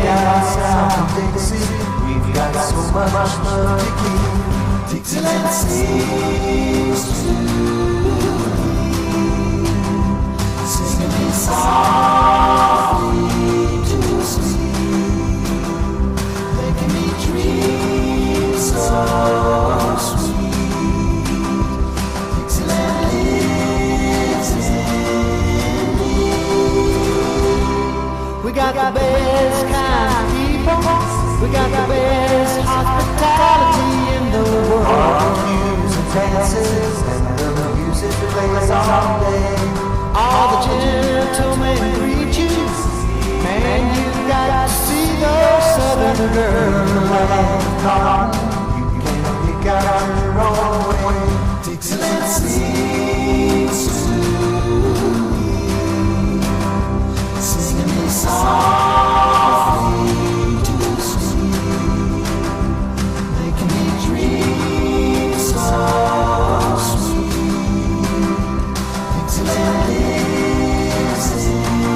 down south of Dixie, we've got so much love to keep. Dixieland sings to me, singing me softly to sleep, making me dream so sweet. Dixieland lives in me. We got the best kind of people, we got the best hospitality in the world. Barbecues and dances and the music plays all day. All the gentlemen greet you, man, you got to see those southern girls. You can't pick out your own way. Dixieland sings to me, singing me softly to sleep, making me dream so sweet. Dixieland lives in me.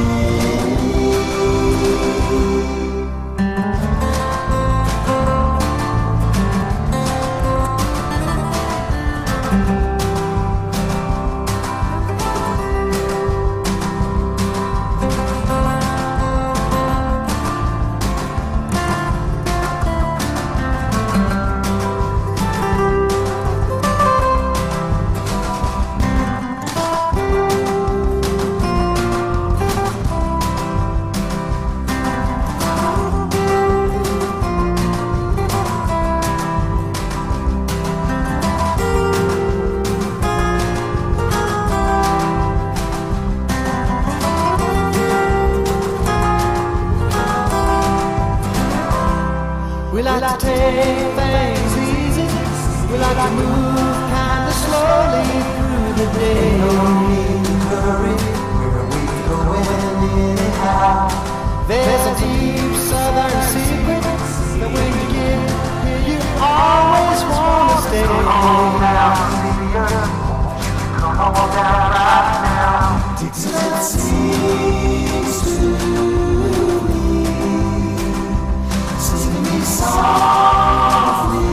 We like to take things easy, we like to move kind of slowly through the day. No need to hurry, where we going anyhow. There's a deep southern secret that when you get here you always want to stay. Come on now, Celia, won't you come on down right now. Dixieland sings to me, singing me softly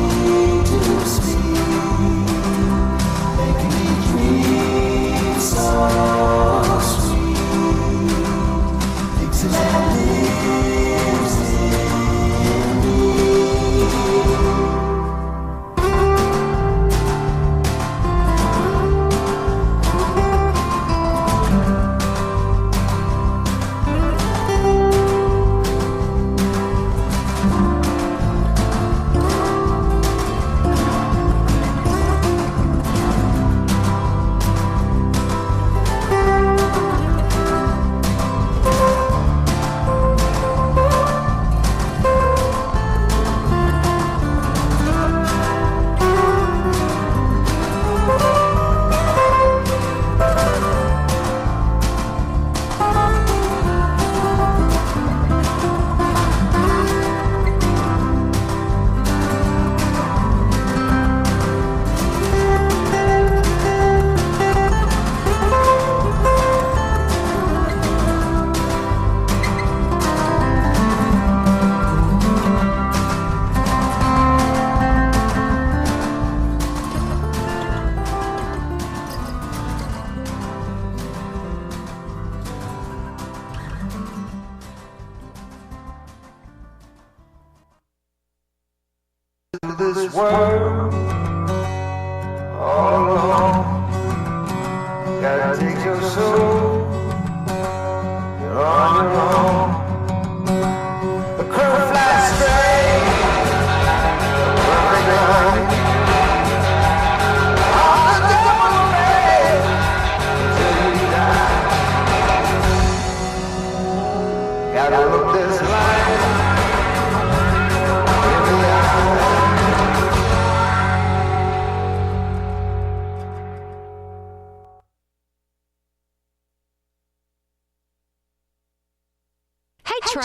to sleep, making me dream so sweet. Dixieland lives in me. This world all alone, gotta take your soul, you're on your own. The curve flies straight, perfect line. All the double red until you die. Gotta look this line in the eye.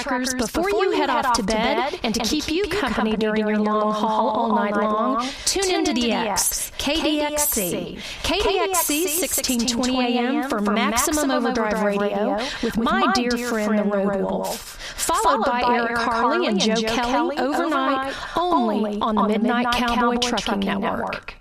truckers, before you head off to bed and to keep you company during your long haul all night long, tune into DX, KDXC. KDXC 1620 AM for Maximum Overdrive Radio with my dear friend the Road Wolf. Followed by Eric Harley and Joe Kelly overnight only on the Midnight Cowboy Trucking Network.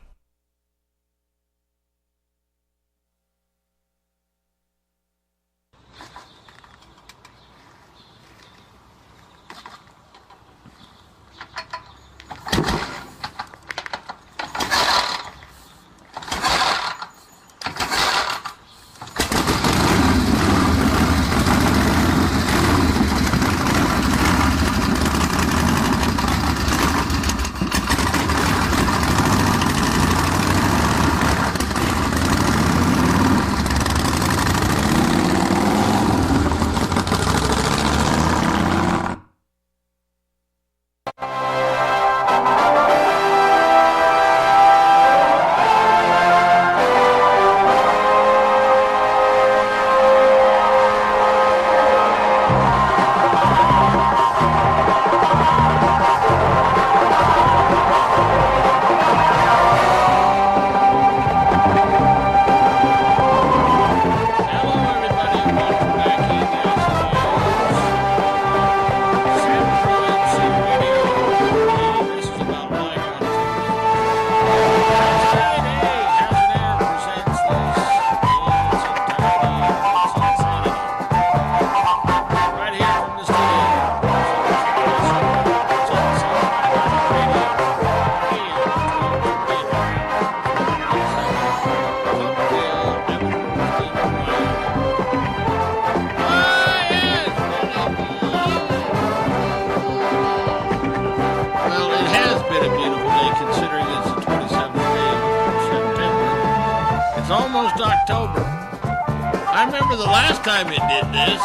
Time it did this,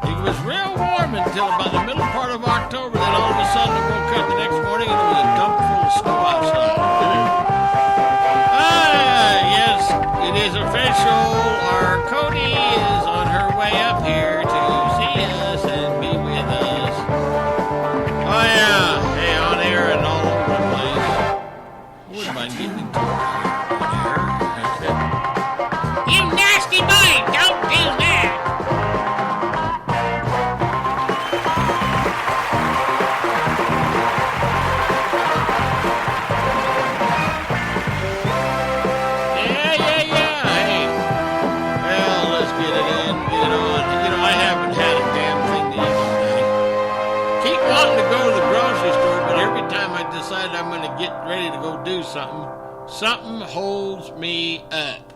it was real warm until about the middle part of October. Then all of a sudden it woke up the next morning and it was a dump full of snow outside. Yes, it is official. Our Cody is on her way up here to see us and be with us. Oh yeah, hey, on air and all over the place. I wouldn't mind getting into on air. You nasty boy, don't do that. I'm going to get ready to go do something holds me up.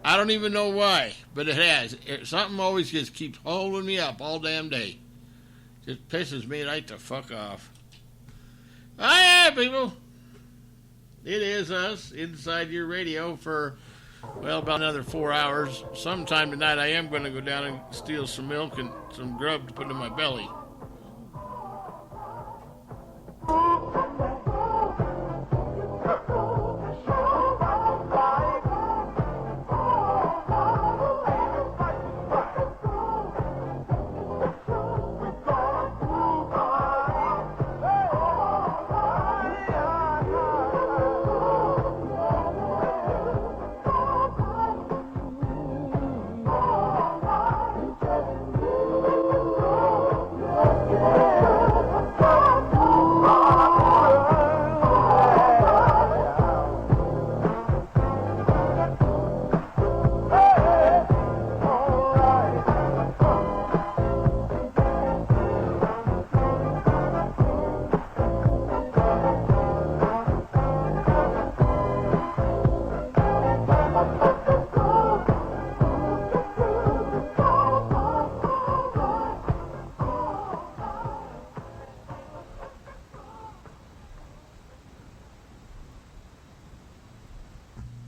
I don't even know why, but it has. Something always just keeps holding me up all damn day. Just pisses me right the fuck off. Oh yeah, people. It is us inside your radio for, well, about another 4 hours. Sometime tonight I am going to go down and steal some milk and some grub to put in my belly.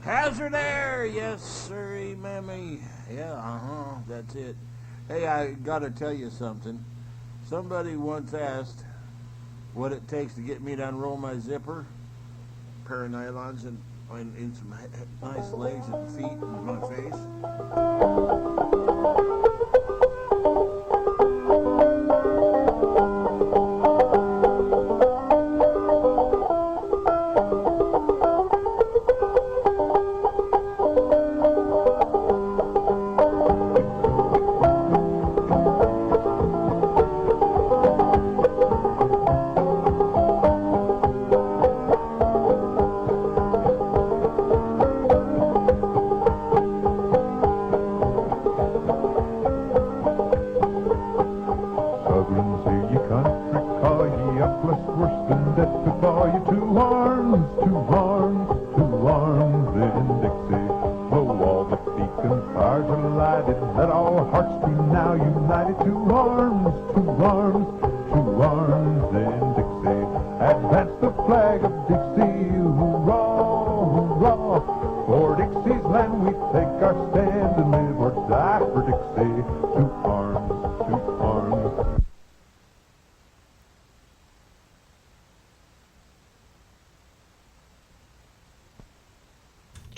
Hazard Air, yes sirree, mammy. Yeah, that's it. Hey, I gotta tell you something. Somebody once asked what it takes to get me to unroll my zipper. Pair of nylons and some nice legs and feet and my face.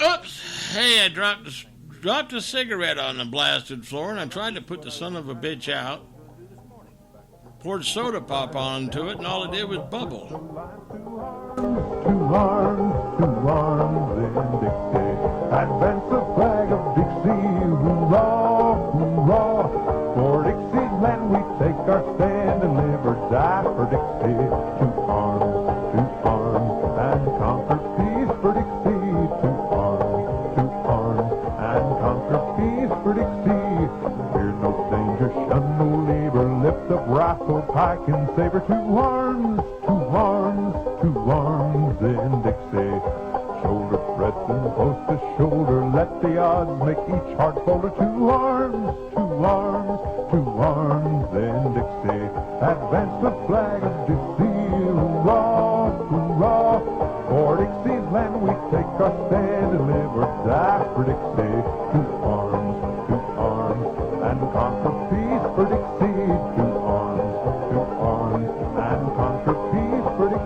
Oops! Hey, I dropped a cigarette on the blasted floor, and I tried to put the son of a bitch out. Poured soda pop onto it, and all it did was bubble. Two arms in Dixie. Advance the flag of Dixie. Hoorah, hoorah. For Dixieland we take our stand and live or die for Dixie. Two arms, and conquer peace for Dixie. Two arms, and conquer peace for Dixie. Fear no danger, shun no labor, lift up rifle, pike, and saber. Two arms in Dixie. Shoulder pressing close to shoulder, let the odds make each heart colder. Two arms in Dixie. Advance the flag of Dixie. Hoorah, hoorah. For Dixie's land we take our stand and live or die for Dixie. Two arms, and conquer peace for Dixie. Two arms, and conquer peace for Dixie.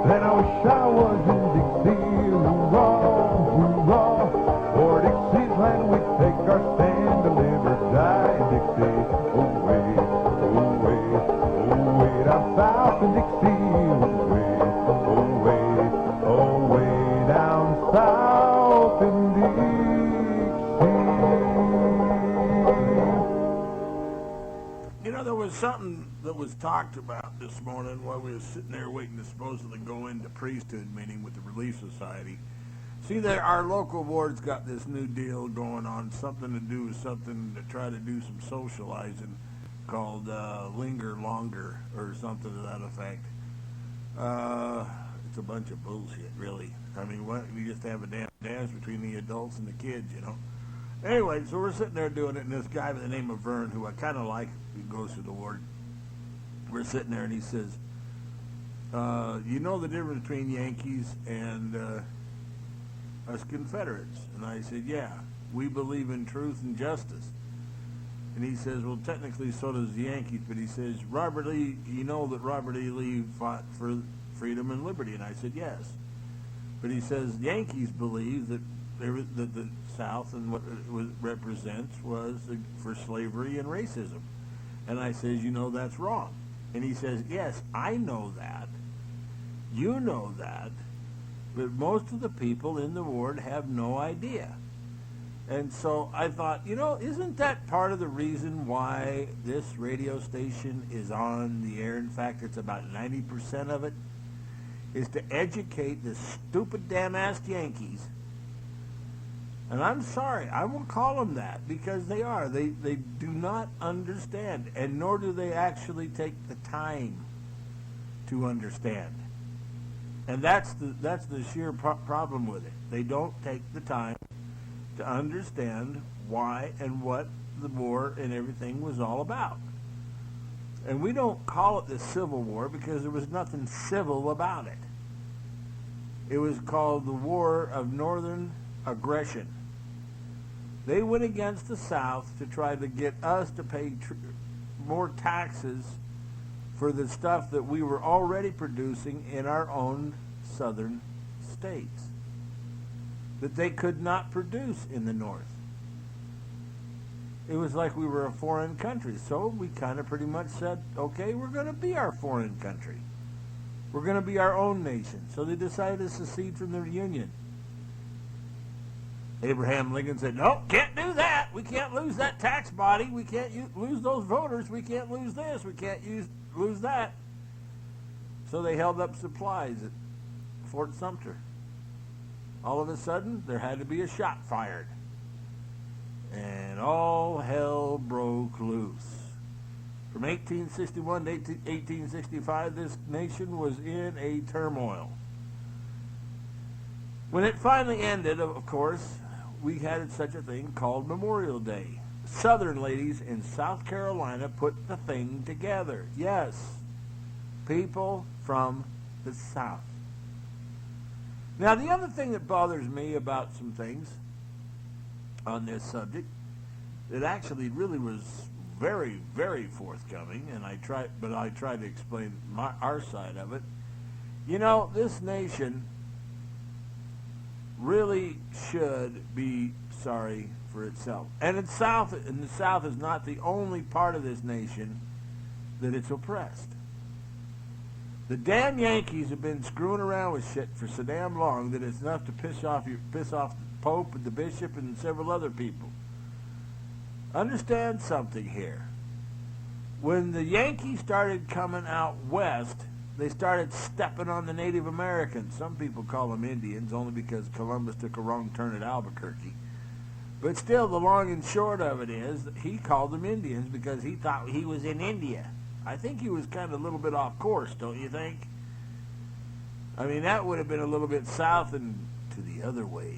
Then I wish I was in Dixie. Hoorah, hoorah. For Dixie's land we take our stand to live or die in Dixie. Away down south in Dixie. Away down south in Dixie. You know, there was something that was talked about this morning while we were sitting there waiting to supposedly go into priesthood meeting with the Relief Society. See, our local ward's got this new deal going on, something to do with something to try to do some socializing called Linger Longer or something to that effect. It's a bunch of bullshit, really. I mean, we just have a damn dance between the adults and the kids, you know. Anyway, so we're sitting there doing it, and this guy by the name of Vern, who I kind of like, who goes to the ward, we're sitting there, and he says, you know the difference between Yankees and us Confederates? And I said, yeah, we believe in truth and justice. And he says, well, technically so does the Yankees, but he says, Robert Lee, you know that Robert E. Lee fought for freedom and liberty? And I said, yes. But he says, Yankees believe that the South and what it represents was for slavery and racism. And I says, you know that's wrong. And he says, yes, I know that. You know that. But most of the people in the ward have no idea. And so I thought, you know, isn't that part of the reason why this radio station is on the air? In fact, it's about 90% of it, is to educate the stupid damn-ass Yankees. And I'm sorry, I will call them that, because they are. They do not understand, and nor do they actually take the time to understand. And that's the sheer problem with it. They don't take the time to understand why and what the war and everything was all about. And we don't call it the Civil War because there was nothing civil about it. It was called the War of Northern Aggression. They went against the South to try to get us to pay more taxes for the stuff that we were already producing in our own southern states that they could not produce in the North. It was like we were a foreign country. So we kind of pretty much said, okay, we're going to be our foreign country. We're going to be our own nation. So they decided to secede from the Union. Abraham Lincoln said, no, can't do that. We can't lose that tax body. We can't lose those voters. We can't lose this. We can't lose that. So they held up supplies at Fort Sumter. All of a sudden, there had to be a shot fired. And all hell broke loose. From 1861 to 1865, this nation was in a turmoil. When it finally ended, of course, we had such a thing called Memorial Day. Southern ladies in South Carolina put the thing together. Yes, people from the South. Now, the other thing that bothers me about some things on this subject, it actually really was very, very forthcoming, and I tried to explain our side of it. You know, this nation really should be sorry for itself. And the South is not the only part of this nation that it's oppressed. The damn Yankees have been screwing around with shit for so damn long that it's enough to piss off the Pope and the Bishop and several other people. Understand something here. When the Yankees started coming out west, they started stepping on the Native Americans. Some people call them Indians, only because Columbus took a wrong turn at Albuquerque. But still, the long and short of it is, he called them Indians because he thought he was in India. I think he was kind of a little bit off course, don't you think? I mean, that would have been a little bit south and to the other way.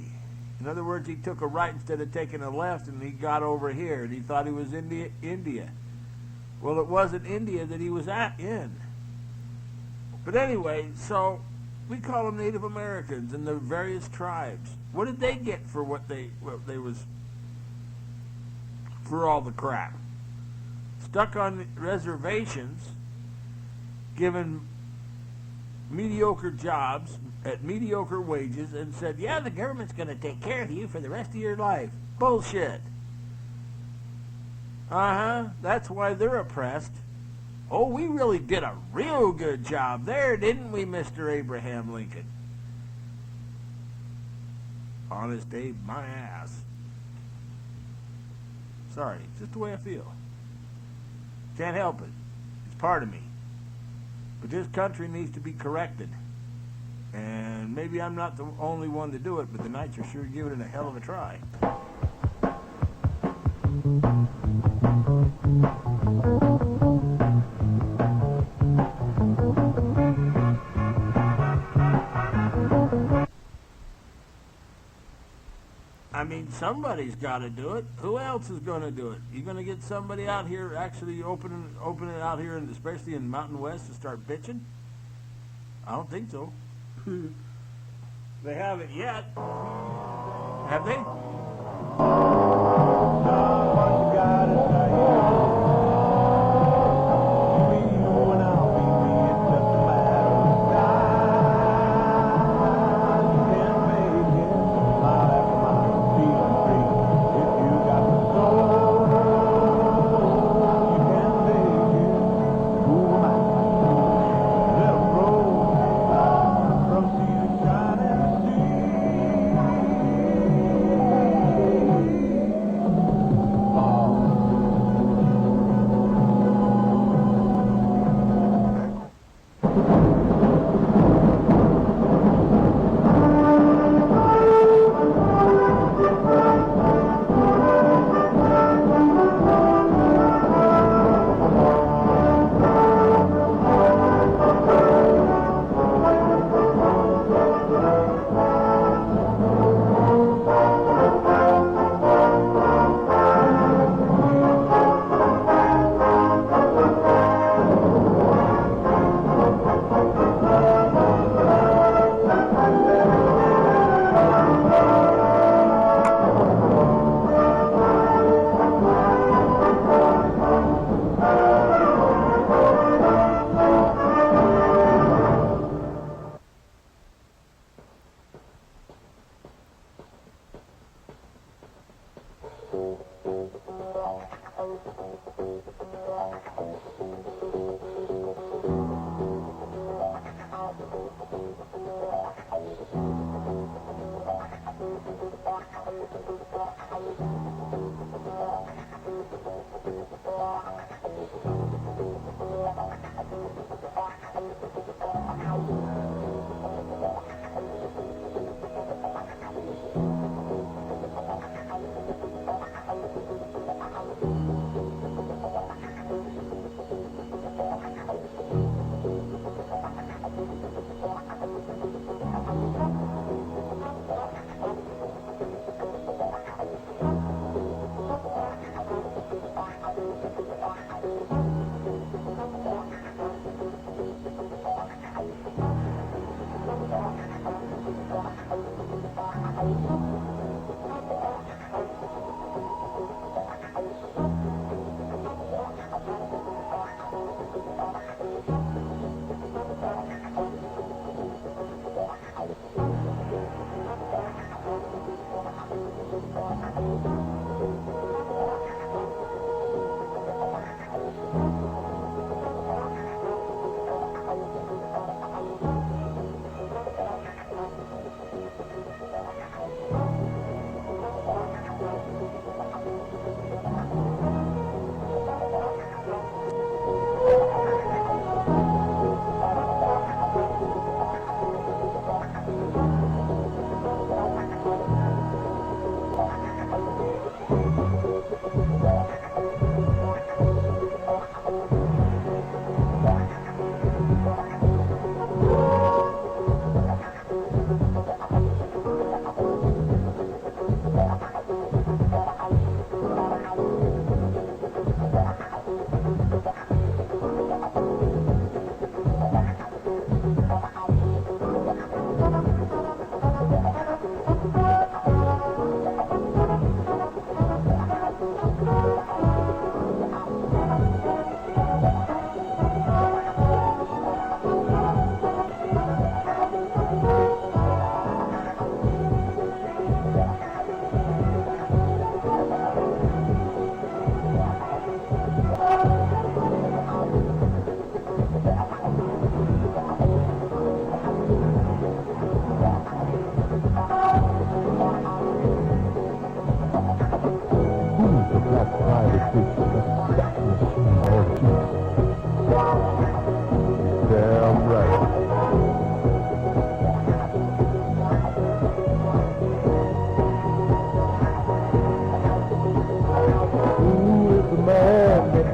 In other words, he took a right instead of taking a left, and he got over here, and he thought he was India. Well, it wasn't India that he was in. But anyway, so we call them Native Americans and the various tribes. What did they get for what they was for all the crap? Stuck on reservations, given mediocre jobs at mediocre wages, and said, yeah, the government's going to take care of you for the rest of your life. Bullshit. That's why they're oppressed. Oh, we really did a real good job there, didn't we, Mr. Abraham Lincoln? Honest Abe, my ass. Sorry, it's just the way I feel. Can't help it. It's part of me. But this country needs to be corrected. And maybe I'm not the only one to do it, but the Knights are sure giving it a hell of a try. I mean, somebody's got to do it. Who else is going to do it? You going to get somebody out here actually open it out here, and especially in Mountain West, to start bitching? I don't think so. They haven't yet. Have they?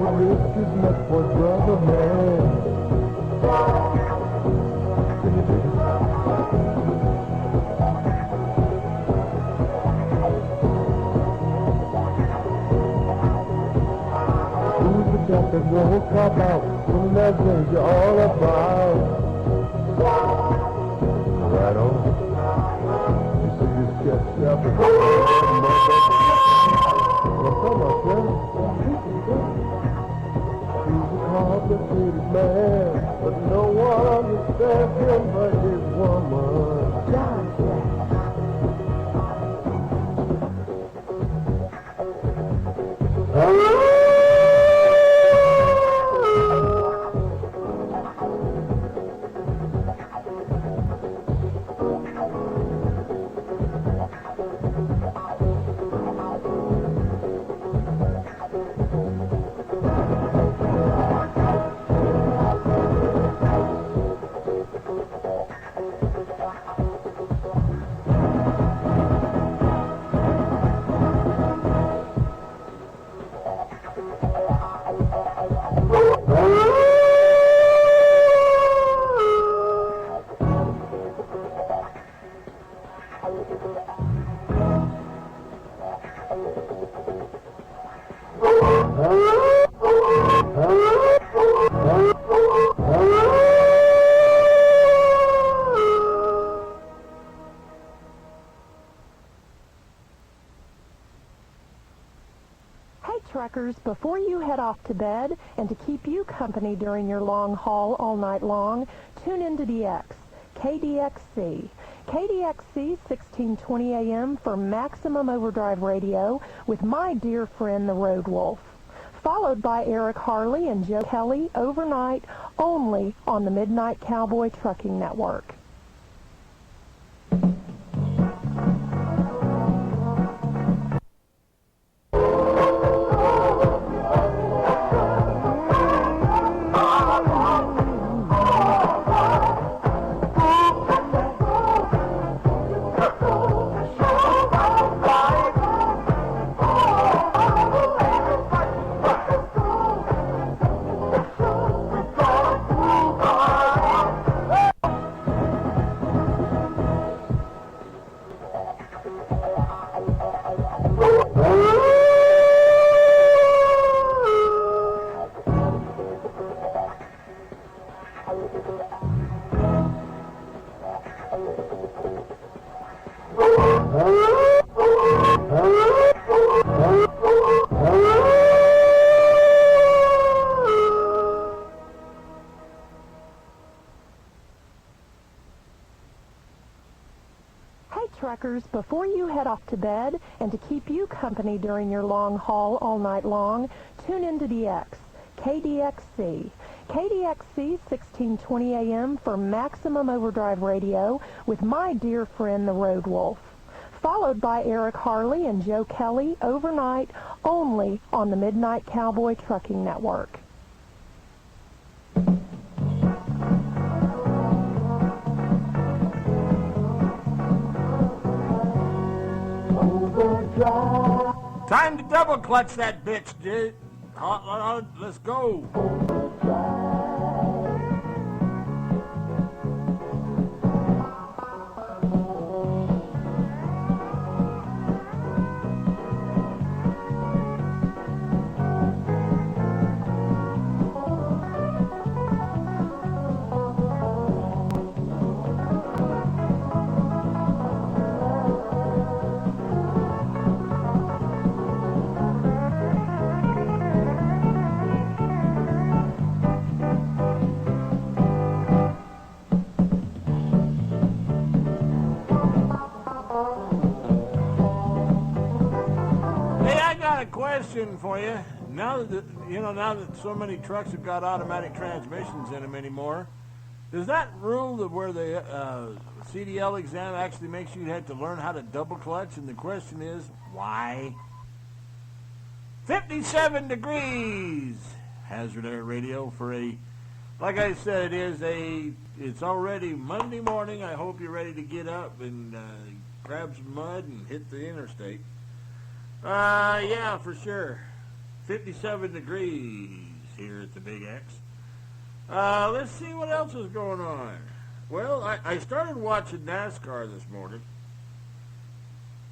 Risk is meant for brother man. Can you dig it? Who's the chap that won't cop out when that thing you're all about? Right on. You see this cat snapping. Well, come on, friend. He's a complicated man, but no one understands him but his woman. Truckers, before you head off to bed, and to keep you company during your long haul all night long, tune into DX, KDXC. KDXC 1620 AM for Maximum Overdrive Radio with my dear friend the Road Wolf. Followed by Eric Harley and Joe Kelly overnight only on the Midnight Cowboy Trucking Network. Truckers, before you head off to bed, and to keep you company during your long haul all night long, tune into DX, KDXC. KDXC 1620 AM for Maximum Overdrive Radio with my dear friend the Road Wolf. Followed by Eric Harley and Joe Kelly overnight only on the Midnight Cowboy Trucking Network. Time to double clutch that bitch, dude. Let's go. Question for you. Now that so many trucks have got automatic transmissions in them anymore, does that rule that where the CDL exam actually makes you have to learn how to double clutch? And the question is, why? 57 degrees. Hazard Air Radio for like I said, it's already Monday morning. I hope you're ready to get up and grab some mud and hit the interstate. Yeah, for sure. 57 degrees here at the Big X. Let's see what else is going on. Well, I started watching NASCAR this morning.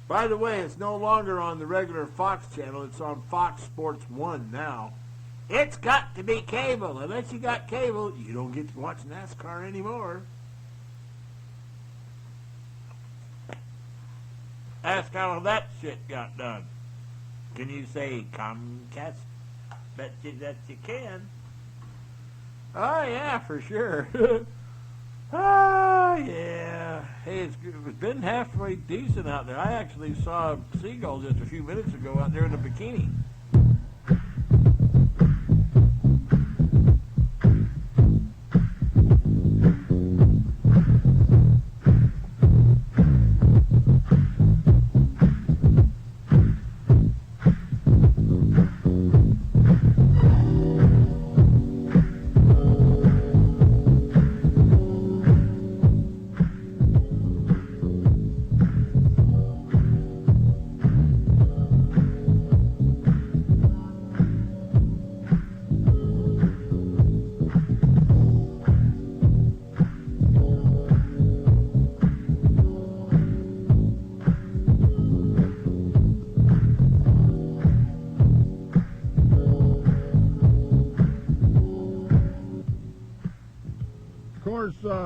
By the way, it's no longer on the regular Fox channel. It's on Fox Sports 1 now. It's got to be cable. Unless you got cable, you don't get to watch NASCAR anymore. Ask how that shit got done. Can you say Comcast? Bet you that you can. Oh, yeah, for sure. Oh, yeah. Hey, it's been halfway decent out there. I actually saw a seagull just a few minutes ago out there in a bikini.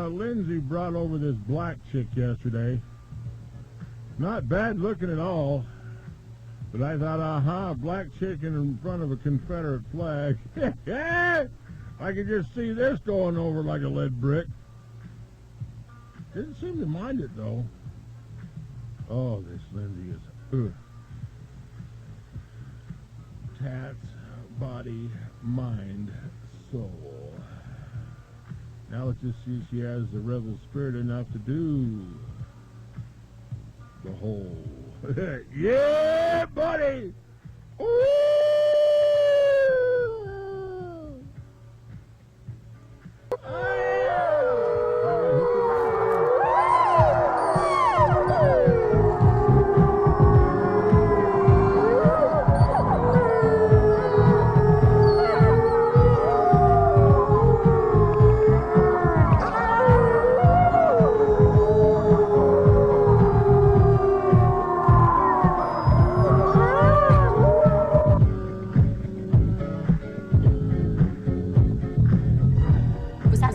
Lindsay brought over this black chick yesterday. Not bad looking at all, but I thought, black chick in front of a Confederate flag. I could just see this going over like a lead brick. Didn't seem to mind it though. Oh, this Lindsay is tats, body, mind, soul. Now let's just see if she has the rebel spirit enough to do the whole. Yeah, buddy! Ooh! Was that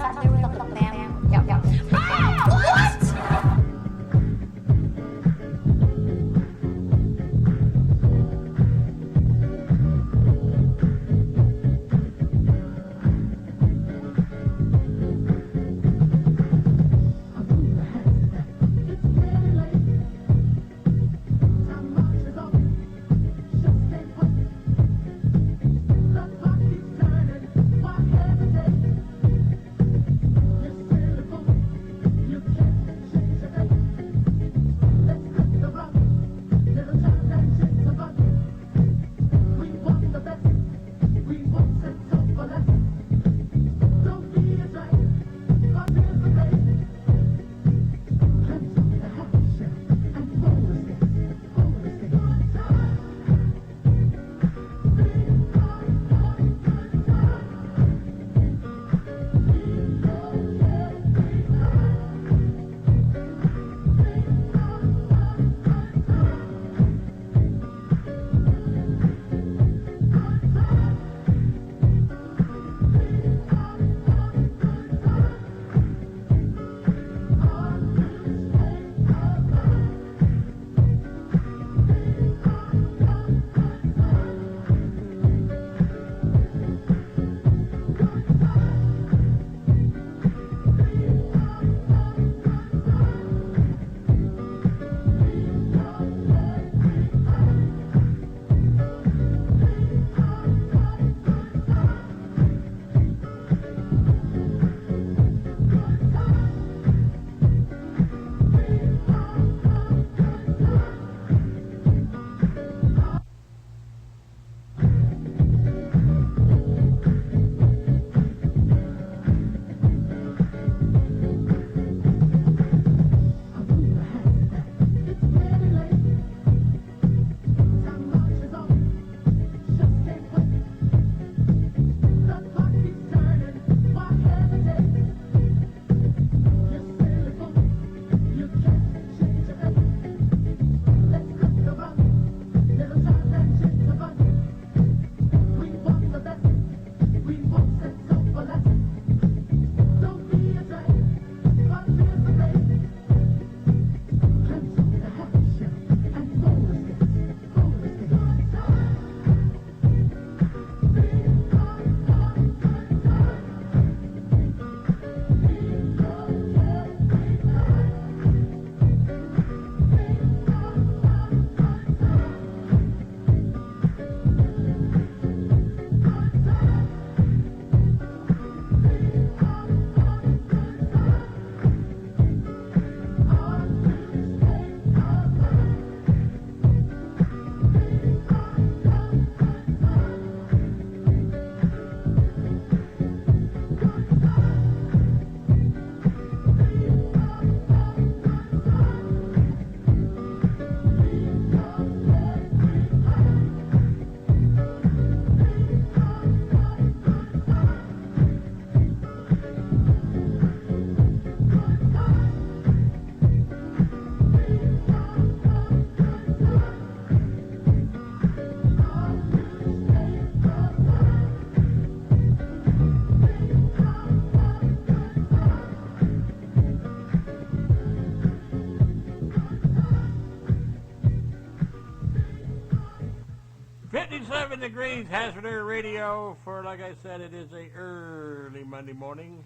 degrees, Hazard Air Radio for, like I said, it is a early Monday morning.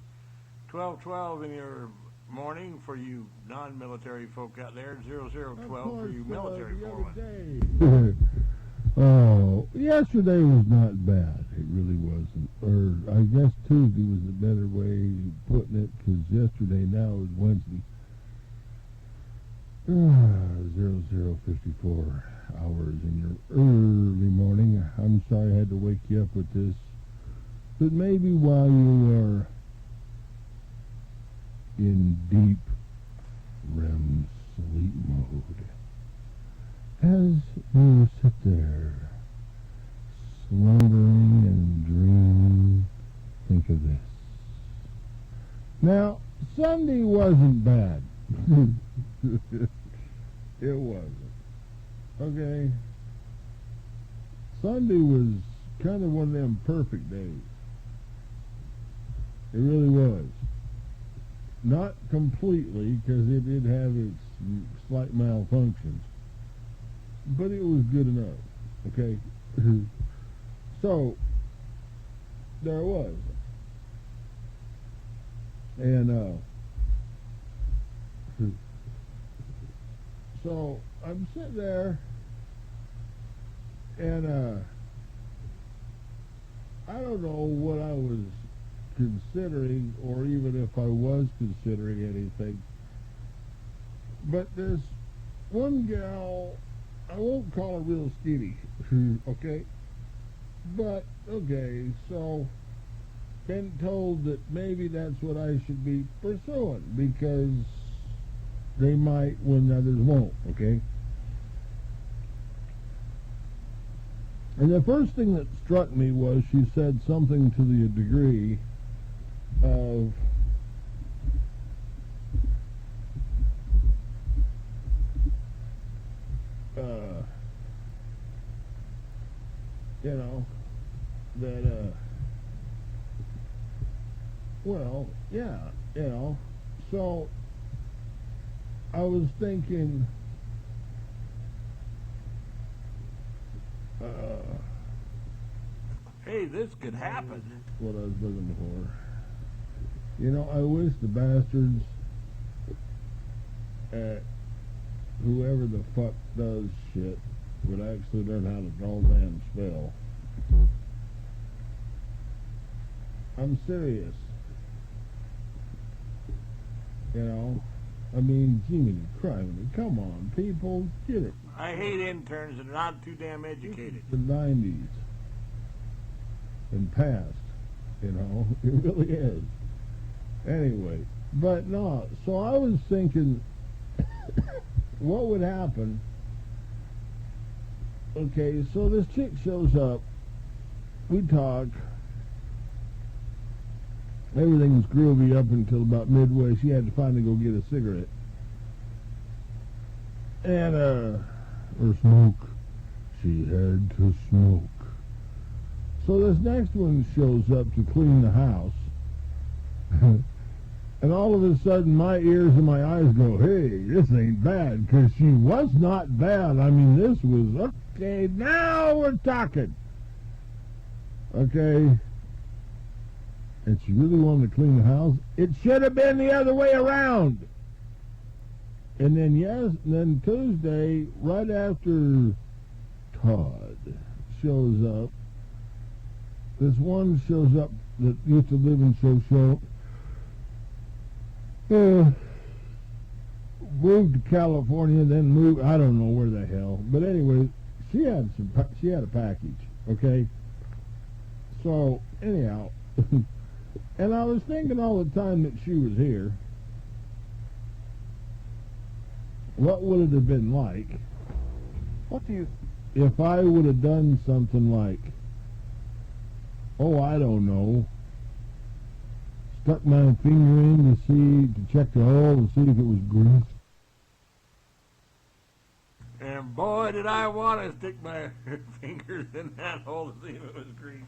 12:12 in your morning for you non-military folk out there. 0012 for you military folk. Oh, yesterday was not bad. It really wasn't. Or I guess Tuesday was a better way of putting it, because yesterday now is Wednesday. 0054 hours in your early morning. I'm sorry I had to wake you up with this, but maybe while you are in deep REM sleep mode, as you sit there slumbering and dreaming, think of this. Now, Sunday wasn't bad. It wasn't. Okay? Sunday was kind of one of them perfect days. It really was. Not completely, because it did have its slight malfunctions. But it was good enough. Okay? So, there it was. And, so I'm sitting there, and I don't know what I was considering, or even if I was considering anything. But this one gal, I won't call her real skinny, okay? But, okay, so been told that maybe that's what I should be pursuing, because they might when others won't, okay? And the first thing that struck me was she said something to the degree of, you know, that, well, yeah, you know, so I was thinking, hey, this could happen. What I was looking for. You know, I wish the bastards at whoever the fuck does shit would actually learn how to draw damn spell. I'm serious. You know? I mean, Jiminy Criminy, come on, people, get it. I hate interns that are not too damn educated. The 90s and past, you know, it really is. Anyway, but no, so I was thinking, what would happen? Okay, so this chick shows up, we talk, everything was groovy up until about midway. She had to finally go get a cigarette. And, or smoke. She had to smoke. So this next one shows up to clean the house. And all of a sudden my ears and my eyes go, hey, this ain't bad. Because she was not bad. I mean, this was, okay, now we're talking. Okay. And she really wanted to clean the house. It should have been the other way around. And then, then Tuesday, right after Todd shows up, this one shows up that used to live in Show. Moved to California, then moved, I don't know where the hell. But anyway, she had a package, okay? So, anyhow, and I was thinking all the time that she was here, what would it have been like if I would have done something like, oh, I don't know, stuck my finger in to check the hole to see if it was grease. And boy, did I want to stick my fingers in that hole to see if it was grease.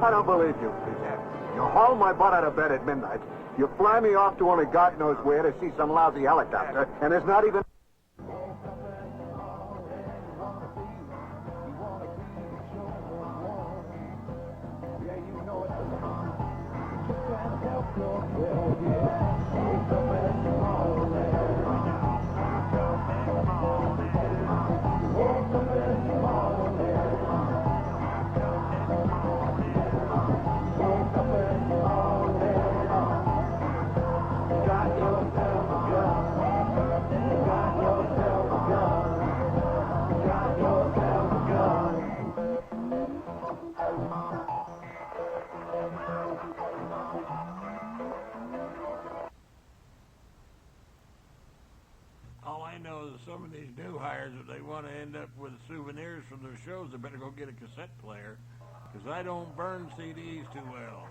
I don't believe you, Peter. You haul my butt out of bed at midnight. You fly me off to only God knows where to see some lousy helicopter, and there's not even... All I know is some of these new hires, if they want to end up with souvenirs from their shows, they better go get a cassette player, because I don't burn CDs too well.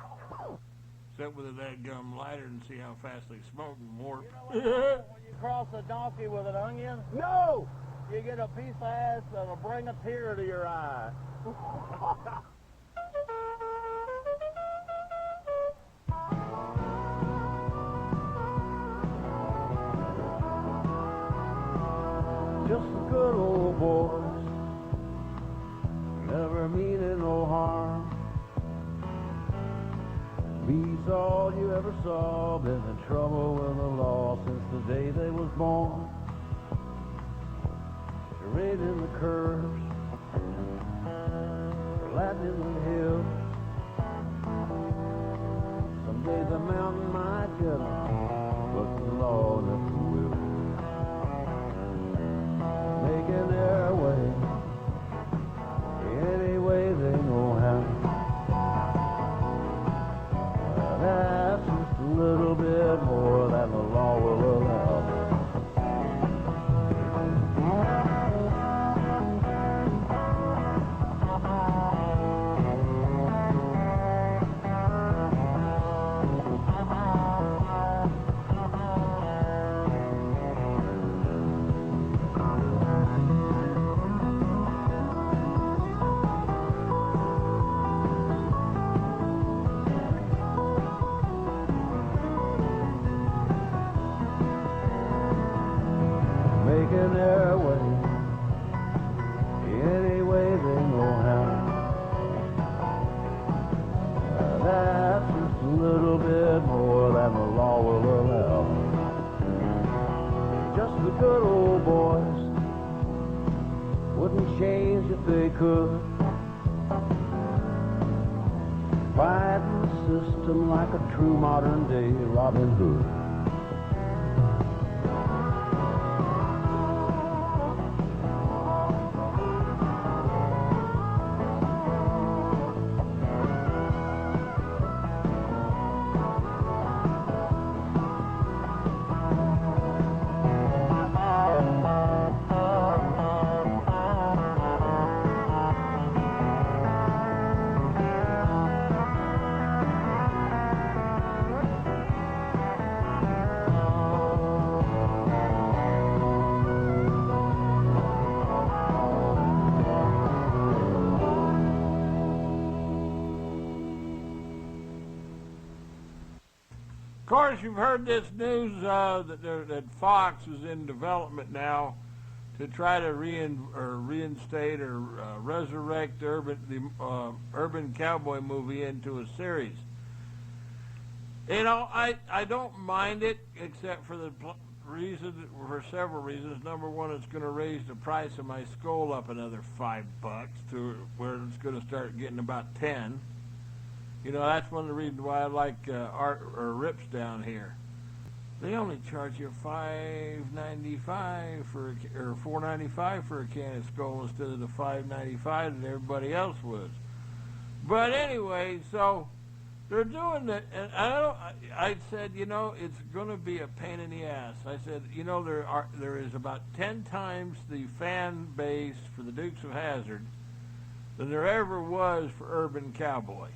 Except with a dadgum lighter and see how fast they smoke and warp. You know, when you cross a donkey with an onion, no! You get a piece of ass that'll bring a tear to your eye. Just the good old boys, never meaning no harm. Beats all you ever saw, been in trouble with the law since the day they was born. Raiding the curves, flattening the hills. Someday the mountain might get them, but the law never will. Making their way, any way they know how. That's just a little bit more than the law will allow. Making their way, any way they know how. That's just a little bit more than the law will allow. Just the good old boys wouldn't change if they could. Fighting the system like a true modern day Robin Hood. Of course, you've heard this news that Fox is in development now to try to reinstate or resurrect the Urban Cowboy movie into a series. You know, I don't mind it, except for for several reasons. Number one, it's going to raise the price of my skull up another $5 to where it's going to start getting about 10. You know, that's one of the reasons why I like Art or Rips down here. They only charge you $5.95 or $4.95 for a can of skull instead of the $5.95 that everybody else was. But anyway, so they're doing that, and I said, you know, it's going to be a pain in the ass. I said, you know, there is about 10 times the fan base for the Dukes of Hazzard than there ever was for Urban Cowboy.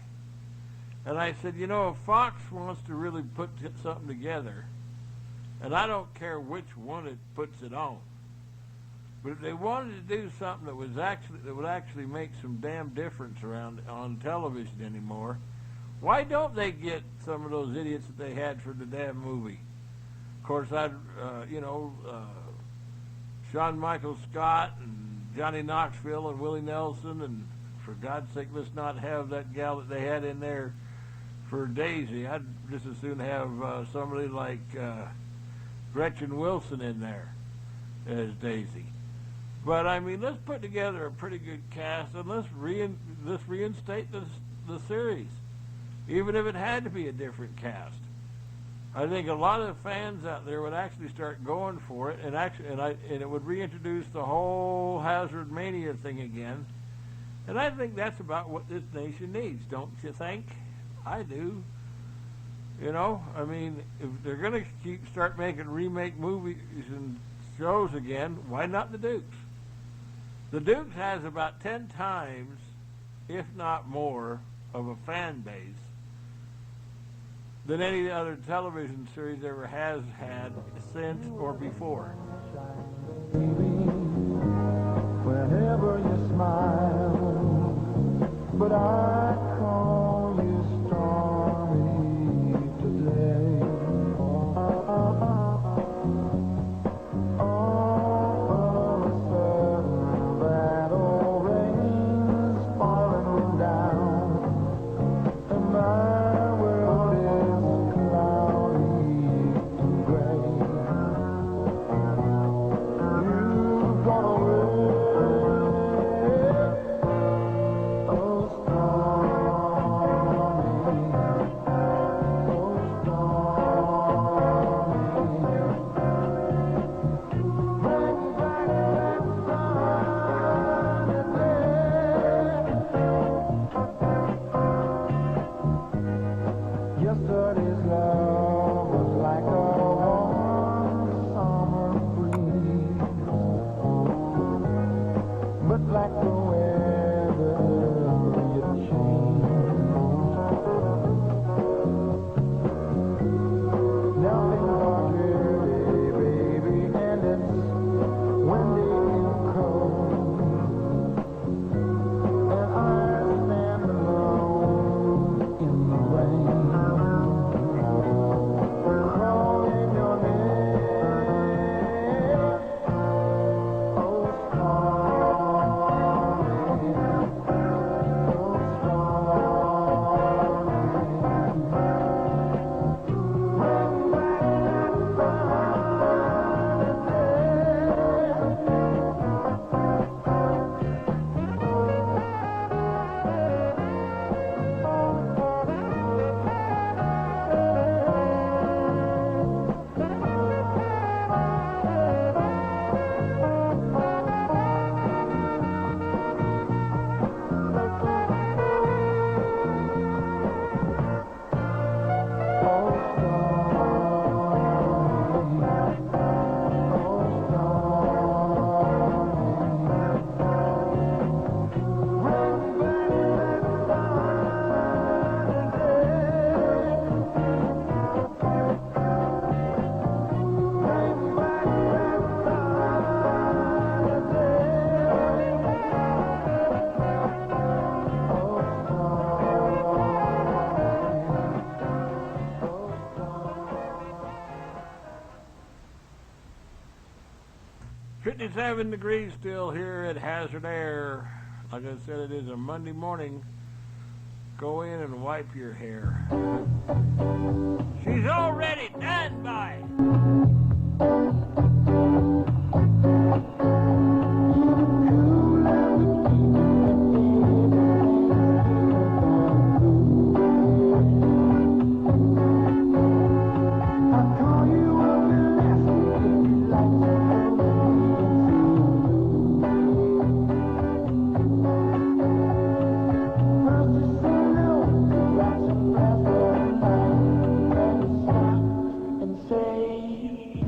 And I said, you know, if Fox wants to really put something together, and I don't care which one it puts it on, But if they wanted to do something that would actually make some damn difference around on television anymore, why don't they get some of those idiots that they had for the damn movie? Of course, Sean Michael Scott and Johnny Knoxville and Willie Nelson, and for God's sake, let's not have that gal that they had in there for Daisy. I'd just as soon have somebody like Gretchen Wilson in there as Daisy. But I mean, let's put together a pretty good cast and let's reinstate the series, even if it had to be a different cast. I think a lot of fans out there would actually start going for it, and it would reintroduce the whole Hazard Mania thing again. And I think that's about what this nation needs, don't you think? I do. You know, I mean, if they're going to start making remake movies and shows again, why not the Dukes? The Dukes has about 10 times, if not more, of a fan base than any other television series ever has had since or before. Whenever you smile, but I call you stormy today. All of a sudden, that old rain's falling down, and my world is cloudy and gray. You've gone away. Yesterday's love was like a warm summer breeze, but like the weather you changed. Now things are dreary, baby, and it's windy and cold, and I stand alone in the rain. Seven degrees still here at Hazard Air. Like I said, it is a Monday morning. Go in and wipe your hair. She's already done by. Say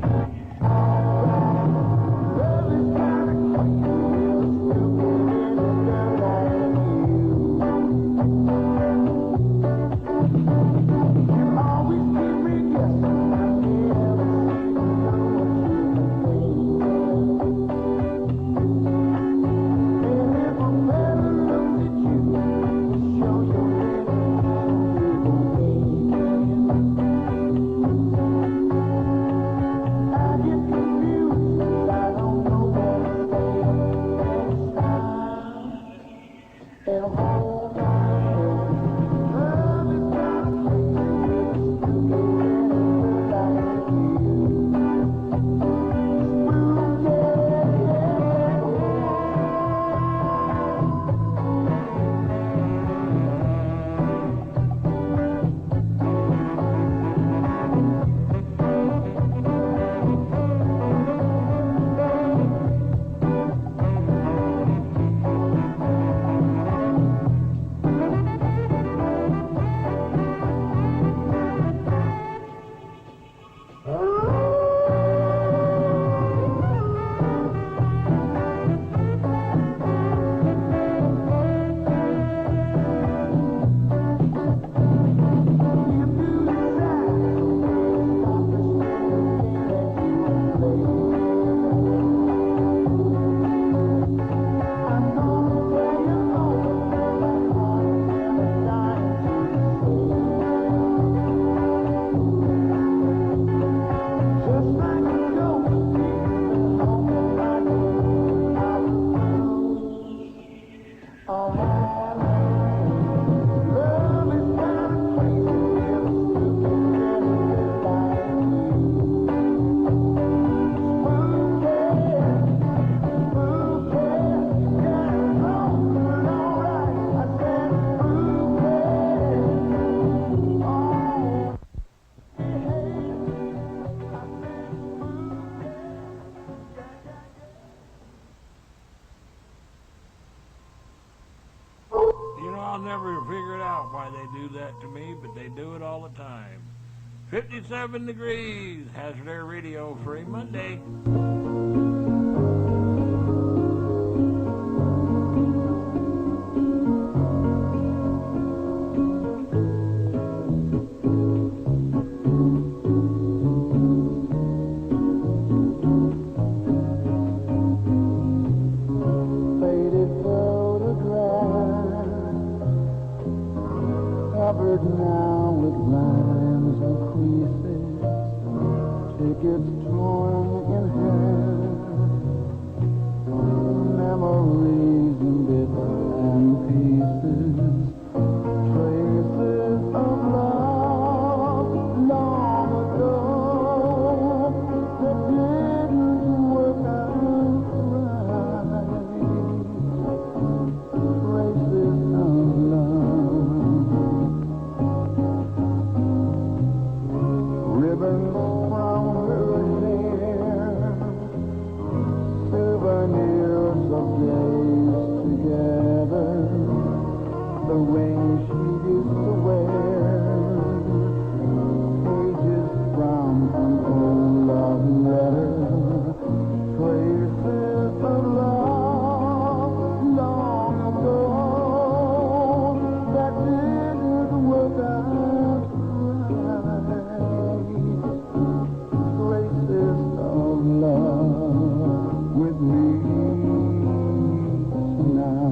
I'll never figure it out why they do that to me, but they do it all the time. 57 degrees, Hazard Air Radio, free Monday. Now with lines and creases, tickets torn in half, memories in bits and pieces, traces of love long ago that didn't work out right, traces of love. Ribbons from her hair, souvenirs of days together, the ring she used to wear, pages from an old love letter, traces of love long ago that didn't work out right. Traces of love with me tonight.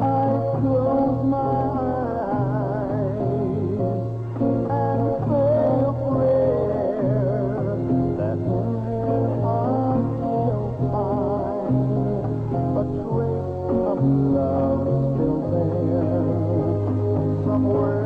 I close my eyes and say a prayer that her heart will find a trace of love still there somewhere.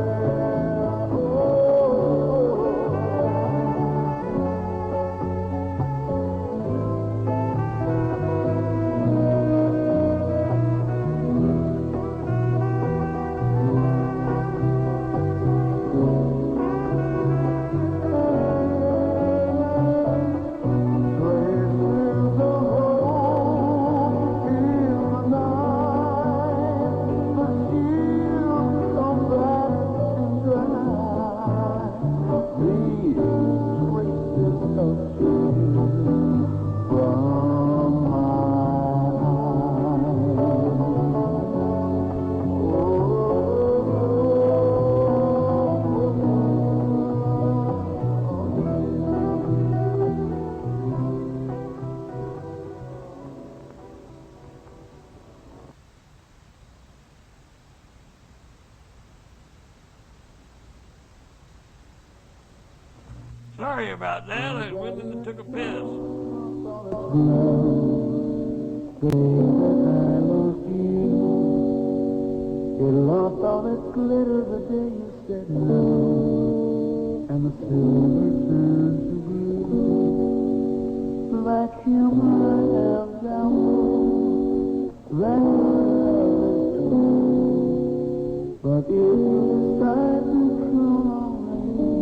Sorry about that. I went in and took a piss. say that I lost you. It lost all its glitter the day you said no, and the silver turned to blue. Vacuum I have down that love is true. But if you decide to come on me,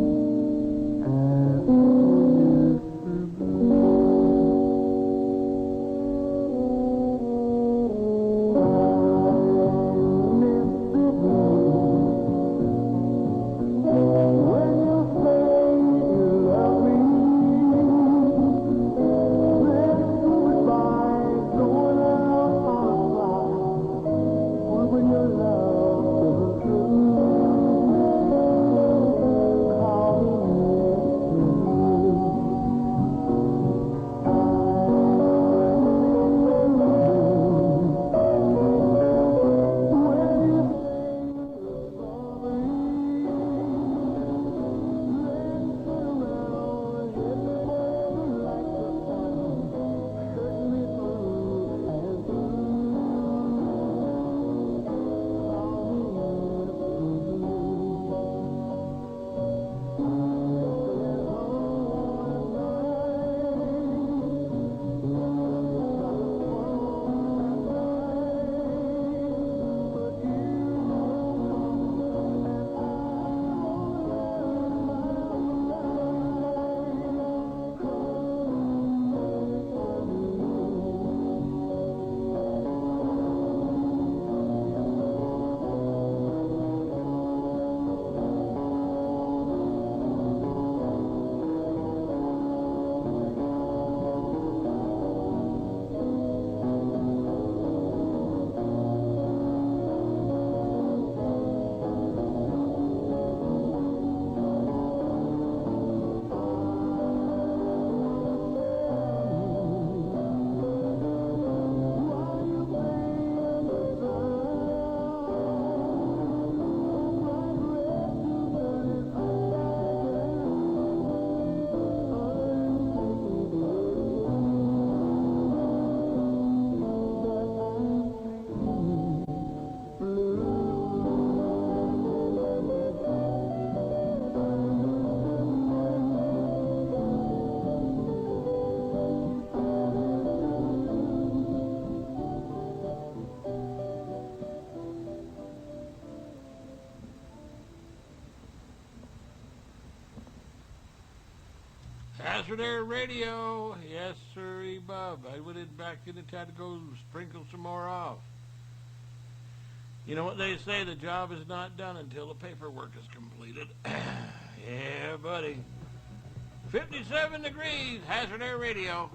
Hazard Air Radio, yes sir, Bob. I went in back in and had to go sprinkle some more off. You know what they say, the job is not done until the paperwork is completed. Yeah, buddy. 57 degrees, Hazard Air Radio.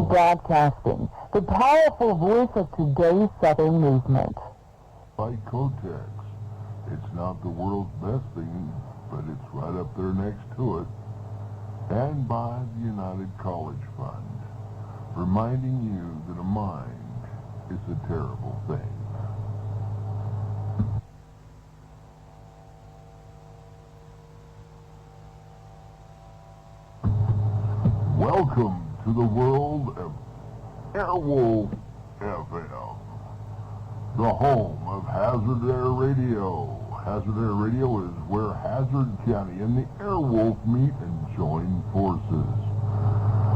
Broadcasting, the powerful voice of today's Southern movement. By Kotex. It's not the world's best thing, but it's right up there next to it. And by the United College Fund, reminding you that a mind is a terrible thing. Welcome to the world of Airwolf FM, the home of Hazard Air Radio. Hazard Air Radio is where Hazard County and the Airwolf meet and join forces.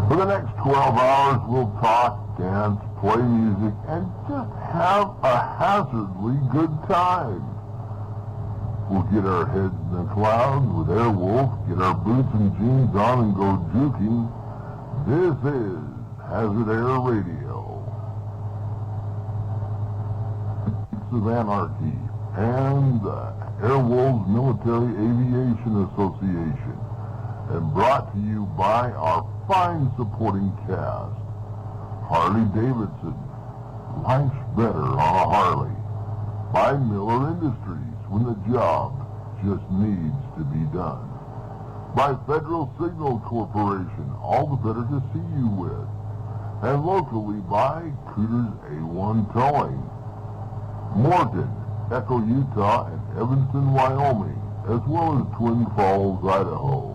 For the next 12 hours, we'll talk, dance, play music, and just have a hazardly good time. We'll get our heads in the clouds with Airwolf, get our boots and jeans on and go juking. This is Hazard Air Radio. It's of Anarchy and the Airwolves Military Aviation Association, and brought to you by our fine supporting cast. Harley Davidson, life's better on a Harley. By Miller Industries, when the job just needs to be done. By Federal Signal Corporation, all the better to see you with. And locally by Cooter's A1 Towing. Morton, Echo, Utah, and Evanston, Wyoming, as well as Twin Falls, Idaho.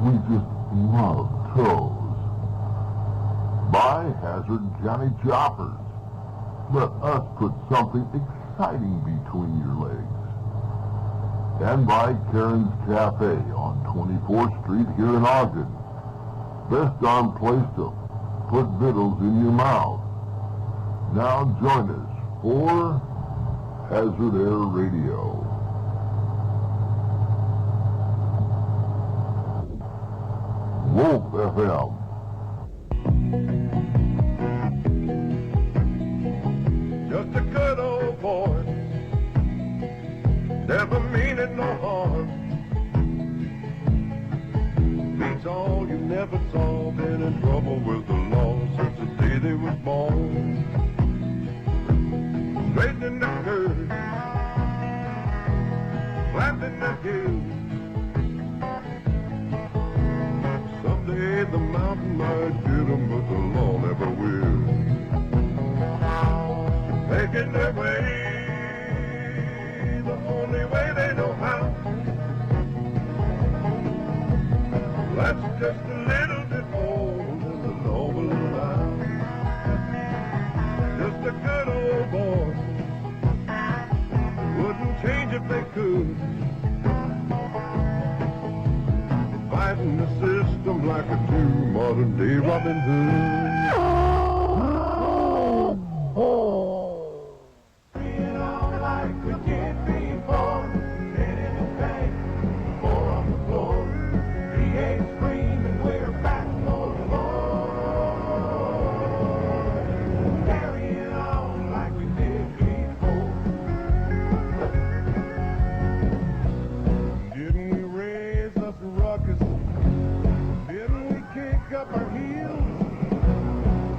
We just love tows. By Hazard County Choppers. Let us put something exciting between your legs. And by Karen's Cafe on 24th Street here in Ogden. Best darn place to put vittles in your mouth. Now join us for Hazard Air Radio. Wolf FM. Just a good old never meaning no harm. Beats all you never saw, been in trouble with the law since the day they was born. Straightening the curve, planting the hill. Someday the mountain might get them, but the law never will. Making their way the only way they know how. That's just a little bit more than the law will allow. Just a good old boy, wouldn't change if they could. Fighting the system like a true modern day Robin Hood. Being on like we did before, getting the bank, or on the floor. He ain't screaming, we're back for more. Carrying on like we did before. Didn't we raise us a ruckus? Didn't we kick up our heels?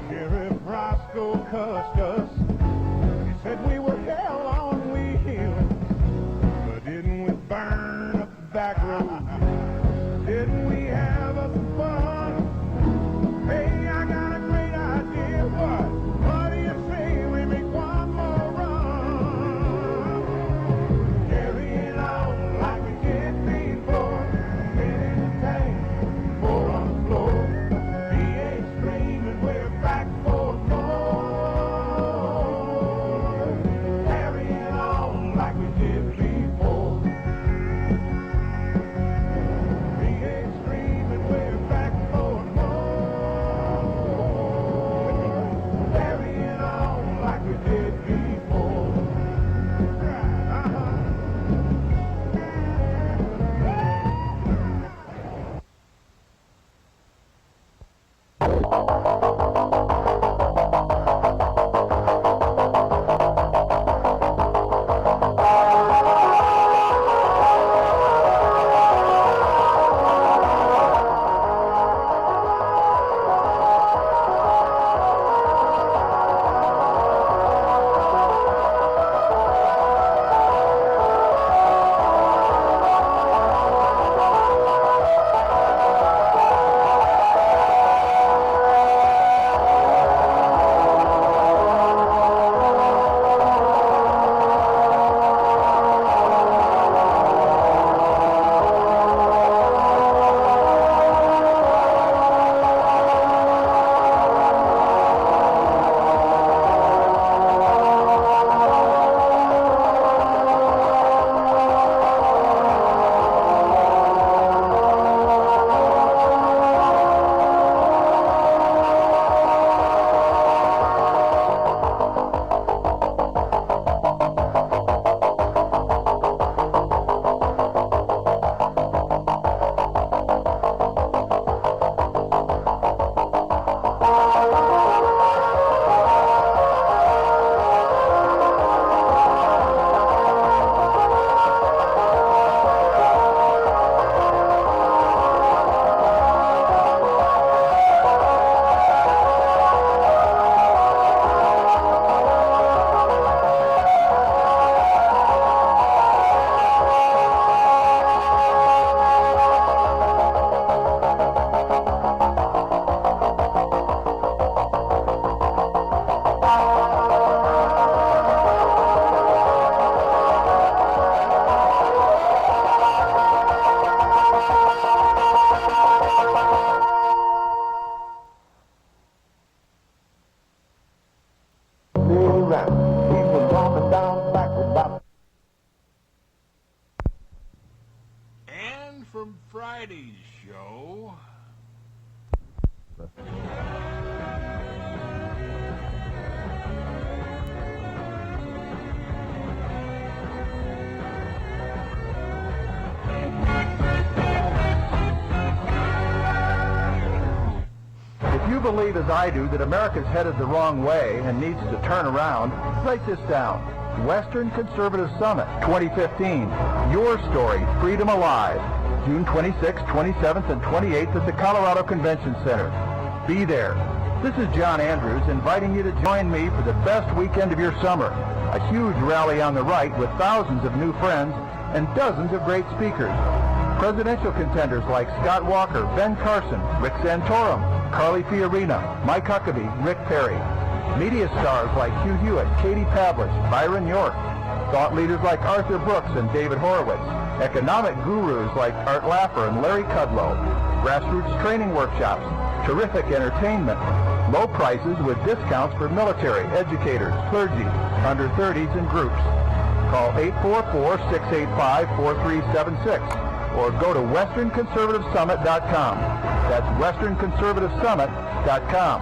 Sheriff Roscoe cussed us. He said we were hell on wheels. But didn't we burn up the back road? Didn't we have us some fun? Hey, I got a great idea. What do you say we make one more run? Carrying on like we did before. Getting the tank, four on the floor. He ain't screaming, we're back for more. Carrying on like we did before. He ain't screaming, we're back for more. Carrying on like we did before. And from Friday's show, if you believe, as I do, that America's headed the wrong way and needs to turn around, write this down. Western Conservative Summit 2015. Your story, freedom alive. June 26th, 27th, and 28th at the Colorado Convention Center. Be there. This is John Andrews inviting you to join me for the best weekend of your summer. A huge rally on the right with thousands of new friends and dozens of great speakers. Presidential contenders like Scott Walker, Ben Carson, Rick Santorum, Carly Fiorina, Mike Huckabee, Rick Perry. Media stars like Hugh Hewitt, Katie Pavlich, Byron York. Thought leaders like Arthur Brooks and David Horowitz. Economic gurus like Art Laffer and Larry Kudlow. Grassroots training workshops. Terrific entertainment. Low prices with discounts for military, educators, clergy, under 30s, and groups. Call 844-685-4376 or go to westernconservativesummit.com. That's westernconservativesummit.com.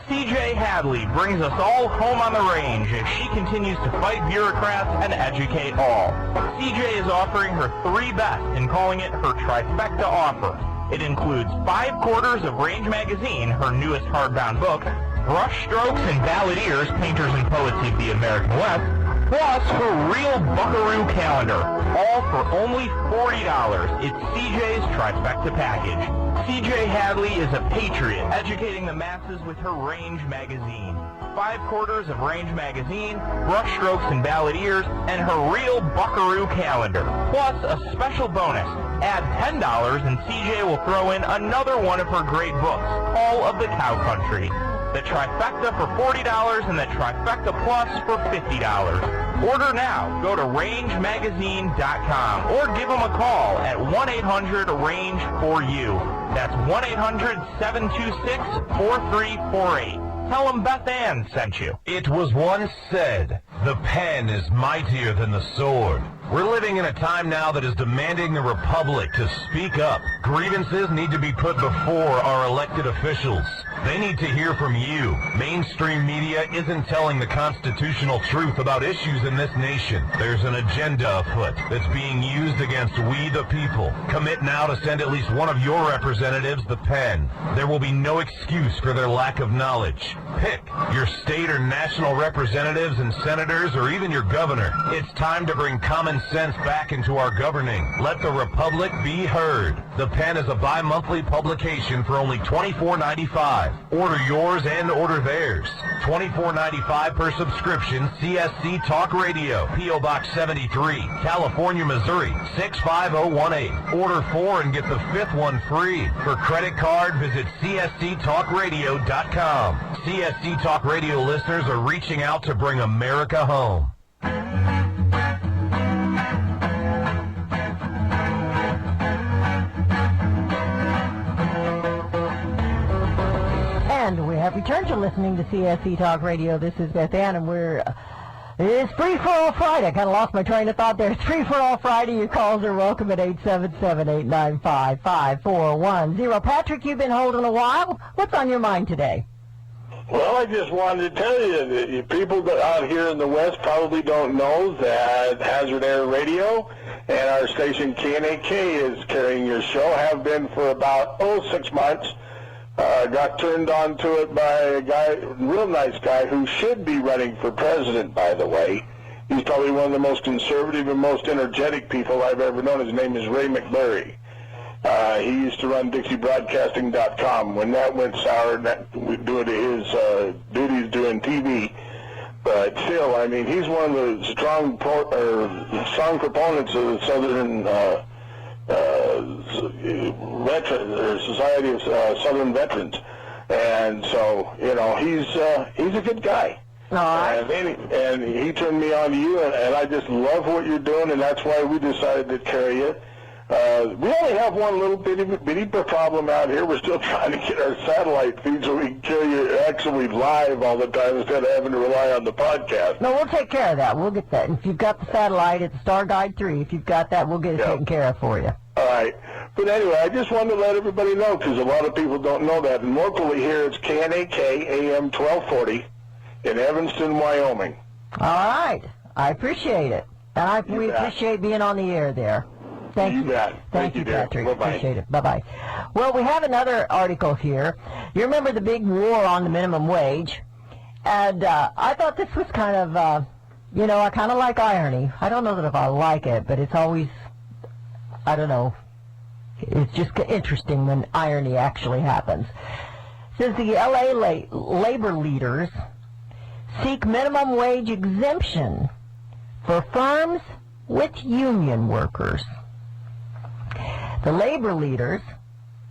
C.J. Hadley brings us all home on the range as she continues to fight bureaucrats and educate all. C.J. is offering her 3 best and calling it her trifecta offer. It includes 5 quarters of Range Magazine, her newest hardbound book, Brush Strokes and Balladeers, Painters and Poets of the American West, plus her real buckaroo calendar, all for only $40. It's CJ's trifecta package. CJ Hadley is a patriot, educating the masses with her Range Magazine. 5 quarters of Range Magazine, Brush Strokes and Balladeers, and her real buckaroo calendar. Plus a special bonus. Add $10 and CJ will throw in another one of her great books, All of the Cow Country. The trifecta for $40 and the trifecta plus for $50. Order now. Go to rangemagazine.com or give them a call at 1-800-RANGE-4U. That's 1-800-726-4348. Tell them Beth Ann sent you. It was once said, the pen is mightier than the sword. We're living in a time now that is demanding the Republic to speak up. Grievances need to be put before our elected officials. They need to hear from you. Mainstream media isn't telling the constitutional truth about issues in this nation. There's an agenda afoot that's being used against we the people. Commit now to send at least one of your representatives the pen. There will be no excuse for their lack of knowledge. Pick your state or national representatives and senators or even your governor. It's time to bring common sense back into our governing. Let the Republic be heard. The Pen is a bi-monthly publication for only $24.95. Order yours and order theirs. $24.95 per subscription. CSC Talk Radio, P.O. Box 73, California, Missouri 65018. Order 4 and get the 5th one free. For credit card, visit csctalkradio.com. CSC Talk Radio listeners are reaching out to bring America home. And we have returned to listening to CSC Talk Radio. This is Beth Ann, and it's Free for All Friday. I kind of lost my train of thought there. It's Free for All Friday. Your calls are welcome at 877-895-5410. Patrick, you've been holding a while. What's on your mind today? Well, I just wanted to tell you that you people out here in the West probably don't know that Hazard Air Radio and our station KNAK is carrying your show, have been for about, 6 months. Got turned on to it by a guy, real nice guy, who should be running for president, by the way. He's probably one of the most conservative and most energetic people I've ever known. His name is Ray McBurry. He used to run DixieBroadcasting.com. When that went sour, due to his duties doing TV. But still, I mean, he's one of the strong proponents of the Southern Society of Southern Veterans, and so he's a good guy. And he turned me on to you, and I just love what you're doing, and that's why we decided to carry it. We only have one little bitty problem out here. We're still trying to get our satellite feed so we can carry you actually live all the time instead of having to rely on the podcast. No, we'll take care of that. We'll get that. If you've got the satellite, it's Star Guide 3. If you've got that, we'll get it taken care of for you. All right. But anyway, I just wanted to let everybody know, because a lot of people don't know that. And locally here, it's KNAK AM 1240 in Evanston, Wyoming. All right. I appreciate it. And we appreciate being on the air there. Thank you. Thank you, Patrick. Bye-bye. Appreciate it. Bye-bye. Well, we have another article here. You remember the big war on the minimum wage? And I thought this was kind of You know, I kind of like irony. I don't know that if I like it, but it's always, I don't know, it's just interesting when irony actually happens. It says the LA labor leaders seek minimum wage exemption for firms with union workers. The labor leaders,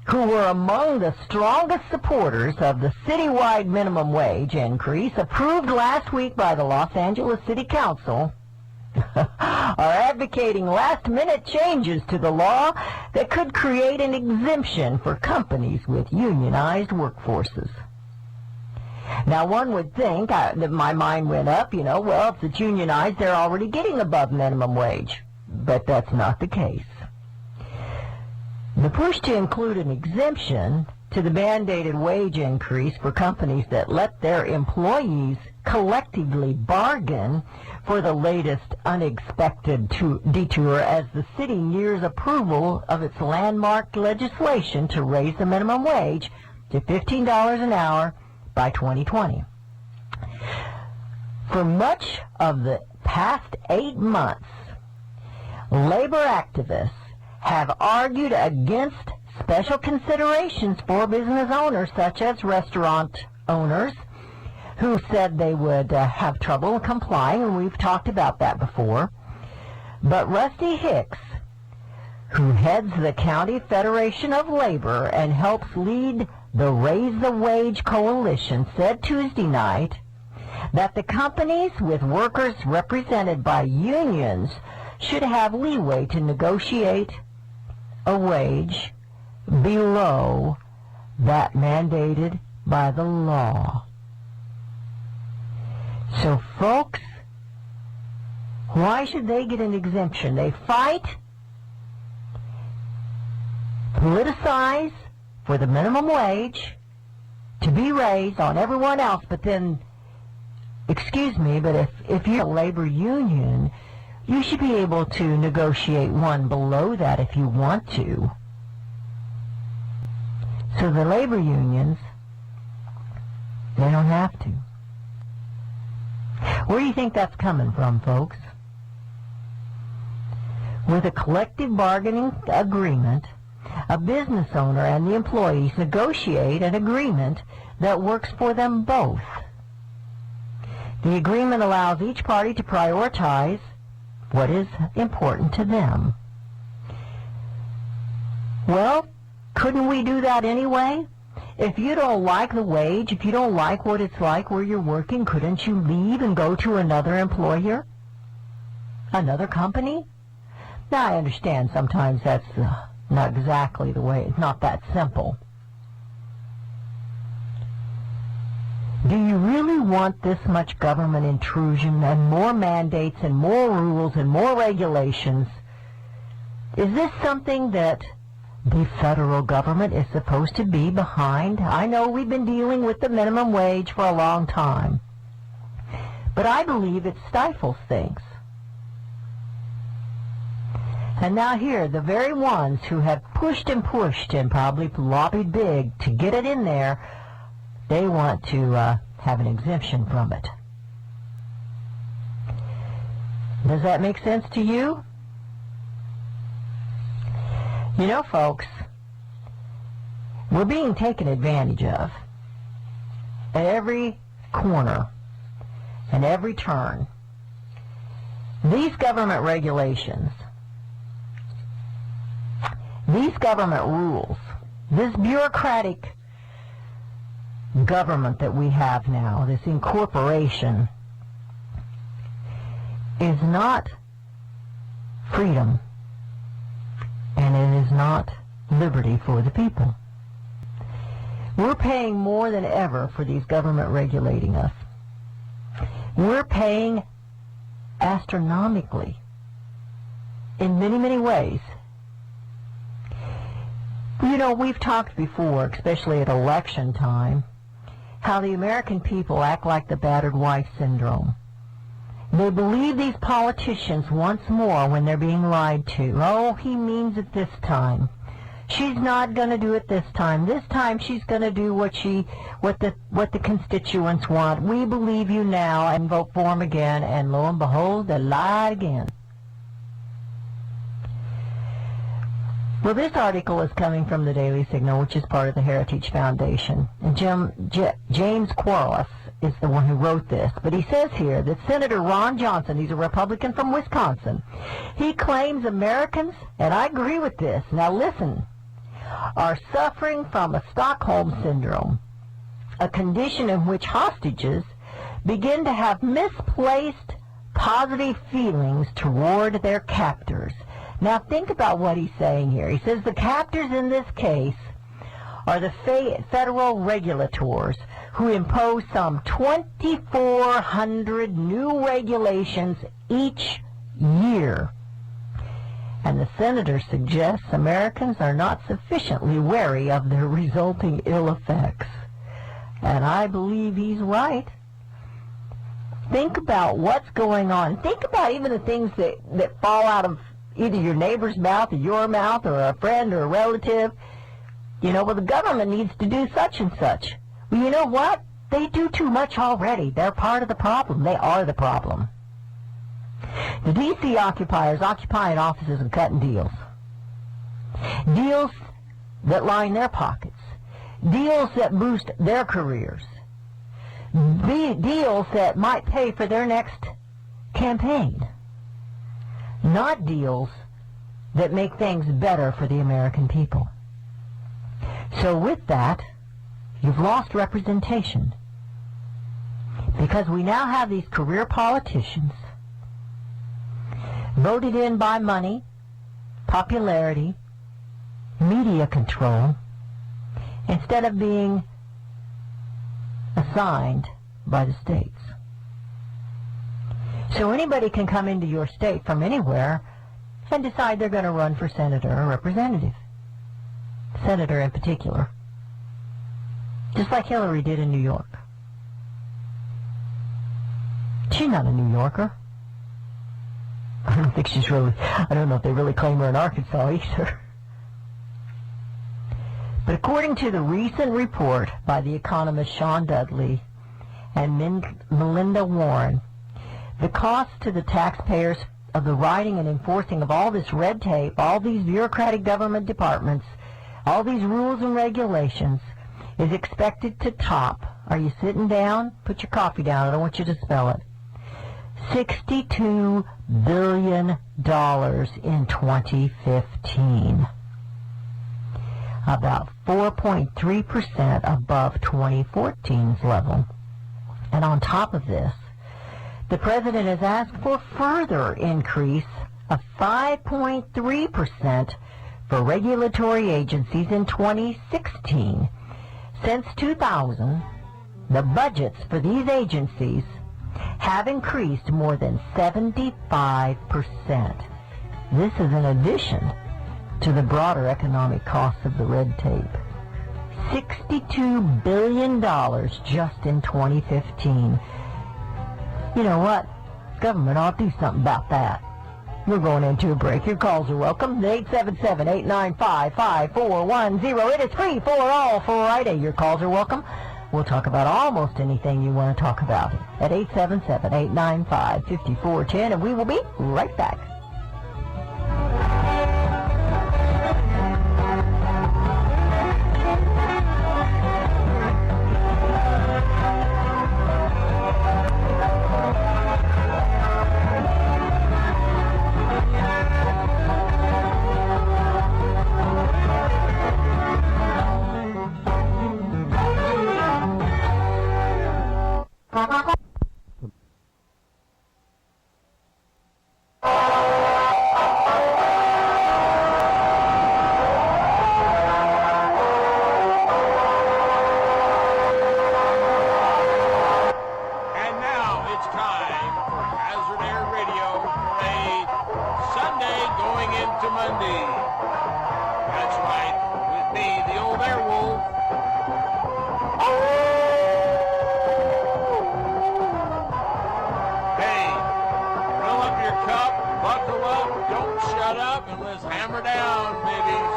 who were among the strongest supporters of the citywide minimum wage increase approved last week by the Los Angeles City Council, are advocating last-minute changes to the law that could create an exemption for companies with unionized workforces. Now, one would think that my mind went up, well, if it's unionized, they're already getting above minimum wage. But that's not the case. The push to include an exemption to the mandated wage increase for companies that let their employees collectively bargain for the latest unexpected detour as the city nears approval of its landmark legislation to raise the minimum wage to $15 an hour by 2020. For much of the past 8 months, labor activists have argued against special considerations for business owners, such as restaurant owners, who said they would have trouble complying, and we've talked about that before. But Rusty Hicks, who heads the County Federation of Labor and helps lead the Raise the Wage Coalition, said Tuesday night that the companies with workers represented by unions should have leeway to negotiate a wage below that mandated by the law. So, folks, why should they get an exemption? They fight, politicize for the minimum wage to be raised on everyone else, but then, excuse me, but if you're a labor union, you should be able to negotiate one below that if you want to. So the labor unions, they don't have to. Where do you think that's coming from, folks? With a collective bargaining agreement, a business owner and the employees negotiate an agreement that works for them both. The agreement allows each party to prioritize what is important to them. Well, couldn't we do that anyway? If you don't like the wage, if you don't like what it's like where you're working, couldn't you leave and go to another employer? Another company? Now, I understand sometimes that's not exactly the way, it's not that simple. Do you really want this much government intrusion and more mandates and more rules and more regulations? Is this something that the federal government is supposed to be behind? I know we've been dealing with the minimum wage for a long time, but I believe it stifles things. And now here, the very ones who have pushed and probably lobbied big to get it in there, they want to have an exemption from it. Does that make sense to you? You know, folks, we're being taken advantage of at every corner and every turn. These government regulations, these government rules, this bureaucratic government that we have now, this incorporation, is not freedom, and it is not liberty for the people. We're paying more than ever for these government regulating us. We're paying astronomically in many, many ways. You know, we've talked before, especially at election time, how the American people act like the battered wife syndrome. They believe these politicians once more when they're being lied to. Oh, he means it this time. She's not going to do it this time. This time she's going to do what the constituents want. We believe you now, and vote for him again. And lo and behold, they lied again. Well, this article is coming from the Daily Signal, which is part of the Heritage Foundation. And James Quarles is the one who wrote this. But he says here that Senator Ron Johnson, he's a Republican from Wisconsin, he claims Americans, and I agree with this, now listen, are suffering from a Stockholm Syndrome, a condition in which hostages begin to have misplaced positive feelings toward their captors. Now think about what he's saying here. He says the captors in this case are the federal regulators who impose some 2,400 new regulations each year. And the senator suggests Americans are not sufficiently wary of their resulting ill effects. And I believe he's right. Think about what's going on. Think about even the things that fall out of either your neighbor's mouth or your mouth or a friend or a relative. You know, well, the government needs to do such and such. Well, you know what? They do too much already. They're part of the problem. They are the problem. The D.C. occupiers occupying offices and cutting deals. Deals that line their pockets. Deals that boost their careers. Deals that might pay for their next campaign. Not deals that make things better for the American people. So with that, you've lost representation. Because we now have these career politicians voted in by money, popularity, media control, instead of being assigned by the states. So anybody can come into your state from anywhere and decide they're going to run for senator or representative. Senator in particular. Just like Hillary did in New York. She's not a New Yorker. I don't think she's really, I don't know if they really claim her in Arkansas either. But according to the recent report by the economist Sean Dudley and Melinda Warren, the cost to the taxpayers of the writing and enforcing of all this red tape, all these bureaucratic government departments, all these rules and regulations is expected to top, are you sitting down? Put your coffee down, I don't want you to spell it, $62 billion in 2015. About 4.3% above 2014's level. And on top of this, the president has asked for further increase of 5.3% for regulatory agencies in 2016. Since 2000, the budgets for these agencies have increased more than 75%. This is in addition to the broader economic costs of the red tape. $62 billion just in 2015. You know what? Government ought to do something about that. We're going into a break. Your calls are welcome. 877-895-5410. It is free for all Friday. Your calls are welcome. We'll talk about almost anything you want to talk about at 877-895-5410, and we will be right back. Buckle up, don't shut up, and let's hammer down, babies.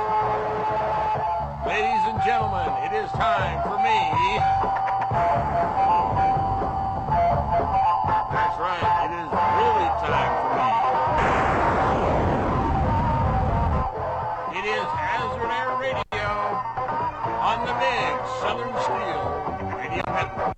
Ladies and gentlemen, it is time for me. That's right, it is really time for me. It is Hazard Air Radio on the big Southern Steel Radio Network.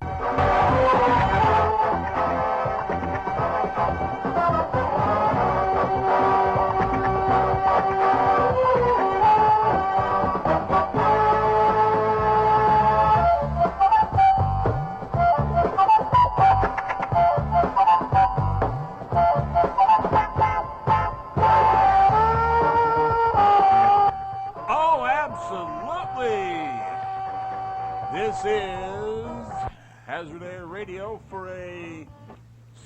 This is Hazard Air Radio for a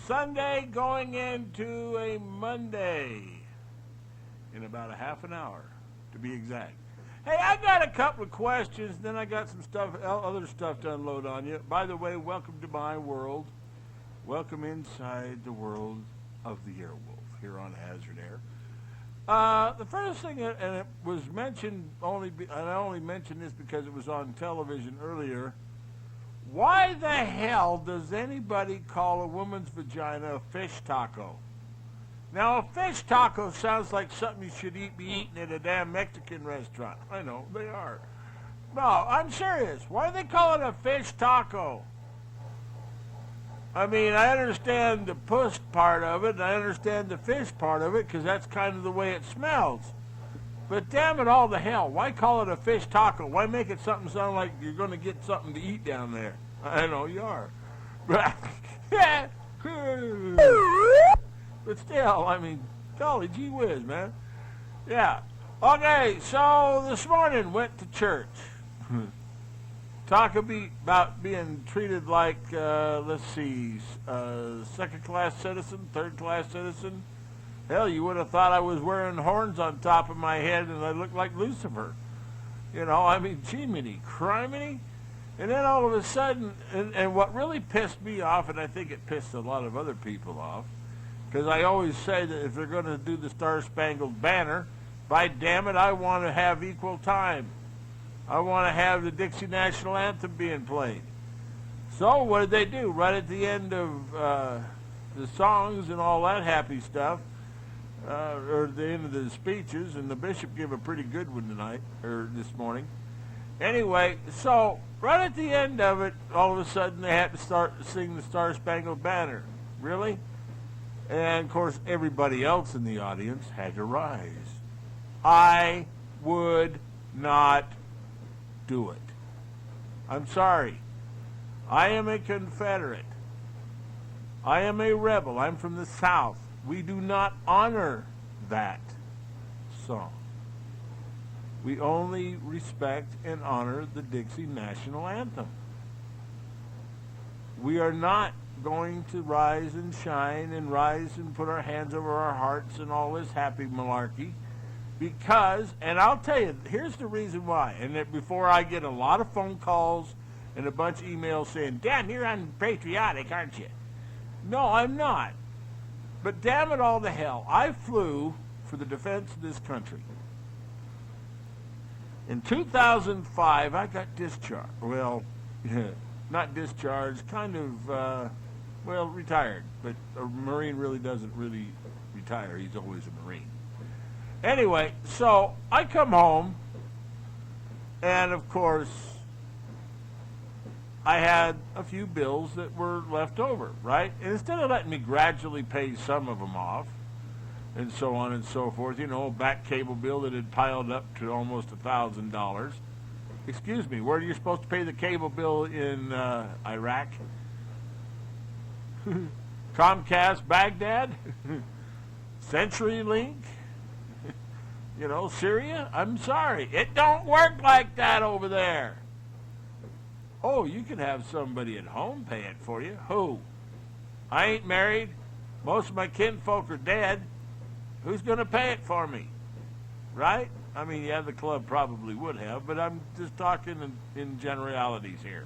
Sunday going into a Monday in about a half an hour, to be exact. Hey, I got a couple of questions, then I got some stuff, other stuff to unload on you. By the way, welcome to my world. Welcome inside the world of the Airwolf here on Hazard Air. The first thing, and it was mentioned and I only mentioned this because it was on television earlier, why the hell does anybody call a woman's vagina a fish taco? Now, a fish taco sounds like something you should be eating at a damn Mexican restaurant. I know, they are. No, I'm serious. Why do they call it a fish taco? I mean, I understand the puss part of it, and I understand the fish part of it, because that's kind of the way it smells. But damn it all to hell, why call it a fish taco? Why make it something sound like you're going to get something to eat down there? I know you are. But still, I mean, golly gee whiz, man. Yeah. Okay, so this morning went to church. Talk about being treated like, let's see, second-class citizen, third-class citizen. Hell, you would have thought I was wearing horns on top of my head and I looked like Lucifer. You know, I mean, gee-miny, criminy. And then all of a sudden, and what really pissed me off, and I think it pissed a lot of other people off, because I always say that if they're going to do the Star-Spangled Banner, by damn it, I want to have equal time. I want to have the Dixie National Anthem being played. So what did they do? Right at the end of the songs and all that happy stuff, or at the end of the speeches, and the bishop gave a pretty good one tonight, or this morning. Anyway, so right at the end of it, all of a sudden they had to start to sing the Star-Spangled Banner. Really? And, of course, everybody else in the audience had to rise. I would not do it. I'm sorry. I am a Confederate. I am a rebel. I'm from the South. We do not honor that song. We only respect and honor the Dixie National Anthem. We are not going to rise and shine and rise and put our hands over our hearts and all this happy malarkey. Because, and I'll tell you, here's the reason why. And that before I get a lot of phone calls and a bunch of emails saying, damn, you're unpatriotic, aren't you? No, I'm not. But damn it all to hell, I flew for the defense of this country. In 2005, I got discharged. Well, not discharged, kind of, retired. But a Marine really doesn't really retire. He's always a Marine. Anyway, so I come home, and of course, I had a few bills that were left over, right? And instead of letting me gradually pay some of them off, and so on and so forth, you know, a back cable bill that had piled up to almost $1,000. Excuse me, where are you supposed to pay the cable bill in Iraq? Comcast Baghdad? CenturyLink? You know, Syria? I'm sorry. It don't work like that over there. Oh, you can have somebody at home pay it for you. Who? I ain't married. Most of my kinfolk are dead. Who's going to pay it for me? Right? I mean, yeah, the club probably would have, but I'm just talking in generalities here.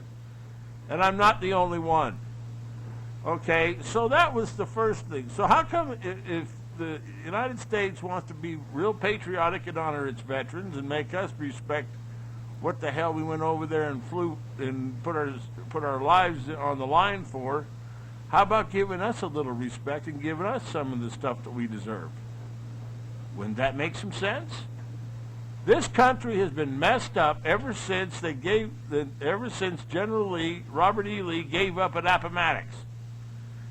And I'm not the only one. Okay, so that was the first thing. So how come if the United States wants to be real patriotic and honor its veterans and make us respect what the hell we went over there and flew and put our lives on the line for. How about giving us a little respect and giving us some of the stuff that we deserve? Wouldn't that make some sense? This country has been messed up ever since General Lee, Robert E. Lee, gave up at Appomattox.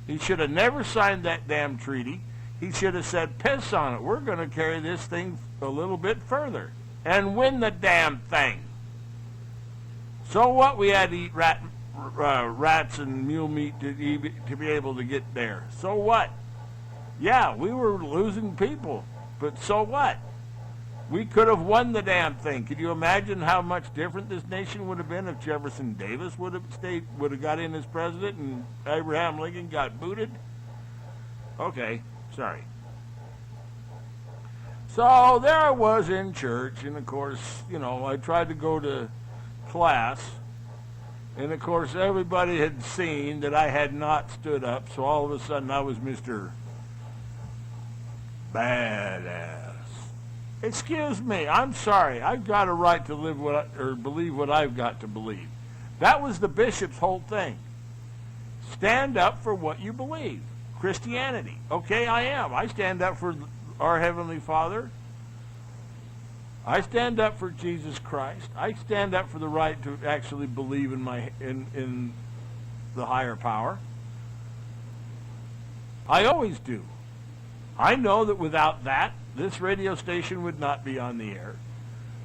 He should have never signed that damn treaty. He should have said, piss on it. We're going to carry this thing a little bit further and win the damn thing. So what? We had to eat rats and mule meat to be able to get there. So what? Yeah, we were losing people, but so what? We could have won the damn thing. Could you imagine how much different this nation would have been if Jefferson Davis would have got in as president and Abraham Lincoln got booted? Okay, sorry. So there I was in church, and of course, I tried to go to class, and of course everybody had seen that I had not stood up, so all of a sudden I was Mr. Badass. Excuse me, I'm sorry. I've got a right to live believe what I've got to believe. That was the bishop's whole thing. Stand up for what you believe. Christianity. Okay, I am. I stand up for our Heavenly Father. I stand up for Jesus Christ. I stand up for the right to actually believe in the higher power. I always do. I know that without that, this radio station would not be on the air.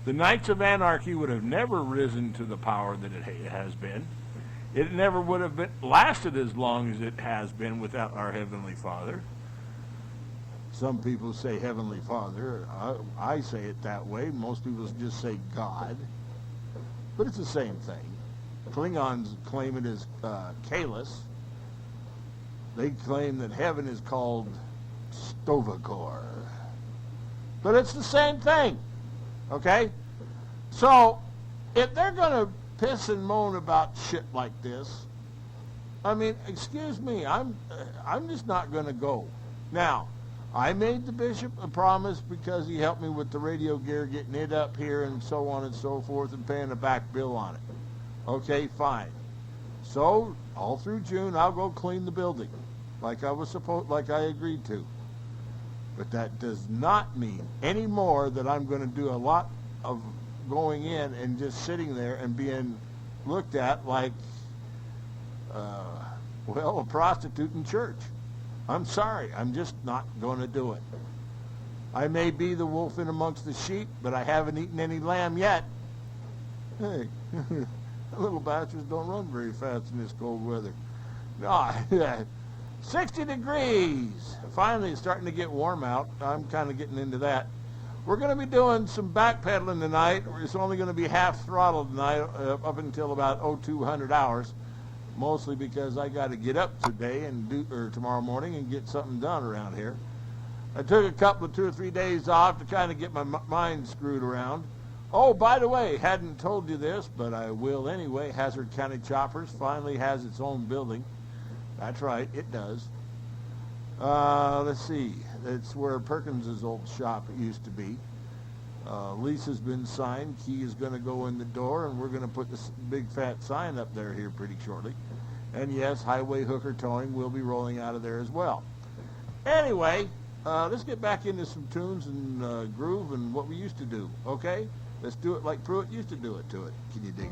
The Knights of Anarchy would have never risen to the power that it has been. It never would have lasted as long as it has been without our Heavenly Father. Some people say Heavenly Father. I say it that way. Most people just say God. But it's the same thing. Klingons claim it as Kalis. They claim that heaven is called Stovakor. But it's the same thing, okay? So, if they're going to piss and moan about shit like this, I mean, excuse me, I'm just not going to go. Now, I made the bishop a promise because he helped me with the radio gear, getting it up here and so on and so forth, and paying a back bill on it. Okay, fine. So, all through June, I'll go clean the building, like I agreed to. But that does not mean anymore that I'm going to do a lot of going in and just sitting there and being looked at like, a prostitute in church. I'm sorry. I'm just not going to do it. I may be the wolf in amongst the sheep, but I haven't eaten any lamb yet. Hey, little bastards don't run very fast in this cold weather. No, 60 degrees. Finally, it's starting to get warm out. I'm kind of getting into that. We're going to be doing some backpedaling tonight. It's only going to be half throttle tonight up until about 0200 hours, mostly because I got to get up today or tomorrow morning and get something done around here. I took a couple of 2 or 3 days off to kind of get my mind screwed around. Oh, by the way, hadn't told you this, but I will anyway. Hazard County Choppers finally has its own building. That's right, it does. Let's see. It's where Perkins's old shop used to be. Lease has been signed. Key is going to go in the door, and we're going to put this big fat sign up there here pretty shortly. And yes, Highway Hooker Towing will be rolling out of there as well. Anyway, let's get back into some tunes and groove and what we used to do, okay? Let's do it like Pruitt used to do it to it. Can you dig it?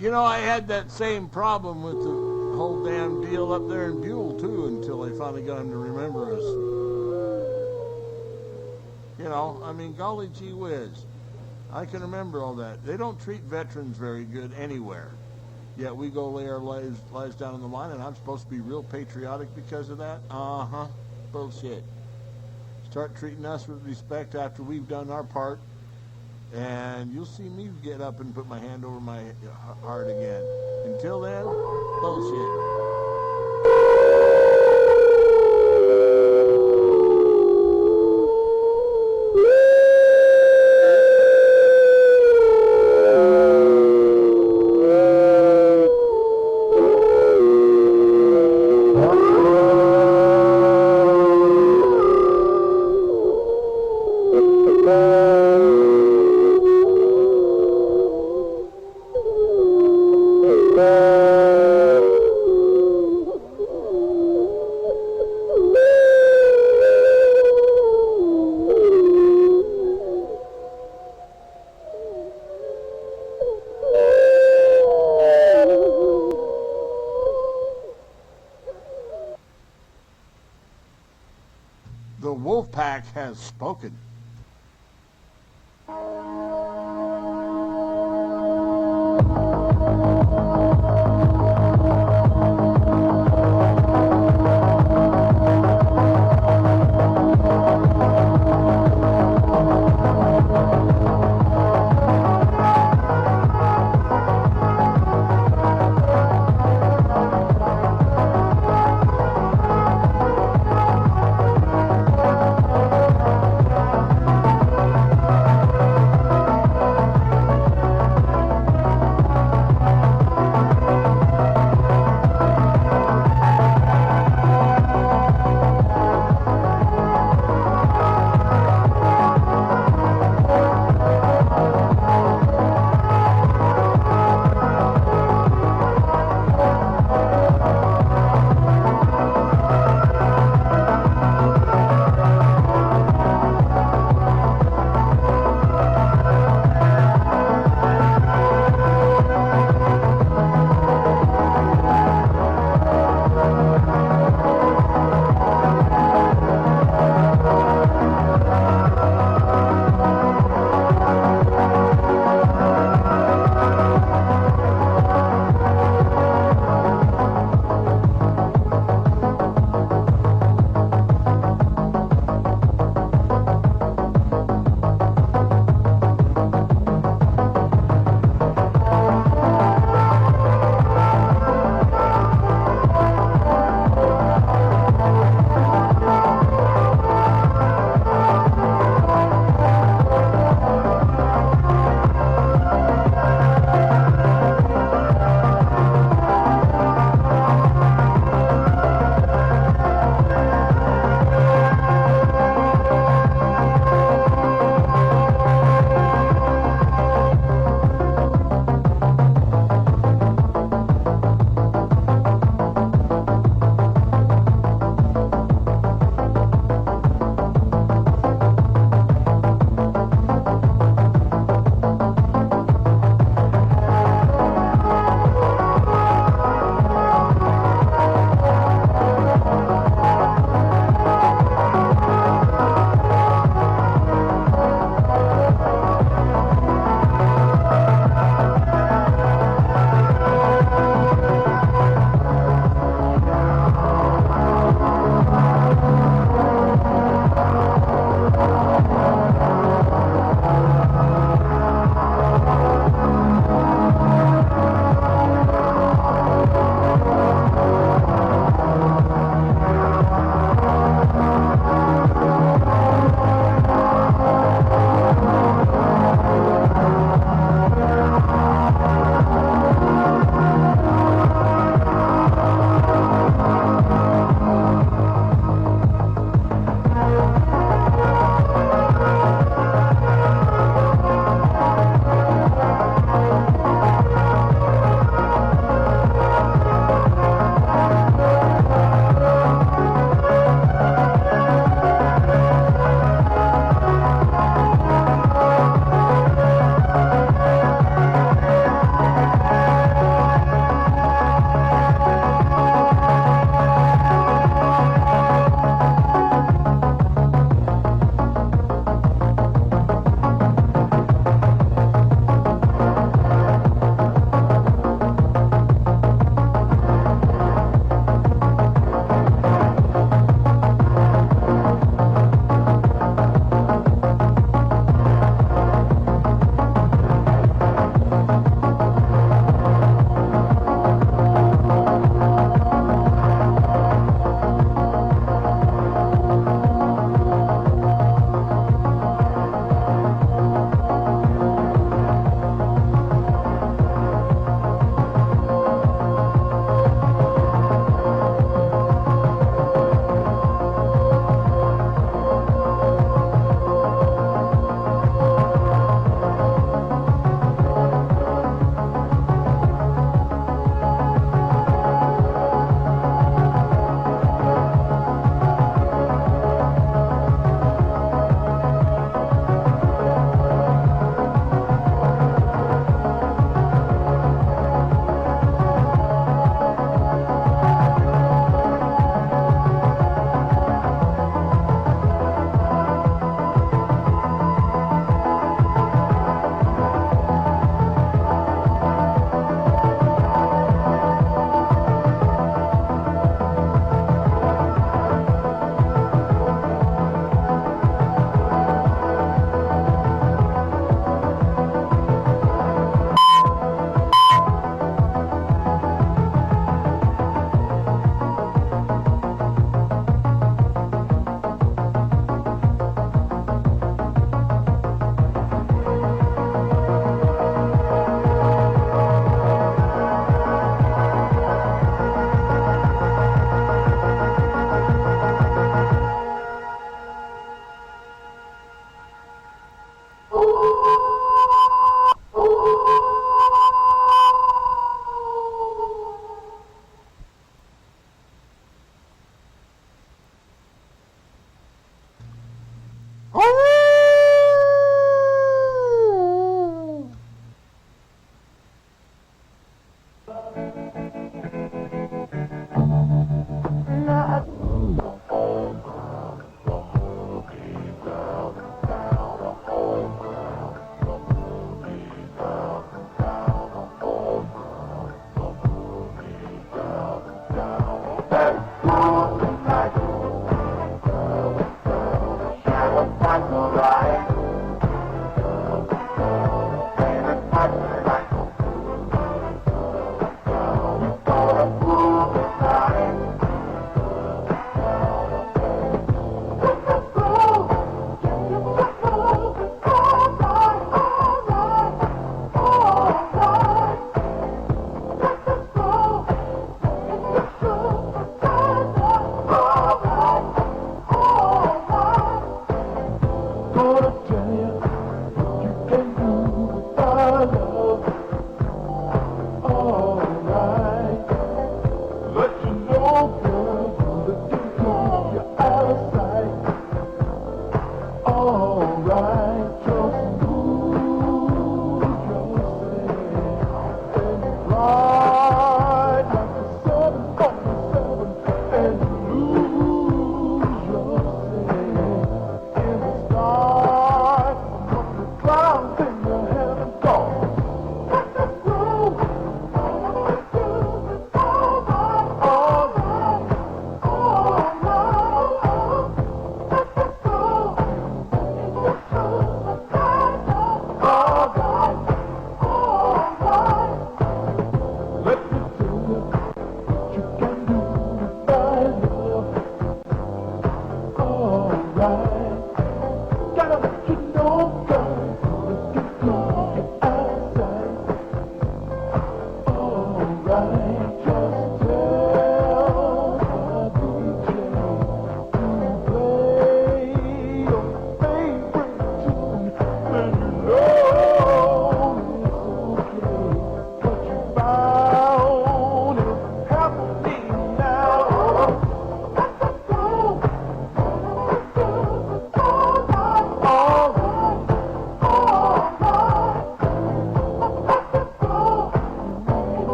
You know, I had that same problem with the whole damn deal up there in Buell, too, until they finally got him to remember us. You know, I mean, golly gee whiz. I can remember all that. They don't treat veterans very good anywhere. Yet we go lay our lives down on the line, and I'm supposed to be real patriotic because of that? Uh-huh. Bullshit. Start treating us with respect after we've done our part, and you'll see me get up and put my hand over my heart again. Until then, bullshit. The wolf pack has spoken.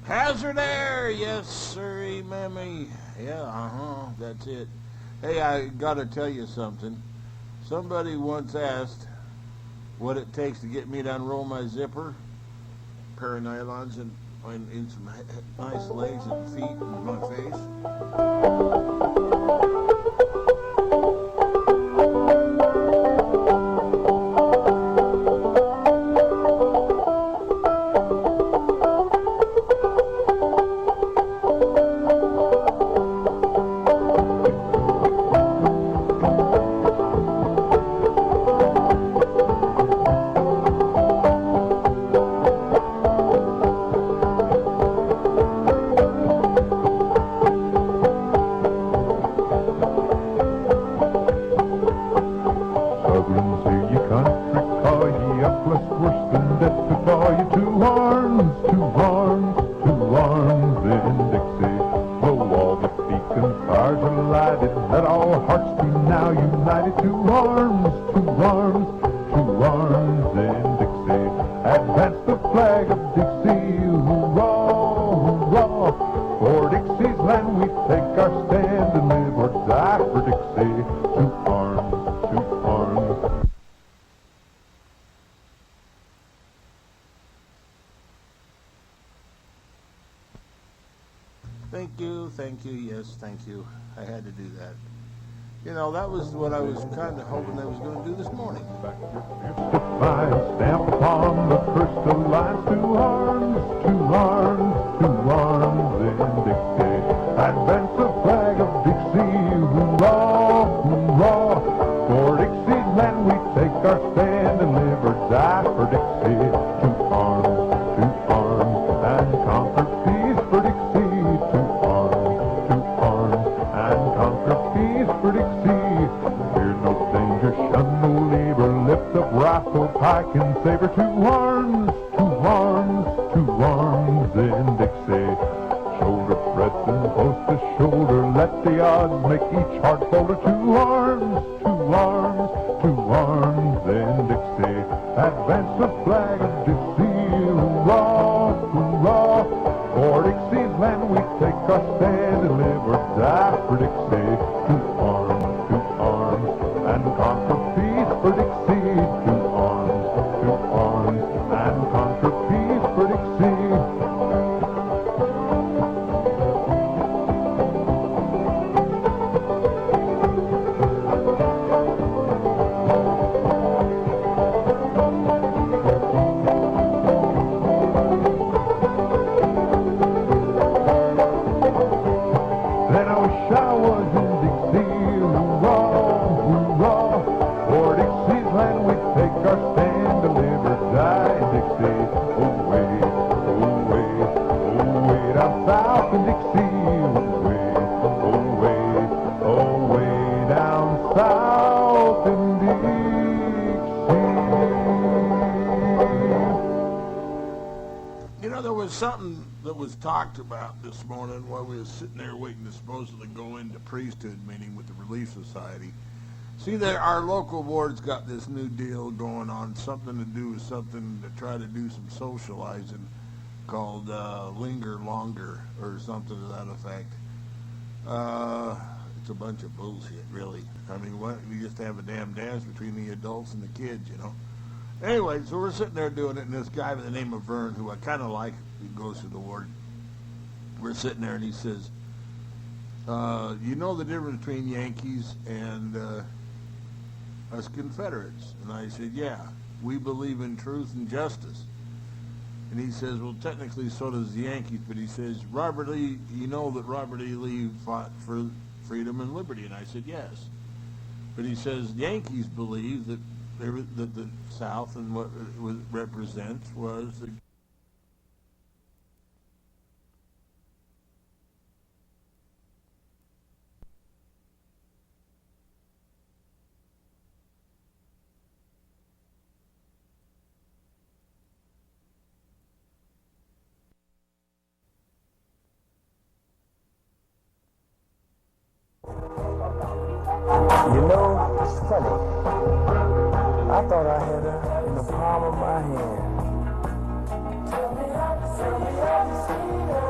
Hazard Air, yes, sirree, mammy. Yeah, that's it. Hey, I gotta tell you something. Somebody once asked what it takes to get me to unroll my zipper. Pair of nylons and in some nice legs and feet and my face. Thank you, yes, thank you. I had to do that. You know, that was what I was kind of hoping I was going to do this morning. Stamp upon the crystalline, two arms, in Dixie. Advance the flag of Dixie, hurrah, hurrah. For Dixieland we take our stand and live or die for Dixie. Two arms, and conquer peace for Dixie. Two arms, and conquer peace for Dixie. Fear no danger, shun no labor, lift up rifle, pike, and saber. Two arms, in Dixie. Shoulder pressing close to shoulder, let the odds make each heart bolder. Two arms, in Dixie. Advance the flag of Dixie, hurrah, hurrah. For Dixie's land we take our stand and live or die for Dixie. Two arms, and conquer peace for Dixie. Two arms, and conquer peace for Dixie. Something that was talked about this morning while we were sitting there waiting to supposedly go into priesthood meeting with the Relief Society. See, there, our local board's got this new deal going on, something to do with something to try to do some socializing called Linger Longer or something to that effect. It's a bunch of bullshit, really. I mean, why don't you just have a damn dance between the adults and the kids, you know? Anyway, so we're sitting there doing it, and this guy by the name of Vern, who I kind of like, he goes to the ward, we're sitting there, and he says, you know the difference between Yankees and us Confederates? And I said, yeah, we believe in truth and justice. And he says, well, technically so does the Yankees, but he says, Robert Lee, you know that Robert E. Lee fought for freedom and liberty? And I said, yes. But he says, Yankees believe that the South and what it represents was the You know, it's funny. I thought I had her in the palm of my hand. Tell me how to see her.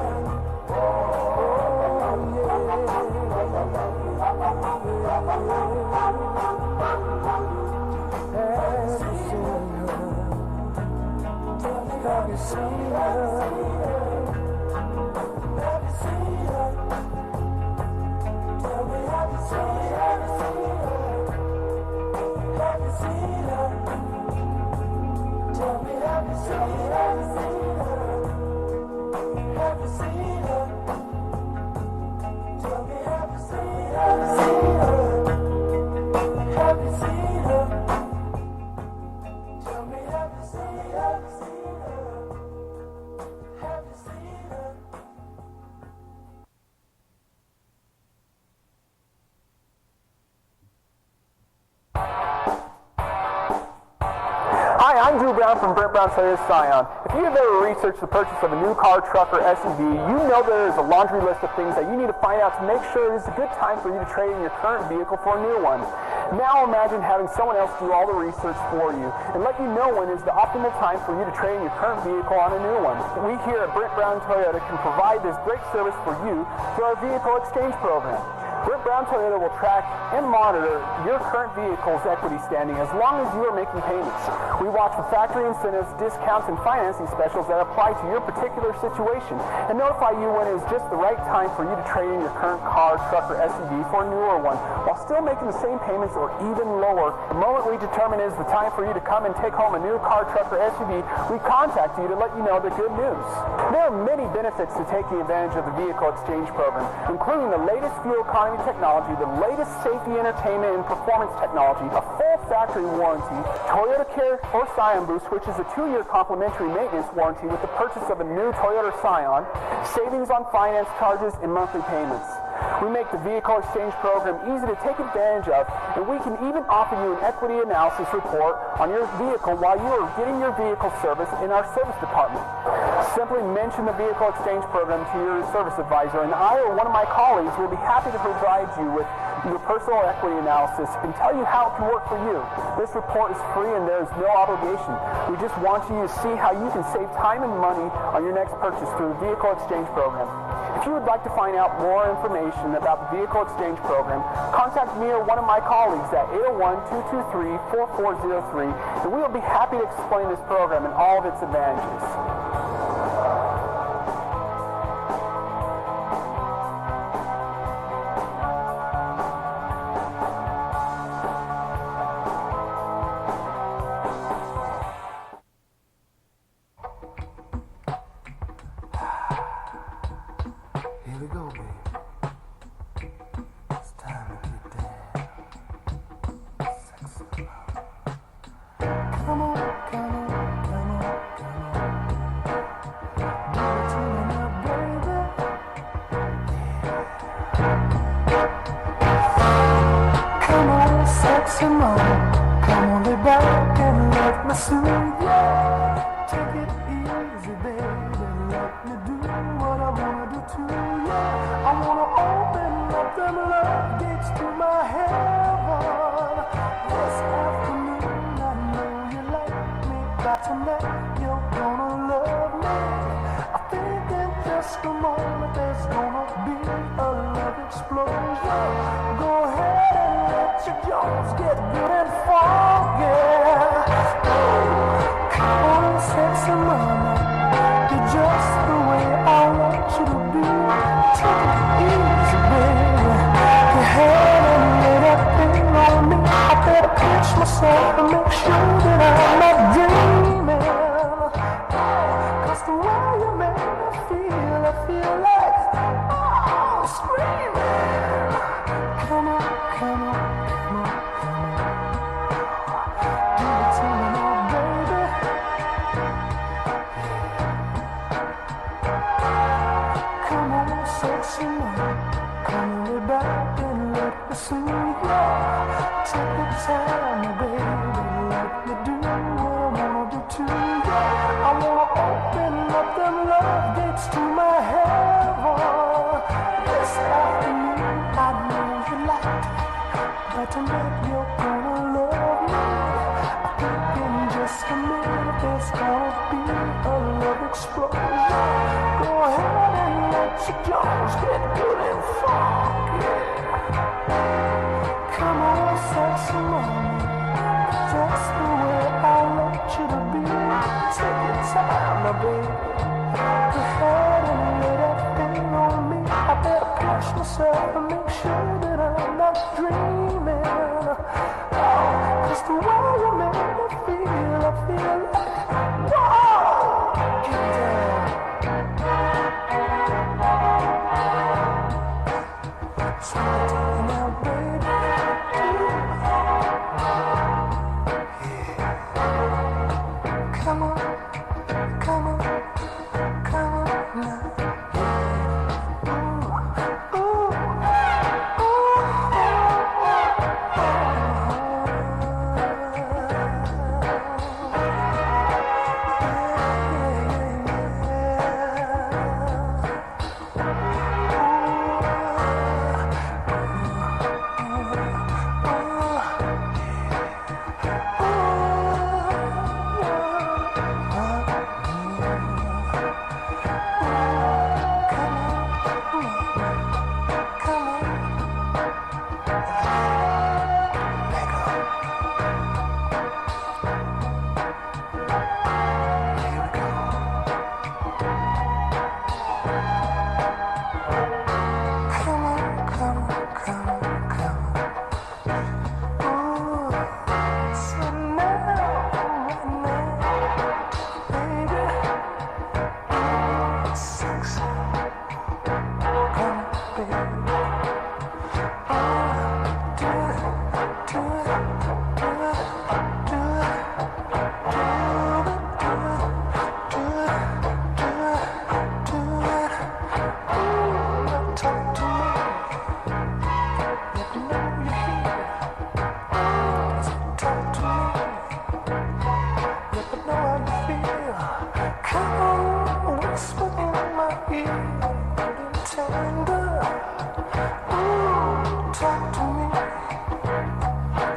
From Brent Brown's latest Scion. If you have ever researched the purchase of a new car, truck, or SUV, you know there is a laundry list of things that you need to find out to make sure it is a good time for you to trade in your current vehicle for a new one. Now imagine having someone else do all the research for you and let you know when is the optimal time for you to trade in your current vehicle on a new one. We here at Brent Brown Toyota can provide this great service for you through our vehicle exchange program. Brent Brown Toyota will track and monitor your current vehicle's equity standing as long as you are making payments. We watch for factory incentives, discounts, and financing specials that apply to your particular situation and notify you when it is just the right time for you to trade in your current car, truck, or SUV for a newer one while still making the same payments or even lower. The moment we determine is the time for you to come and take home a new car, truck, or SUV, we contact you to let you know the good news. There are many benefits to taking advantage of the vehicle exchange program, including the latest fuel economy technology, the latest safety, entertainment, and performance technology, a full factory warranty, Toyota Care or Scion Boost, which is a 2-year complimentary maintenance warranty with the purchase of a new Toyota Scion, savings on finance charges, and monthly payments. We make the vehicle exchange program easy to take advantage of, and we can even offer you an equity analysis report on your vehicle while you are getting your vehicle service in our service department. Simply mention the vehicle exchange program to your service advisor, and I or one of my colleagues will be happy to provide you with your personal equity analysis and tell you how it can work for you. This report is free and there is no obligation. We just want you to see how you can save time and money on your next purchase through the vehicle exchange program. If you would like to find out more information about the vehicle exchange program, contact me or one of my colleagues at 801-223-4403, and we will be happy to explain this program and all of its advantages. Just a moment, just the way I want you to be. Take your time now, baby. Go ahead and lay that thing on me. I better push myself and make sure that I'm not dreaming. Oh, 'cause the way you make me feel, I feel like, whoa, get down. So now, baby, yeah. Come on, come on, come on now.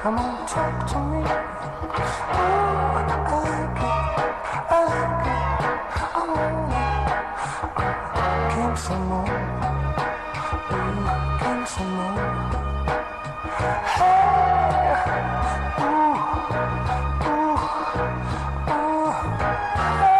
Come on, talk to me. Oh, I like it. I like it. I want it. Give some more. Ooh, give some more. Hey, ooh, ooh, ooh, hey.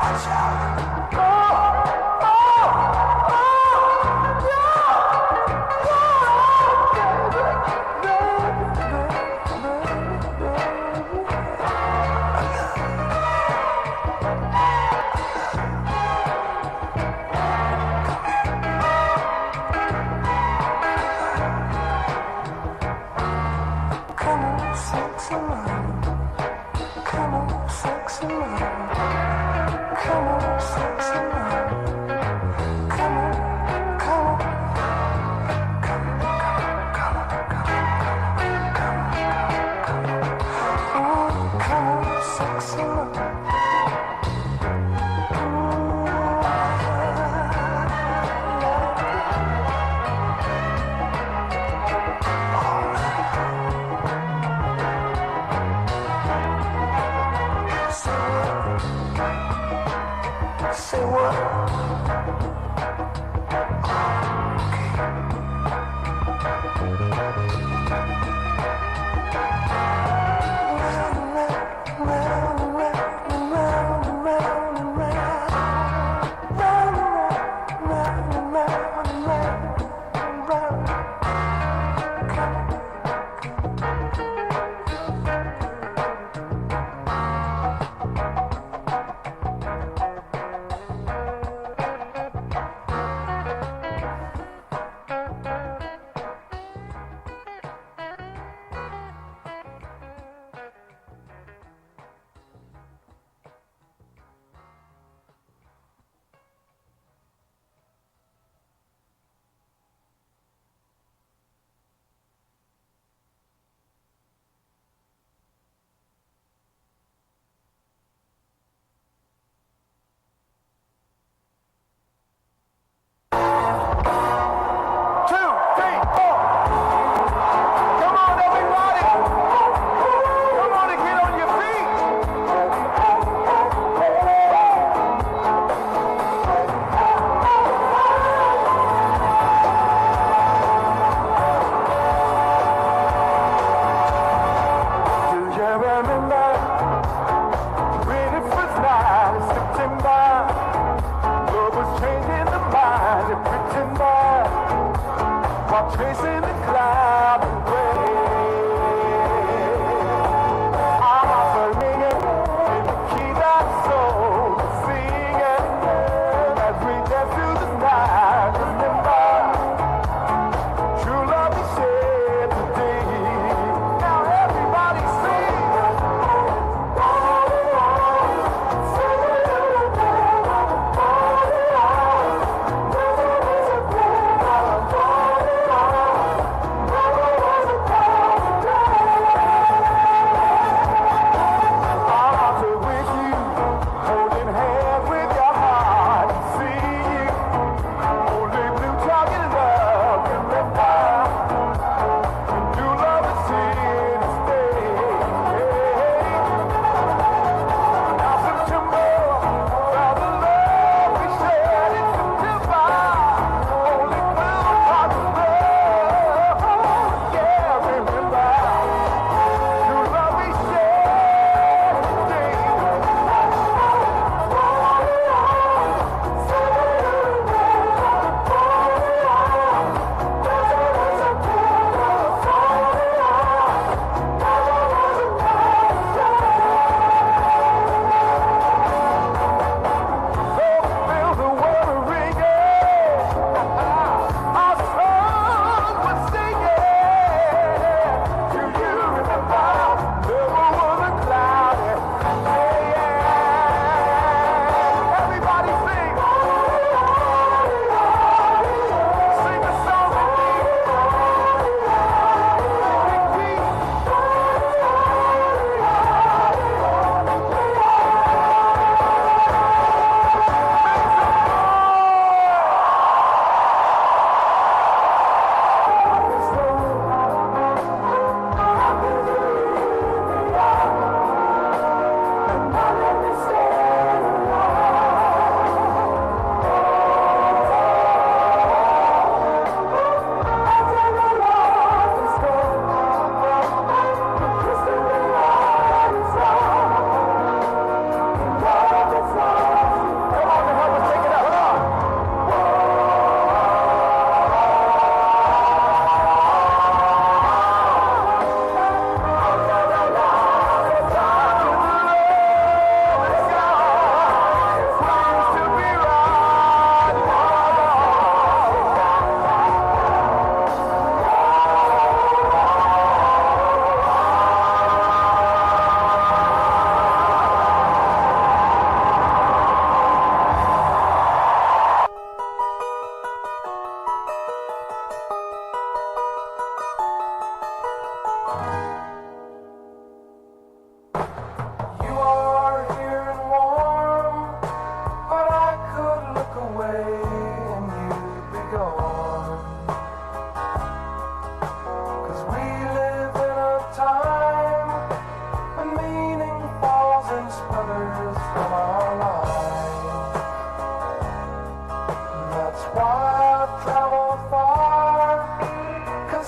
Watch out.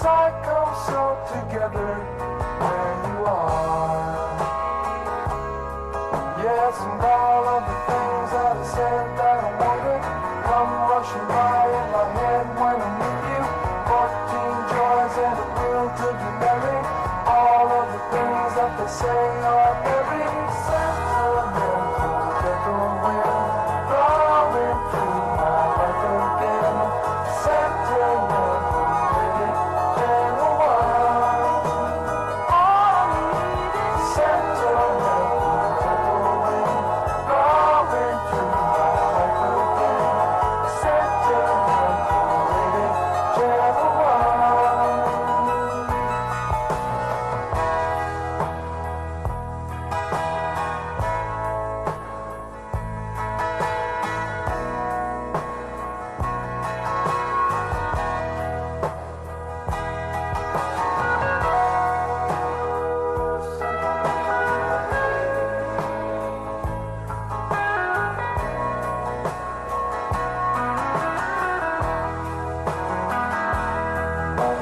cycle so together where you are. Yes, and all of the things that I said that I wanted come rushing by in my head when I'm with you. 14 joys and a will to be merry. All of the things that they say are very sentimental. Gentle wind blowing through my life again. Sentimental, baby, gentle one. All I need is sentimental, gentle wind blowing through my life again. Sentimental, baby, gentle one.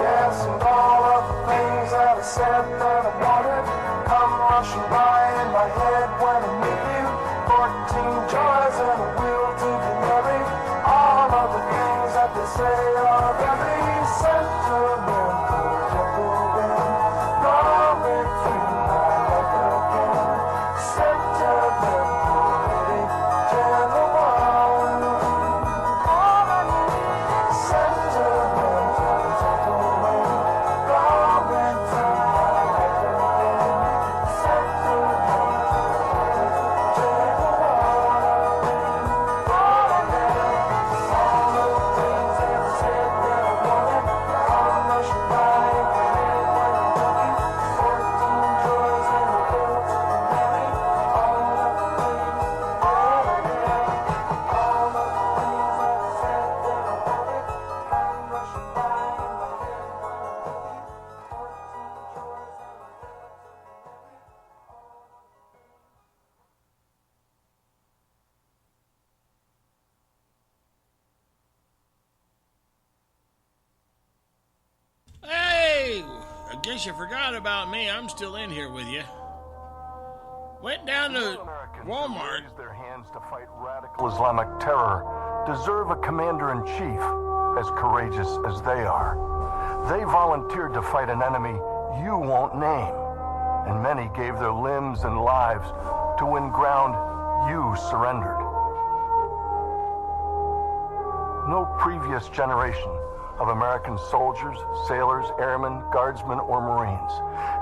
Yes, and all of the things that I said that I wanted come rushing by in my head when I'm with you. 14 joys and a will to be merry. All of the things that they say are very sentimental. Gentle wind blowing through my life again. Sentimental, baby, gentle one. All I need is sentimental, gentle wind blowing through my life again. Sentimental, baby, gentle one. All I need is all of the things that I said that I wanted come rushing by in my head when I'm with you. 14 joys and a will to be merry. All of the things, all I need, all of the things that I said that I wanted come rushing by in my head when I'm with you. 14 joys and a will to be merry. Hey, I guess you forgot about me. I'm still in here with you. Went down to Walmart. Raise their hands to fight radical Islamic terror deserve a commander-in-chief as courageous as they are. They volunteered to fight an enemy you won't name, and many gave their limbs and lives to win ground you surrendered. No previous generation of American soldiers, sailors, airmen, guardsmen, or Marines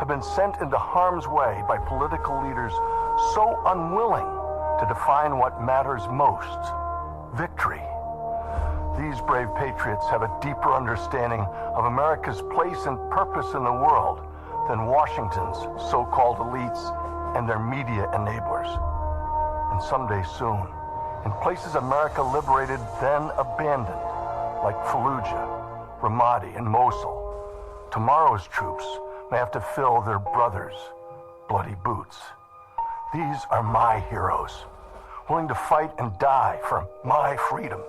have been sent into harm's way by political leaders so unwilling to define what matters most: victory. These brave patriots have a deeper understanding of America's place and purpose in the world than Washington's so-called elites and their media enablers. And someday soon, in places America liberated then abandoned, like Fallujah, Ramadi, and Mosul, tomorrow's troops may have to fill their brothers' bloody boots. These are my heroes, willing to fight and die for my freedom.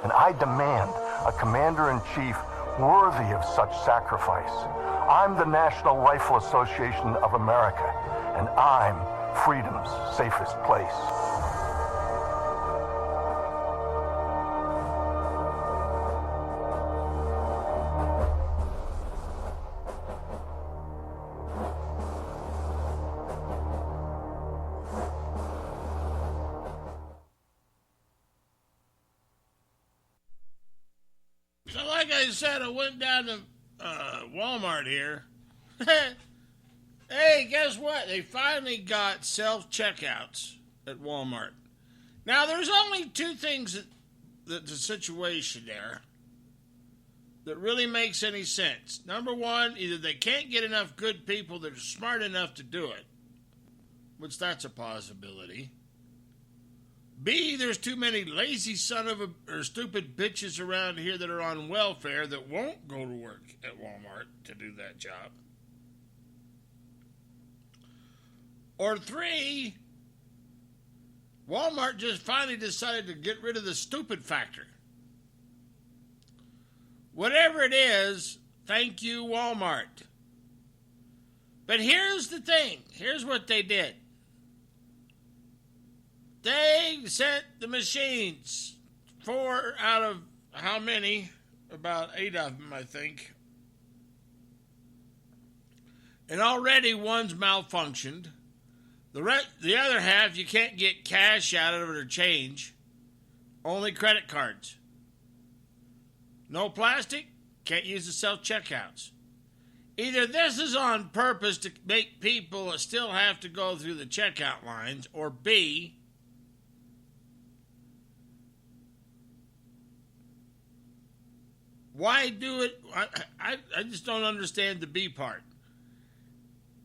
And I demand a commander-in-chief worthy of such sacrifice. I'm the National Rifle Association of America, and I'm freedom's safest place. So like I said, I went down to Walmart here. Hey, guess what? They finally got self-checkouts at Walmart. Now, there's only two things that the situation there that really makes any sense. Number one, either they can't get enough good people that are smart enough to do it, which that's a possibility. B, there's too many lazy or stupid bitches around here that are on welfare that won't go to work at Walmart to do that job. Or 3, Walmart just finally decided to get rid of the stupid factor. Whatever it is, Thank you, Walmart. But here's the thing. Here's what they did. They sent the machines, 4 out of how many? About 8 of them, I think. And already one's malfunctioned. The other half, you can't get cash out of it or change. Only credit cards. No plastic, can't use the self-checkouts. Either this is on purpose to make people still have to go through the checkout lines, or B, why do it? I just don't understand the B part.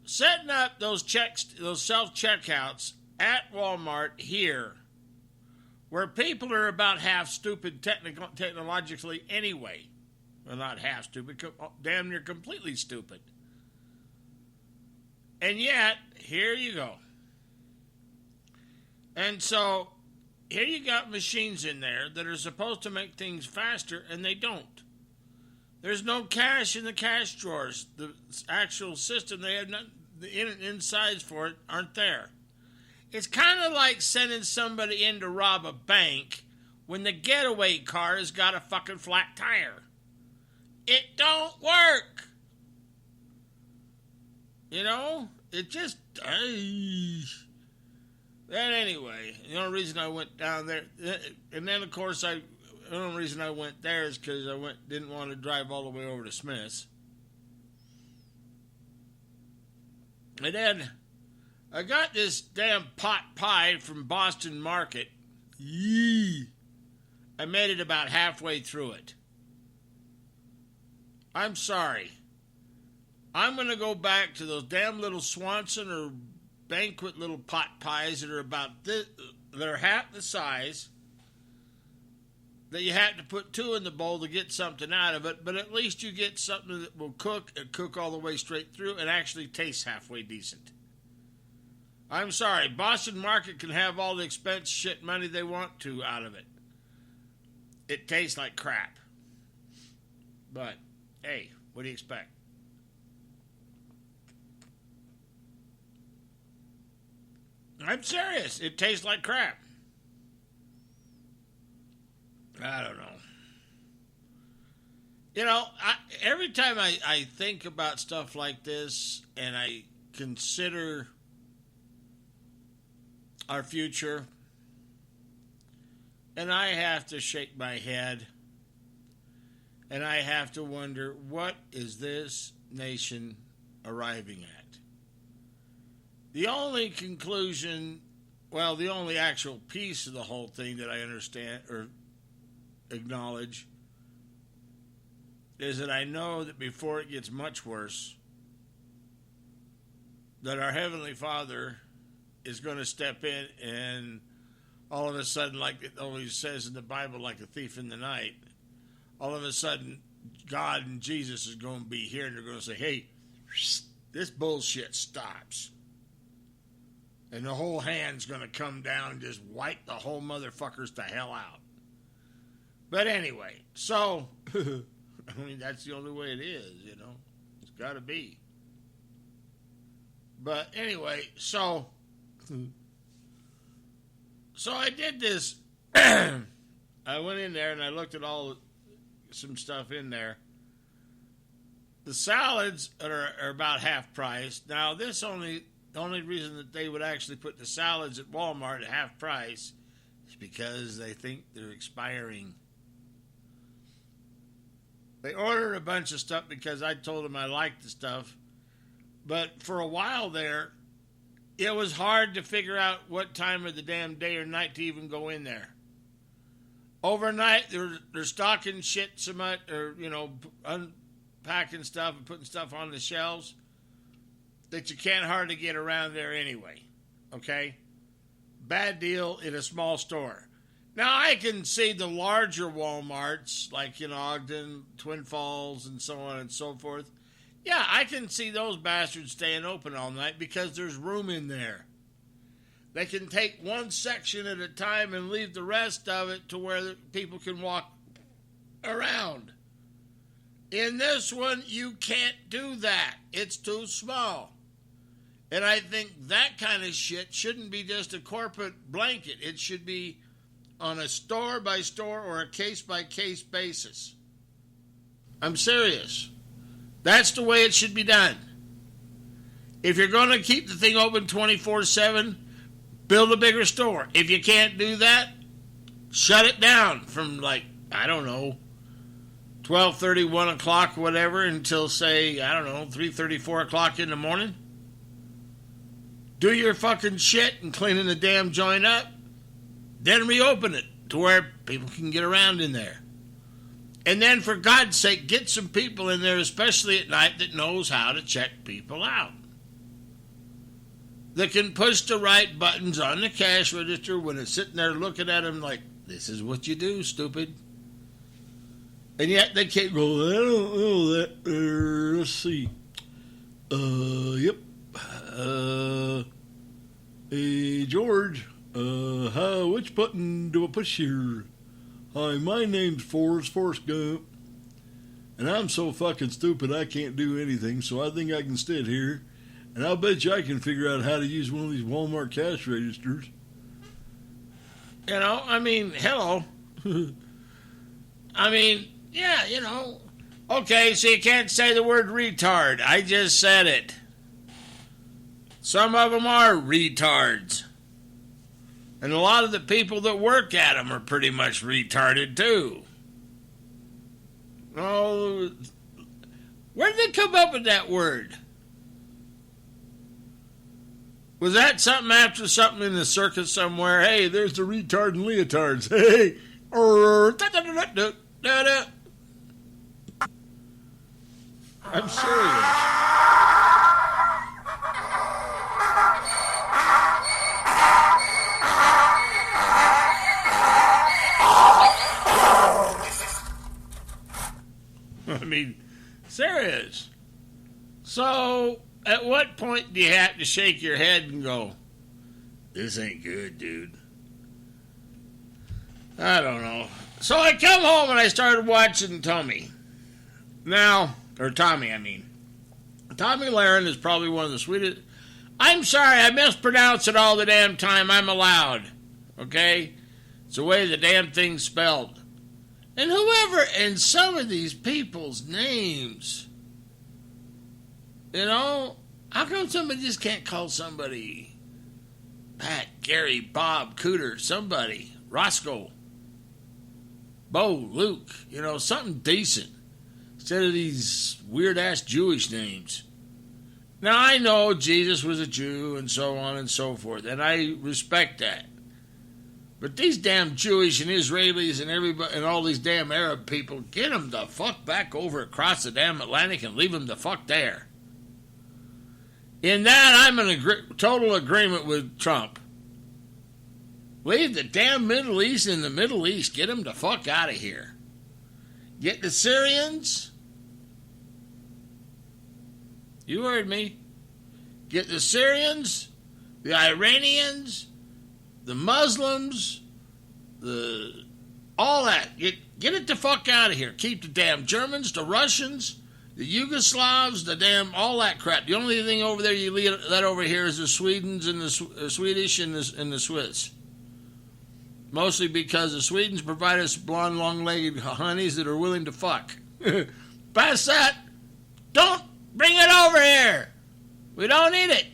Setting up those self-checkouts at Walmart here, where people are about half stupid technologically anyway. Well, not half stupid, damn near completely stupid. And yet, here you go. And so, here you got machines in there that are supposed to make things faster, and they don't. There's no cash in the cash drawers. The actual system, they have the insides for it aren't there. It's kind of like sending somebody in to rob a bank when the getaway car has got a fucking flat tire. It don't work. You know? It just... But anyway, the only reason I went down there... And then, of course, the only reason I went there is because didn't want to drive all the way over to Smith's. And then I got this damn pot pie from Boston Market. Yee! I made it about halfway through it. I'm sorry. I'm going to go back to those damn little Swanson or Banquet little pot pies that are about this, that are half the size, that you have to put 2 in the bowl to get something out of it, but at least you get something that will cook and cook all the way straight through and actually tastes halfway decent. I'm sorry, Boston Market can have all the expense shit money they want to out of it. It tastes like crap. But, hey, what do you expect? I'm serious. It tastes like crap. I don't know. You know, every time I think about stuff like this and I consider our future, and I have to shake my head, and I have to wonder, what is this nation arriving at? The only conclusion, well, the only actual piece of the whole thing that I understand or acknowledge is that I know that before it gets much worse, that our Heavenly Father is going to step in and all of a sudden, like it always says in the Bible, like a thief in the night, all of a sudden God and Jesus is going to be here and they're going to say, hey, this bullshit stops. And the whole hand's going to come down and just wipe the whole motherfuckers to hell out. But anyway, so, I mean, that's the only way it is, you know. It's got to be. But anyway, so I did this. I went in there and I looked at some stuff in there. The salads are about half price. Now, the only reason that they would actually put the salads at Walmart at half price is because they think they're expiring. They ordered a bunch of stuff because I told them I liked the stuff. But for a while there, it was hard to figure out what time of the damn day or night to even go in there. Overnight, they're stocking shit so much, or, you know, unpacking stuff and putting stuff on the shelves that you can't hardly get around there anyway. Okay? Bad deal in a small store. Now, I can see the larger Walmarts, like in Ogden, Twin Falls, and so on and so forth. Yeah, I can see those bastards staying open all night because there's room in there. They can take one section at a time and leave the rest of it to where people can walk around. In this one, you can't do that. It's too small. And I think that kind of shit shouldn't be just a corporate blanket. It should be on a store-by-store or a case-by-case basis. I'm serious. That's the way it should be done. If you're going to keep the thing open 24/7, build a bigger store. If you can't do that, shut it down from 12:30, 1 o'clock, whatever, until, say, 3:30, 4 o'clock in the morning. Do your fucking shit and cleaning the damn joint up. Then reopen it to where people can get around in there. And then, for God's sake, get some people in there, especially at night, that knows how to check people out. That can push the right buttons on the cash register when it's sitting there looking at them like, this is what you do, stupid. And yet they can't go, I don't know that. Let's see. Yep. Hey, George. Which button do I push here? Hi, my name's Forrest Gump. And I'm so fucking stupid I can't do anything, so I think I can sit here. And I'll bet you I can figure out how to use one of these Walmart cash registers. Hello. Yeah, Okay, so you can't say the word retard. I just said it. Some of them are retards. And a lot of the people that work at them are pretty much retarded, too. Oh, where did they come up with that word? Was that something after something in the circus somewhere? Hey, there's the retard and leotards. Hey, I'm serious. Serious. So, at what point do you have to shake your head and go, this ain't good, dude? I don't know. So I come home and I started watching Tommy. Tommy Lahren is probably one of the sweetest. I'm sorry, I mispronounce it all the damn time. I'm allowed. Okay? It's the way the damn thing's spelled. And and some of these people's names, how come somebody just can't call somebody Pat, Gary, Bob, Cooter, somebody, Roscoe, Bo, Luke, something decent, instead of these weird-ass Jewish names. Now, I know Jesus was a Jew and so on and so forth, and I respect that. But these damn Jewish and Israelis and everybody and all these damn Arab people, get them the fuck back over across the damn Atlantic and leave them the fuck there. In that, I'm in total agreement with Trump. Leave the damn Middle East in the Middle East. Get them the fuck out of here. Get the Syrians. You heard me. Get the Syrians, the Iranians, the Muslims, all that. Get it the fuck out of here. Keep the damn Germans, the Russians, the Yugoslavs, the damn all that crap. The only thing over there you let over here is the Swedens and the Swedish and the Swiss. Mostly because the Swedens provide us blonde, long-legged honeys that are willing to fuck. Past that, don't bring it over here. We don't need it.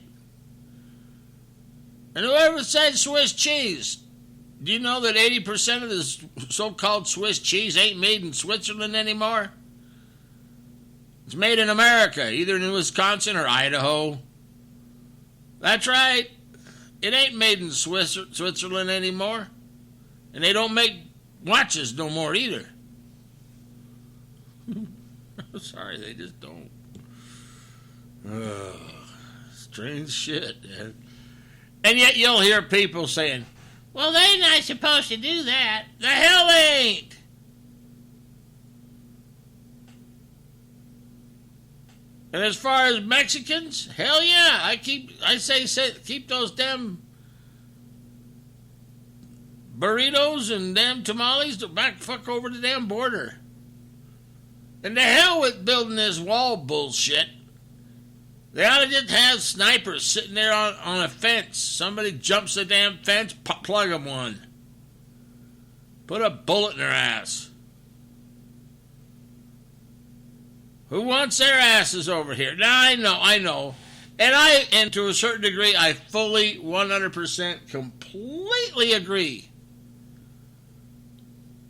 And whoever said Swiss cheese, do you know that 80% of the so-called Swiss cheese ain't made in Switzerland anymore? It's made in America, either in Wisconsin or Idaho. That's right. It ain't made in Switzerland anymore. And they don't make watches no more either. Sorry, they just don't. Strange shit, man. And yet you'll hear people saying, well, they're not supposed to do that. The hell they ain't. And as far as Mexicans, hell yeah. I say keep those damn burritos and damn tamales to back fuck over the damn border. And the hell with building this wall bullshit. They ought to just have snipers sitting there on a fence. Somebody jumps the damn fence, plug them one. Put a bullet in their ass. Who wants their asses over here? Now, I know. And to a certain degree, I fully, 100%, completely agree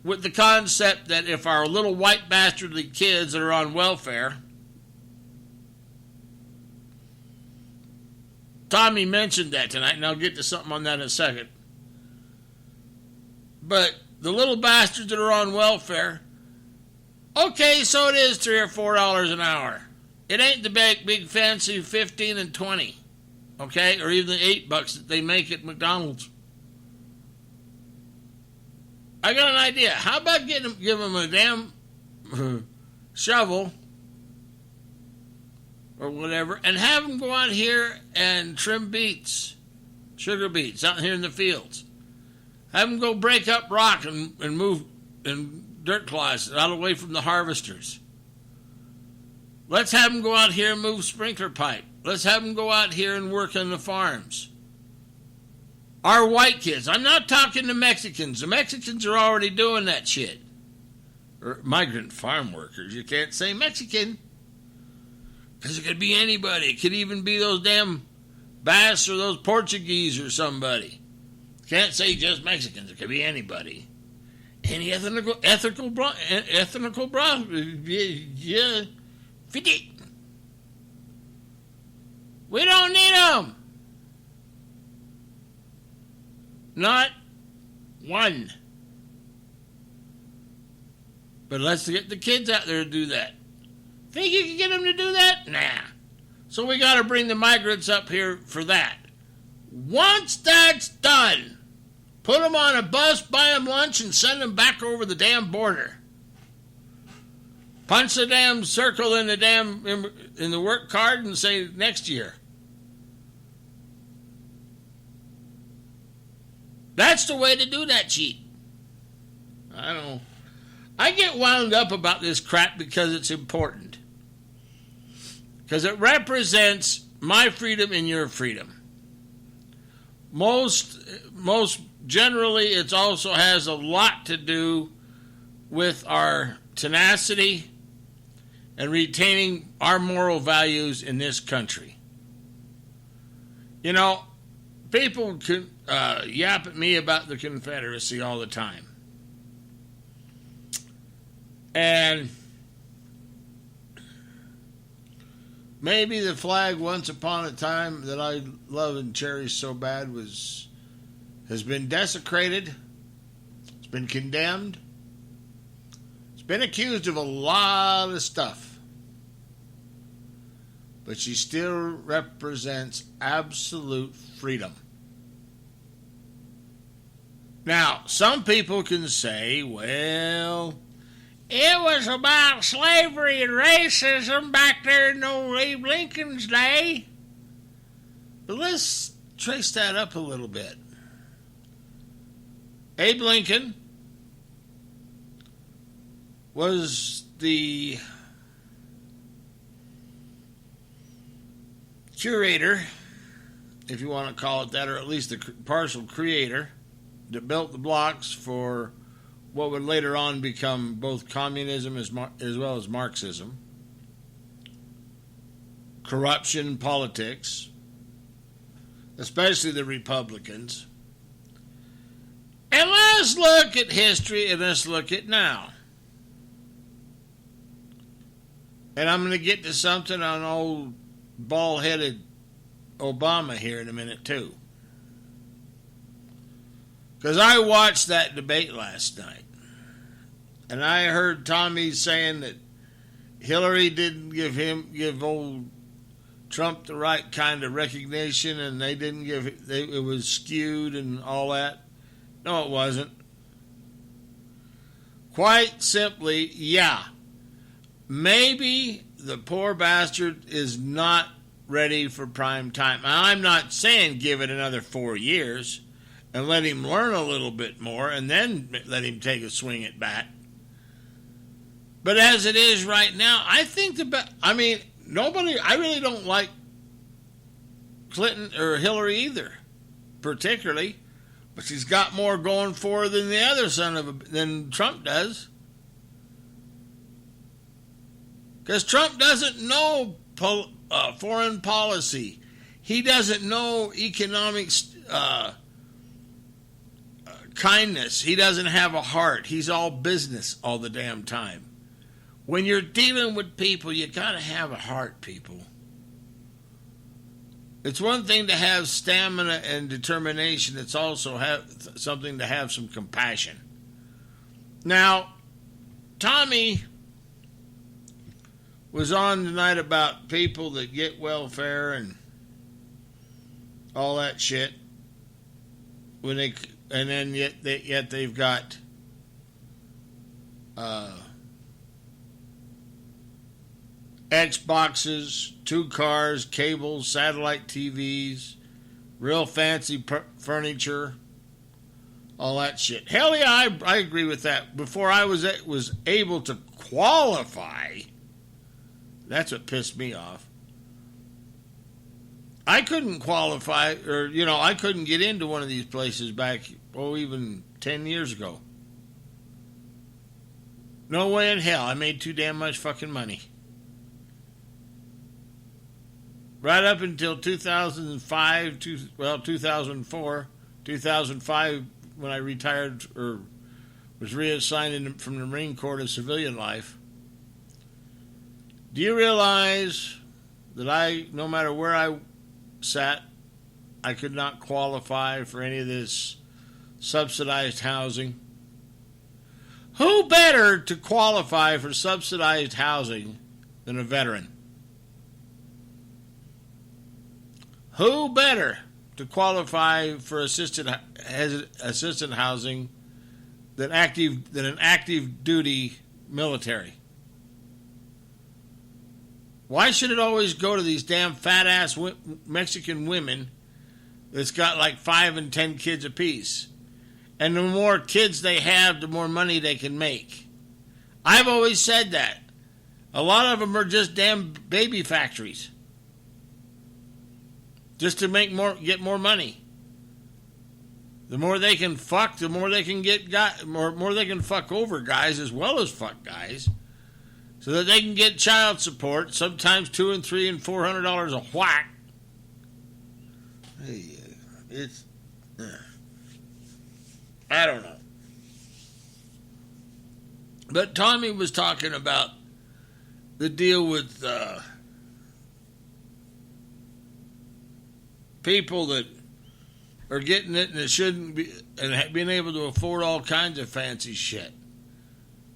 with the concept that if our little white bastardly kids that are on welfare, Tommy mentioned that tonight, and I'll get to something on that in a second. But the little bastards that are on welfare, okay, so it is $3 or $4 an hour. It ain't the big fancy 15 and 20, okay, or even the $8 that they make at McDonald's. I got an idea. How about give them a damn shovel or whatever, and have them go out here and trim beets, sugar beets, out here in the fields. Have them go break up rock and move in dirt clods out away from the harvesters. Let's have them go out here and move sprinkler pipe. Let's have them go out here and work on the farms. Our white kids. I'm not talking to Mexicans. The Mexicans are already doing that shit. Or migrant farm workers. You can't say Mexican. Because it could be anybody. It could even be those damn Basques or those Portuguese or somebody. Can't say just Mexicans. It could be anybody. Any ethnical yeah, fit it. We don't need them. Not one. But let's get the kids out there to do that. Think you can get them to do that? Nah. So we got to bring the migrants up here for that. Once that's done, put them on a bus, buy them lunch, and send them back over the damn border. Punch the damn circle in the work card and say next year. That's the way to do that shit. I don't know. I get wound up about this crap because it's important. Because it represents my freedom and your freedom. Most generally, it also has a lot to do with our tenacity and retaining our moral values in this country. You know, people can yap at me about the Confederacy all the time. And maybe the flag once upon a time that I love and cherish so bad has been desecrated. It's been condemned. It's been accused of a lot of stuff. But she still represents absolute freedom. Now, some people can say, well, it was about slavery and racism back there in old Abe Lincoln's day. But let's trace that up a little bit. Abe Lincoln was the curator, if you want to call it that, or at least the partial creator, that built the blocks for what would later on become both communism as well as Marxism, corruption, politics, especially the Republicans. And let's look at history and let's look at now. And I'm going to get to something on old bald-headed Obama here in a minute too. Because I watched that debate last night. And I heard Tommy saying that Hillary didn't give old Trump the right kind of recognition, and they didn't it was skewed and all that. No, it wasn't. Quite simply, yeah. Maybe the poor bastard is not ready for prime time. Now, I'm not saying give it another 4 years and let him learn a little bit more and then let him take a swing at bat. But as it is right now, I think I really don't like Clinton or Hillary either, particularly. But she's got more going for her than the other than Trump does. Because Trump doesn't know foreign policy. He doesn't know economic kindness. He doesn't have a heart. He's all business all the damn time. When you're dealing with people, you got to have a heart, people. It's one thing to have stamina and determination. It's also something to have some compassion. Now, Tommy was on tonight about people that get welfare and all that shit. Yet they've got Xboxes, 2 cars, cables, satellite TVs, real fancy furniture, all that shit. Hell yeah, I agree with that. Before I was able to qualify, that's what pissed me off. I couldn't qualify, or, I couldn't get into one of these places back, even 10 years ago. No way in hell. I made too damn much fucking money. Right up until 2005, 2004, 2005, when I retired or was reassigned from the Marine Corps to civilian life. Do you realize that no matter where I sat, I could not qualify for any of this subsidized housing? Who better to qualify for subsidized housing than a veteran? Who better to qualify for assisted housing than an active duty military? Why should it always go to these damn fat ass Mexican women that's got like 5 and 10 kids apiece? And the more kids they have, the more money they can make. I've always said that. A lot of them are just damn baby factories. Just to get more money. The more they can fuck, the more they can get more they can fuck over guys as well as fuck guys, so that they can get child support. Sometimes $200 and $300 and $400 a whack. I don't know. But Tommy was talking about the deal with people that are getting it and it shouldn't be, and being able to afford all kinds of fancy shit.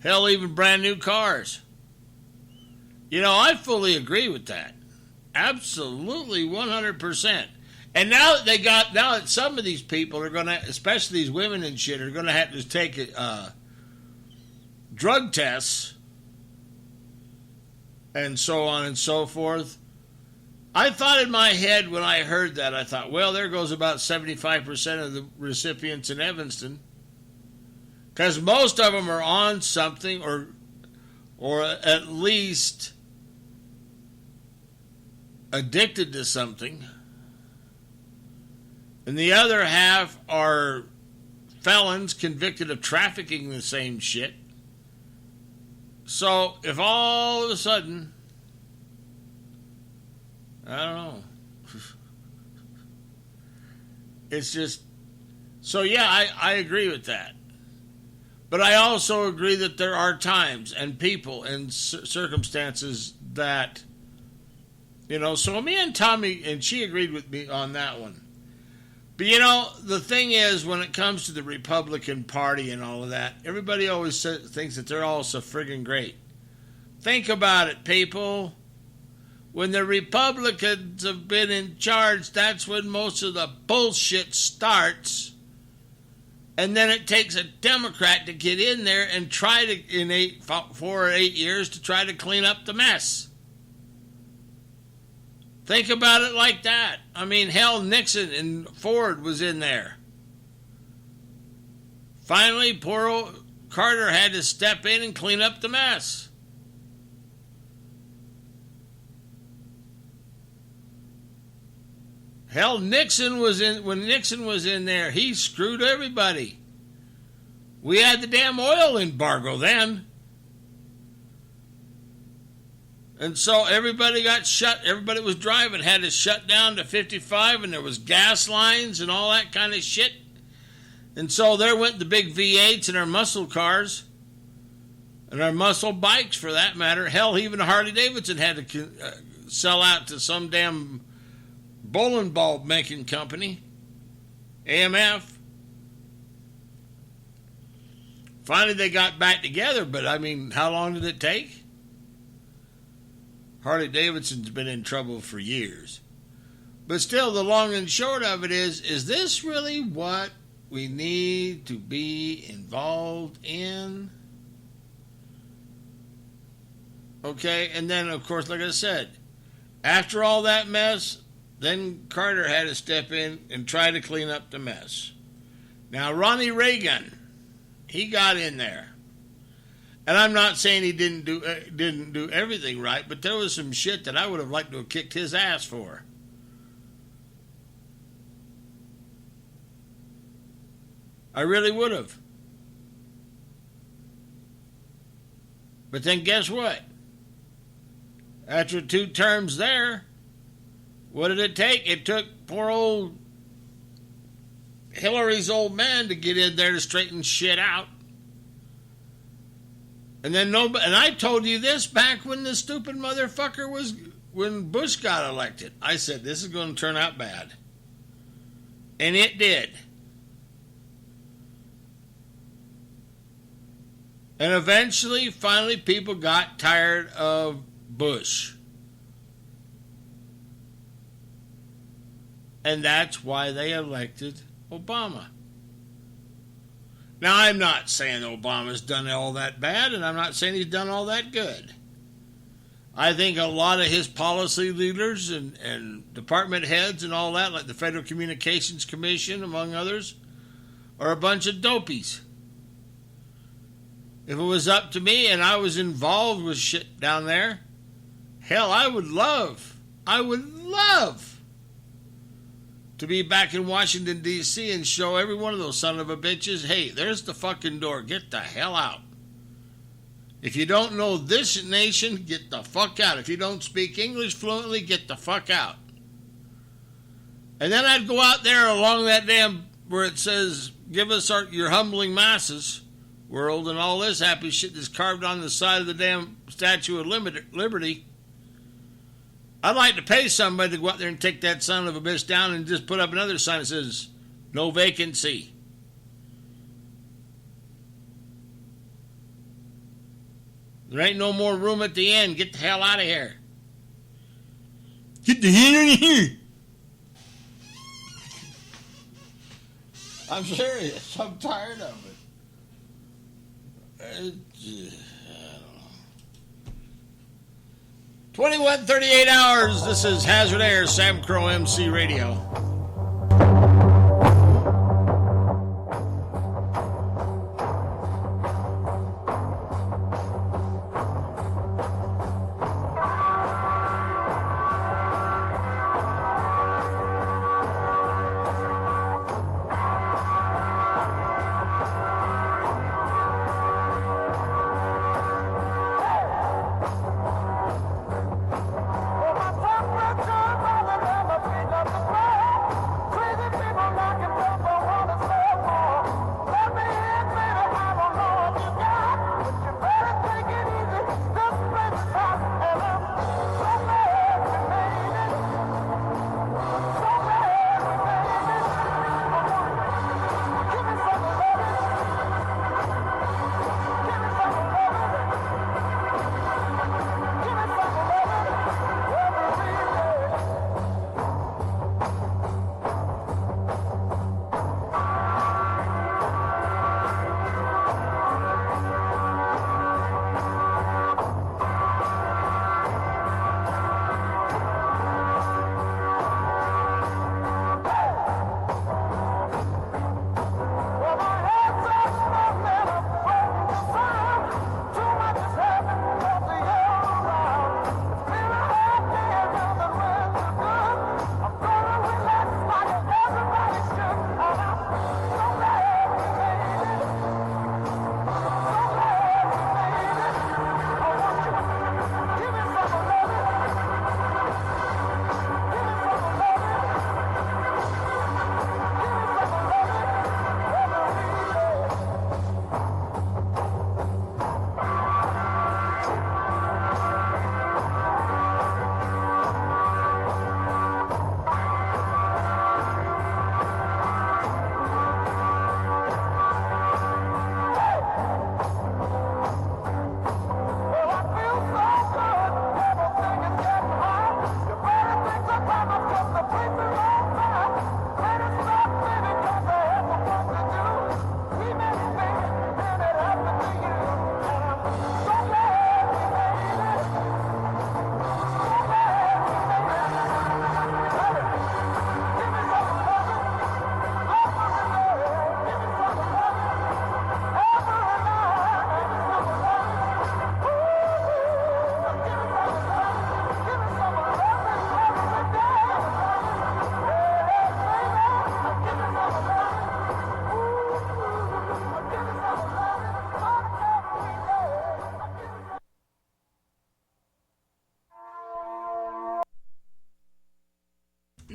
Hell, even brand new cars. I fully agree with that. Absolutely 100%. And now that some of these people are going to, especially these women and shit, are going to have to take drug tests and so on and so forth. I thought in my head when I heard that, I thought, well, there goes about 75% of the recipients in Evanston. Because most of them are on something or at least addicted to something. And the other half are felons convicted of trafficking the same shit. So if all of a sudden, I don't know. It's just, so yeah, I agree with that. But I also agree that there are times and people and circumstances that, so me and Tommy, and she agreed with me on that one. But the thing is, when it comes to the Republican Party and all of that, everybody always thinks that they're all so friggin' great. Think about it, people. When the Republicans have been in charge, that's when most of the bullshit starts. And then it takes a Democrat to get in there and try to, in 4 or 8 years, to try to clean up the mess. Think about it like that. I mean, hell, Nixon and Ford was in there. Finally, poor old Carter had to step in and clean up the mess. Hell, Nixon was in, when Nixon was in there, he screwed everybody. We had the damn oil embargo then. And so everybody got shut. Everybody was driving, had to shut down to 55, and there was gas lines and all that kind of shit. And so there went the big V8s and our muscle cars and our muscle bikes, for that matter. Hell, even Harley Davidson had to sell out to some damn bowling ball making company, AMF. Finally, they got back together, but I mean, how long did it take? Harley Davidson's been in trouble for years. But still, the long and short of it is this really what we need to be involved in? Okay, and then, of course, like I said, after all that mess, then Carter had to step in and try to clean up the mess. Now, Ronnie Reagan, he got in there. And I'm not saying he didn't do everything right, but there was some shit that I would have liked to have kicked his ass for. I really would have. But then guess what? After 2 terms there, what did it take? It took poor old Hillary's old man to get in there to straighten shit out. And then nobody, and I told you this back when the stupid motherfucker was, when Bush got elected. I said, this is going to turn out bad. And it did. And eventually, finally, people got tired of Bush. And that's why they elected Obama. Now, I'm not saying Obama's done all that bad, and I'm not saying he's done all that good. I think a lot of his policy leaders and department heads and all that, like the Federal Communications Commission, among others, are a bunch of dopies. If it was up to me and I was involved with shit down there, hell, I would love to be back in Washington, D.C. and show every one of those son of a bitches, hey, there's the fucking door. Get the hell out. If you don't know this nation, get the fuck out. If you don't speak English fluently, get the fuck out. And then I'd go out there along that damn, where it says, give us your humbling masses world and all this happy shit that's carved on the side of the damn Statue of Liberty. I'd like to pay somebody to go out there and take that son of a bitch down and just put up another sign that says, no vacancy. There ain't no more room at the end. Get the hell out of here. Get the hell out of here. I'm serious. I'm tired of it. I don't know. 21:38 hours. This is Hazard Air, Sam Crow MC Radio. Oh, my temperature,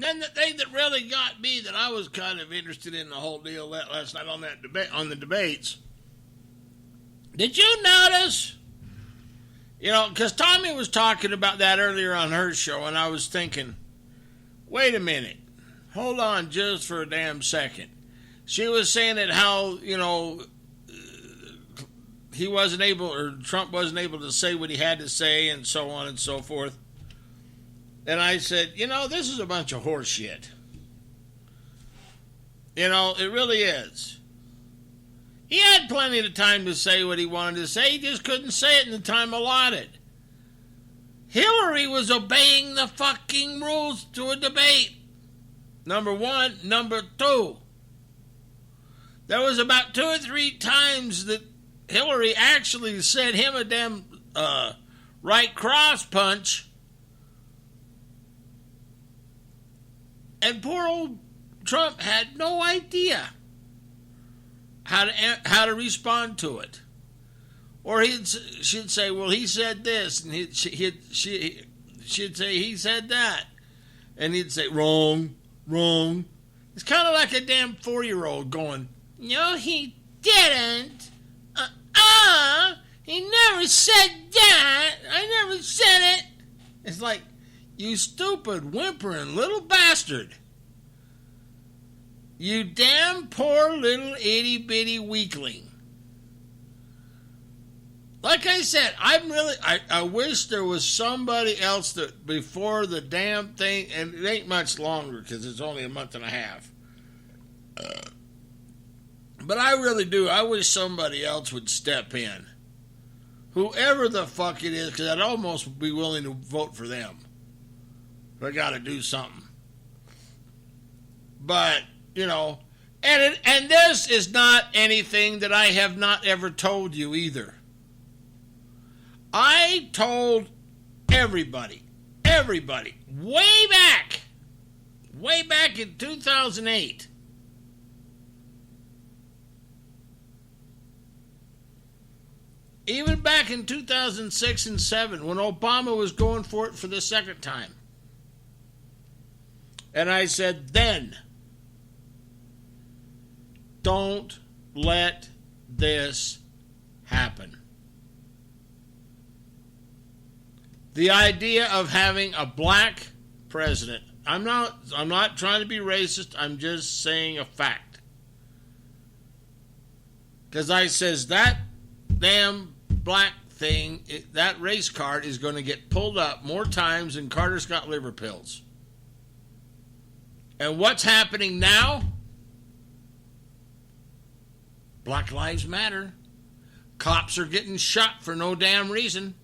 Then the thing that really got me, that I was kind of interested in the whole deal last night on that debate, on the debates. Did you notice? You know, because Tommy was talking about that earlier on her show, and I was thinking, wait a minute. Hold on just for a damn second. She was saying that how, you know, he wasn't able, or Trump wasn't able to say what he had to say, and so on and so forth. And I said, you know, this is a bunch of horse shit. You know, it really is. He had plenty of time to say what he wanted to say. He just couldn't say it in the time allotted. Hillary was obeying the fucking rules to a debate. Number one. Number two. There was about 2 or 3 times that Hillary actually sent him a damn right cross punch. And poor old Trump had no idea how to respond to it. Or she'd say, well, he said this, and she'd say, he said that. And he'd say, wrong. It's kind of like a damn 4-year-old going, no, he didn't. He never said that. I never said it. It's like, you stupid, whimpering little bastard. You damn poor little itty-bitty weakling. Like I said, I wish there was somebody else that before the damn thing, and it ain't much longer because it's only a month and a half. But I really do. I wish somebody else would step in. Whoever the fuck it is, because I'd almost be willing to vote for them. But I got to do something. But, you know, and this is not anything that I have not ever told you either. I told everybody, way back in 2008, even back in 2006 and 7, when Obama was going for it for the second time. And I said, then, don't let this happen. The idea of having a black president, I'm not trying to be racist, I'm just saying a fact. Because I says that damn black thing, that race card is going to get pulled up more times than Carter Scott liver pills. And what's happening now? Black Lives Matter. Cops are getting shot for no damn reason.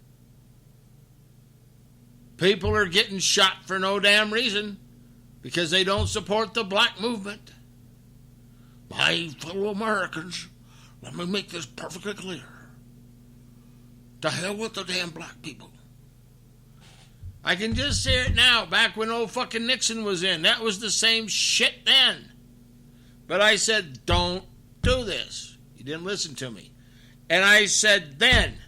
People are getting shot for no damn reason because they don't support the black movement. My fellow Americans, let me make this perfectly clear. To hell with the damn black people. I can just see it now, back when old fucking Nixon was in. That was the same shit then. But I said, don't do this. You didn't listen to me. And I said, then,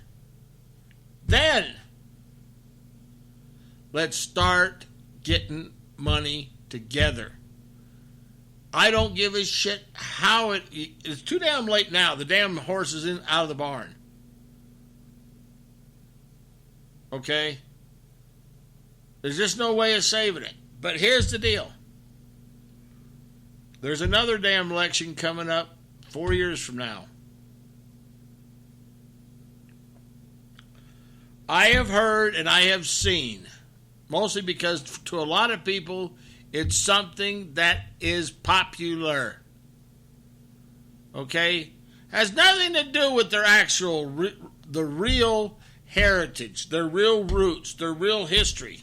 let's start getting money together. I don't give a shit how it's too damn late now. The damn horse is out of the barn. Okay? There's just no way of saving it. But here's the deal. There's another damn election coming up 4 years from now. I have heard and I have seen, mostly because to a lot of people, it's something that is popular. Okay? Has nothing to do with their actual, the real heritage, their real roots, their real history.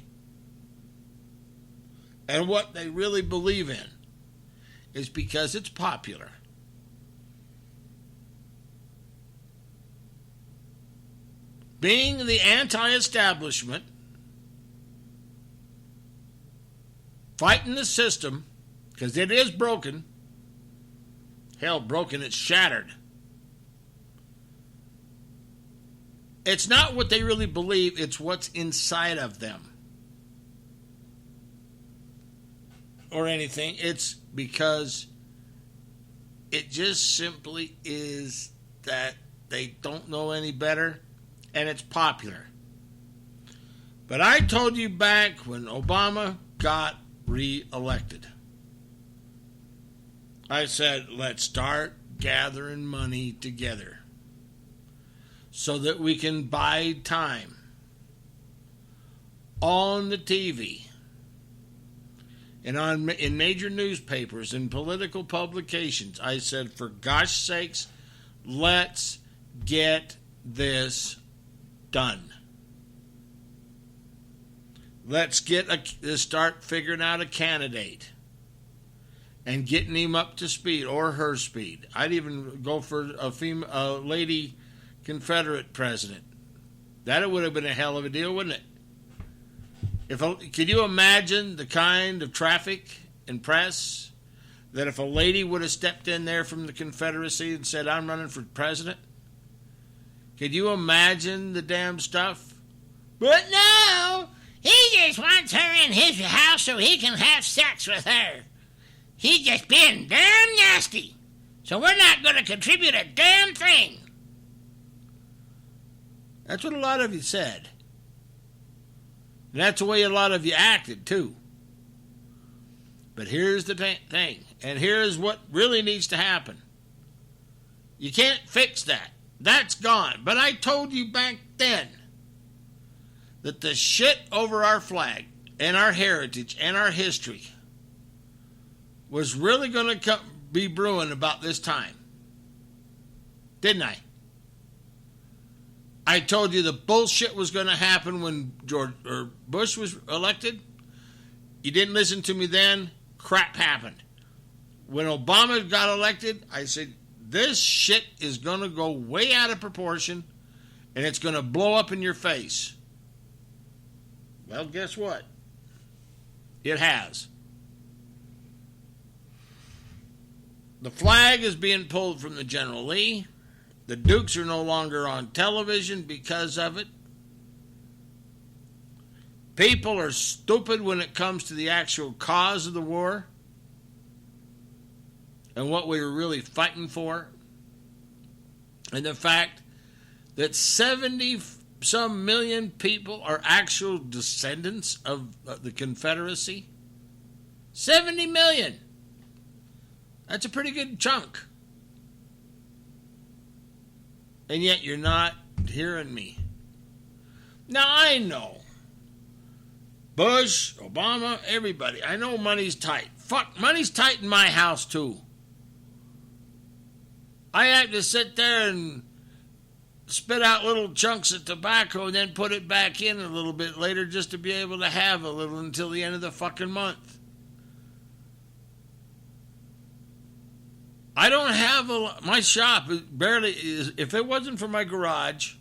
And what they really believe in is because it's popular. Being the anti-establishment, fighting the system, because it is broken. Hell, broken, it's shattered. It's not what they really believe, it's what's inside of them. or anything. It's because it just simply is that they don't know any better, and it's popular. But I told you back when Obama got re-elected, I said, let's start gathering money together so that we can buy time on the TV and in major newspapers and political publications. I said, for gosh sakes, let's get this done. Let's start figuring out a candidate and getting him up to speed or her speed. I'd even go for a lady Confederate president. That would have been a hell of a deal, wouldn't it? Could you imagine the kind of traffic and press that if a lady would have stepped in there from the Confederacy and said, I'm running for president? Could you imagine the damn stuff? But no, he just wants her in his house so he can have sex with her. He's just being damn nasty. So we're not going to contribute a damn thing. That's what a lot of you said. And that's the way a lot of you acted, too. But here's the thing. And here's what really needs to happen. You can't fix that. That's gone. But I told you back then that the shit over our flag and our heritage and our history was really going to be brewing about this time. Didn't I? I told you the bullshit was going to happen when Bush was elected. You didn't listen to me then. Crap happened. When Obama got elected, I said, this shit is going to go way out of proportion and it's going to blow up in your face. Well, guess what? It has. The flag is being pulled from the General Lee. The Dukes are no longer on television because of it. People are stupid when it comes to the actual cause of the war and what we were really fighting for. And the fact that 70-some million people are actual descendants of the Confederacy. 70 million. That's a pretty good chunk. And yet you're not hearing me. Now I know. Bush, Obama, everybody. I know money's tight. Fuck, money's tight in my house too. I have to sit there and spit out little chunks of tobacco and then put it back in a little bit later just to be able to have a little until the end of the fucking month. I don't have my shop barely is, if it wasn't for my garage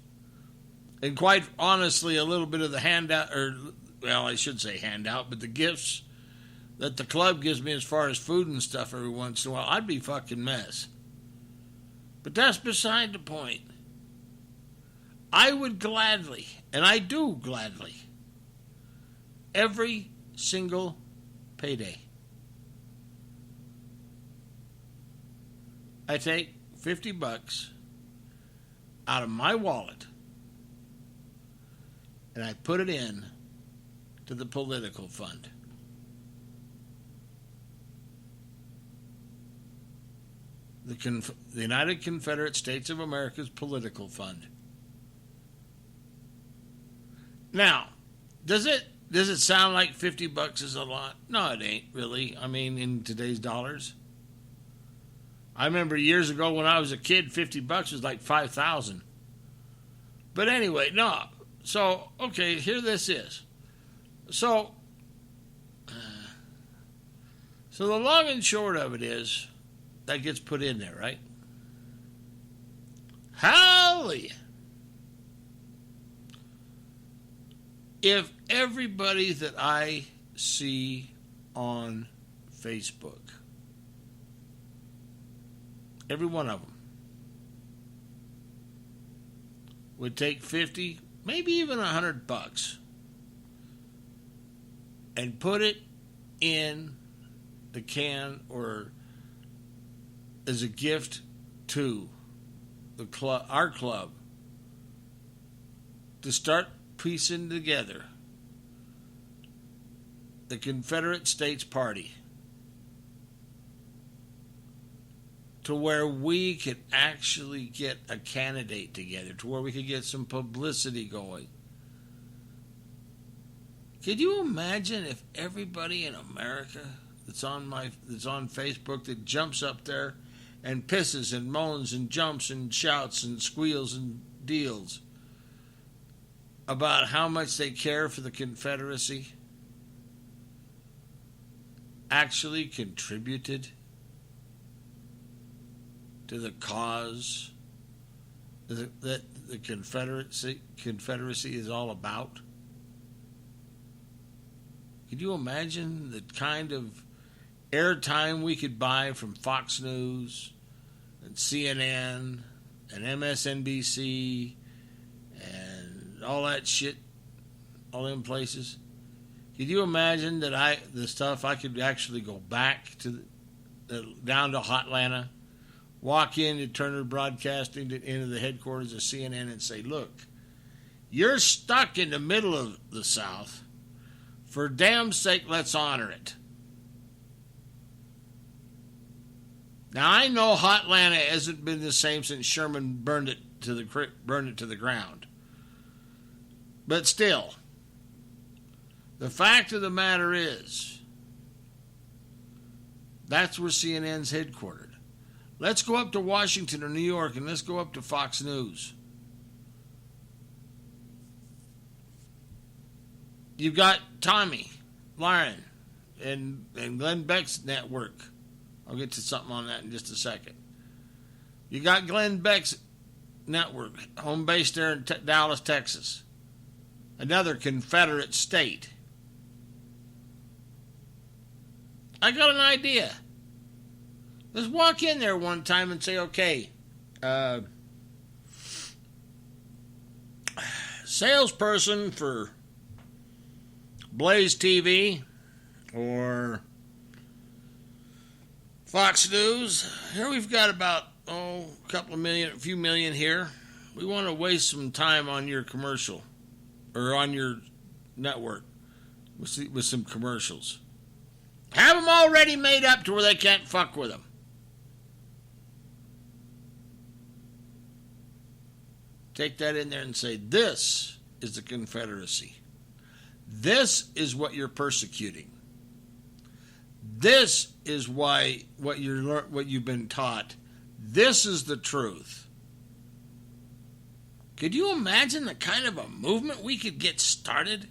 and quite honestly a little bit of the handout, or well, I should say handout, but the gifts that the club gives me as far as food and stuff every once in a while, I'd be fucking mess. But that's beside the point. I would gladly, and I do gladly, every single payday, I take $50 out of my wallet and I put it in to the political fund. The United Confederate States of America's political fund. Now, does it sound like $50 is a lot? No, it ain't really. I mean, in today's dollars. I remember years ago when I was a kid, $50 was like $5,000. But anyway, no. So, okay, here this is. So the long and short of it is, that gets put in there, right? Hallelujah. If everybody that I see on Facebook, every one of them, would take 50, maybe even $100 and put it in that can, or as a gift to the club, our club, to start piecing together the Confederate States Party to where we could actually get a candidate together, to where we could get some publicity going. Could you imagine if everybody in America that's on Facebook that jumps up there and pisses and moans and jumps and shouts and squeals and deals about how much they care for the Confederacy actually contributed to the cause that the Confederacy is all about? Could you imagine the kind of airtime we could buy from Fox News and CNN and MSNBC and all that shit, all them places? Could you imagine that I could actually go back to down to Hotlanta, walk into Turner Broadcasting into the headquarters of CNN and say, look, you're stuck in the middle of the South. For damn sake, let's honor it. Now, I know Hotlanta hasn't been the same since Sherman burned it to the ground. But still, the fact of the matter is, that's where CNN's headquartered. Let's go up to Washington or New York, and let's go up to Fox News. You've got Tommy Lauren and Glenn Beck's network. I'll get to something on that in just a second. You got Glenn Beck's network, home base there in Dallas, Texas. Another Confederate state. I got an idea. Let's walk in there one time and say, okay, salesperson for Blaze TV or Fox News, here we've got about a few million here. We want to waste some time on your commercial or on your network with some commercials. Have them already made up to where they can't fuck with them. Take that in there and say, this is the Confederacy. This is what you're persecuting. This is what you've been taught. This is the truth. Could you imagine the kind of a movement we could get started?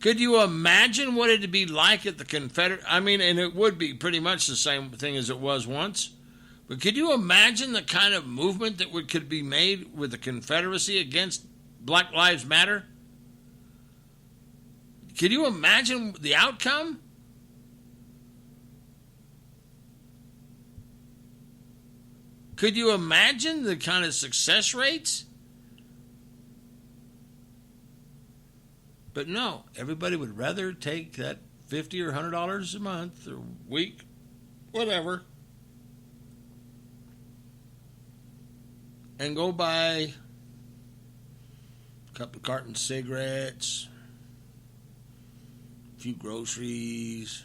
Could you imagine what it'd be like at the Confederate? I mean, and it would be pretty much the same thing as it was once. But could you imagine the kind of movement that could be made with the Confederacy against Black Lives Matter? Could you imagine the outcome? Could you imagine the kind of success rates? But no, everybody would rather take that $50 or $100 a month or week, whatever, and go buy a couple of cartons of cigarettes, a few groceries,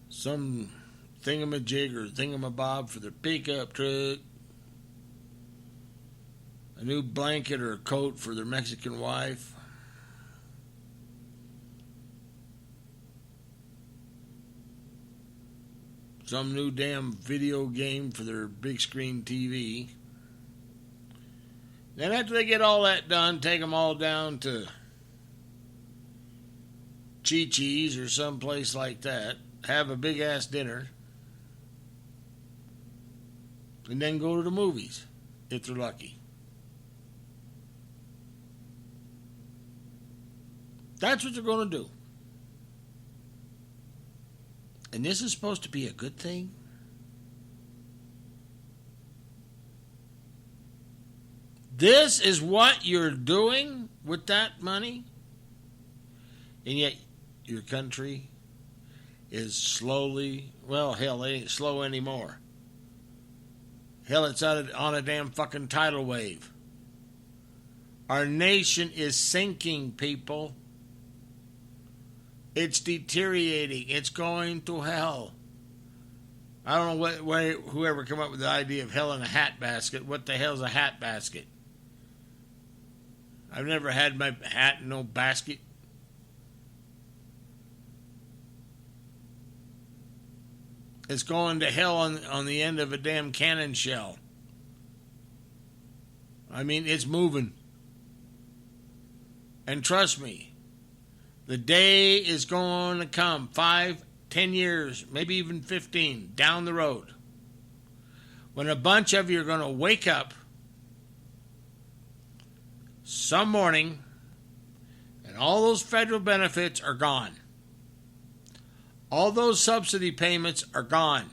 some thingamajig or thingamabob for their pickup truck, a new blanket or a coat for their Mexican wife, some new damn video game for their big screen TV. Then after they get all that done, take them all down to Chi-Chi's or someplace like that, have a big-ass dinner, and then go to the movies, if they're lucky. That's what they're going to do. And this is supposed to be a good thing? This is what you're doing with that money? And yet your country is slowly, well, hell, it ain't slow anymore. Hell, it's on a damn fucking tidal wave. Our nation is sinking, people. It's deteriorating. It's going to hell. I don't know whoever came up with the idea of hell in a hat basket. What the hell's a hat basket? I've never had my hat in no basket. It's going to hell on the end of a damn cannon shell. I mean, it's moving. And trust me, the day is going to come 5, 10 years, maybe even 15 down the road, when a bunch of you are going to wake up some morning and all those federal benefits are gone. All those subsidy payments are gone.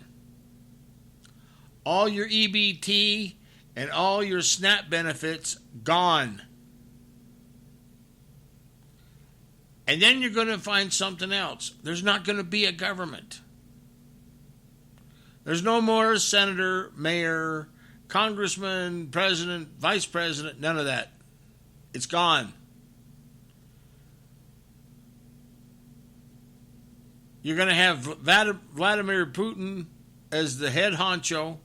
All your EBT and all your SNAP benefits gone. And then you're going to find something else. There's not going to be a government. There's no more senator, mayor, congressman, president, vice president, none of that. It's gone. You're going to have Vladimir Putin as the head honcho.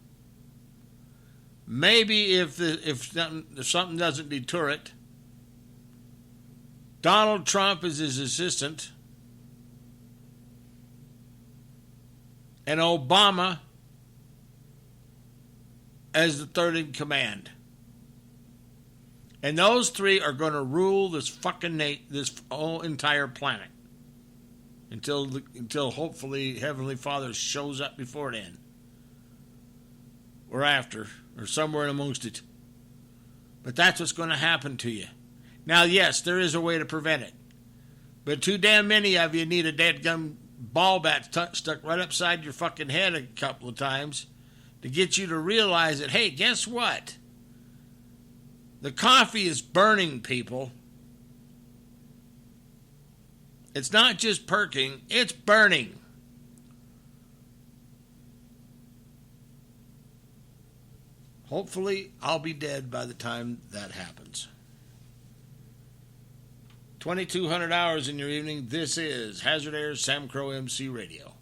Maybe if something doesn't deter it, Donald Trump is his assistant, and Obama as the third in command. And those three are going to rule this this whole entire planet until hopefully Heavenly Father shows up before then, or after, or somewhere amongst it. But that's what's going to happen to you. Now, yes, there is a way to prevent it. But too damn many of you need a dead gum ball bat stuck right upside your fucking head a couple of times to get you to realize that, hey, guess what? The coffee is burning, people. It's not just perking, it's burning. Hopefully, I'll be dead by the time that happens. 2,200 hours in your evening. This is Hazard Air Sam Crow MC Radio.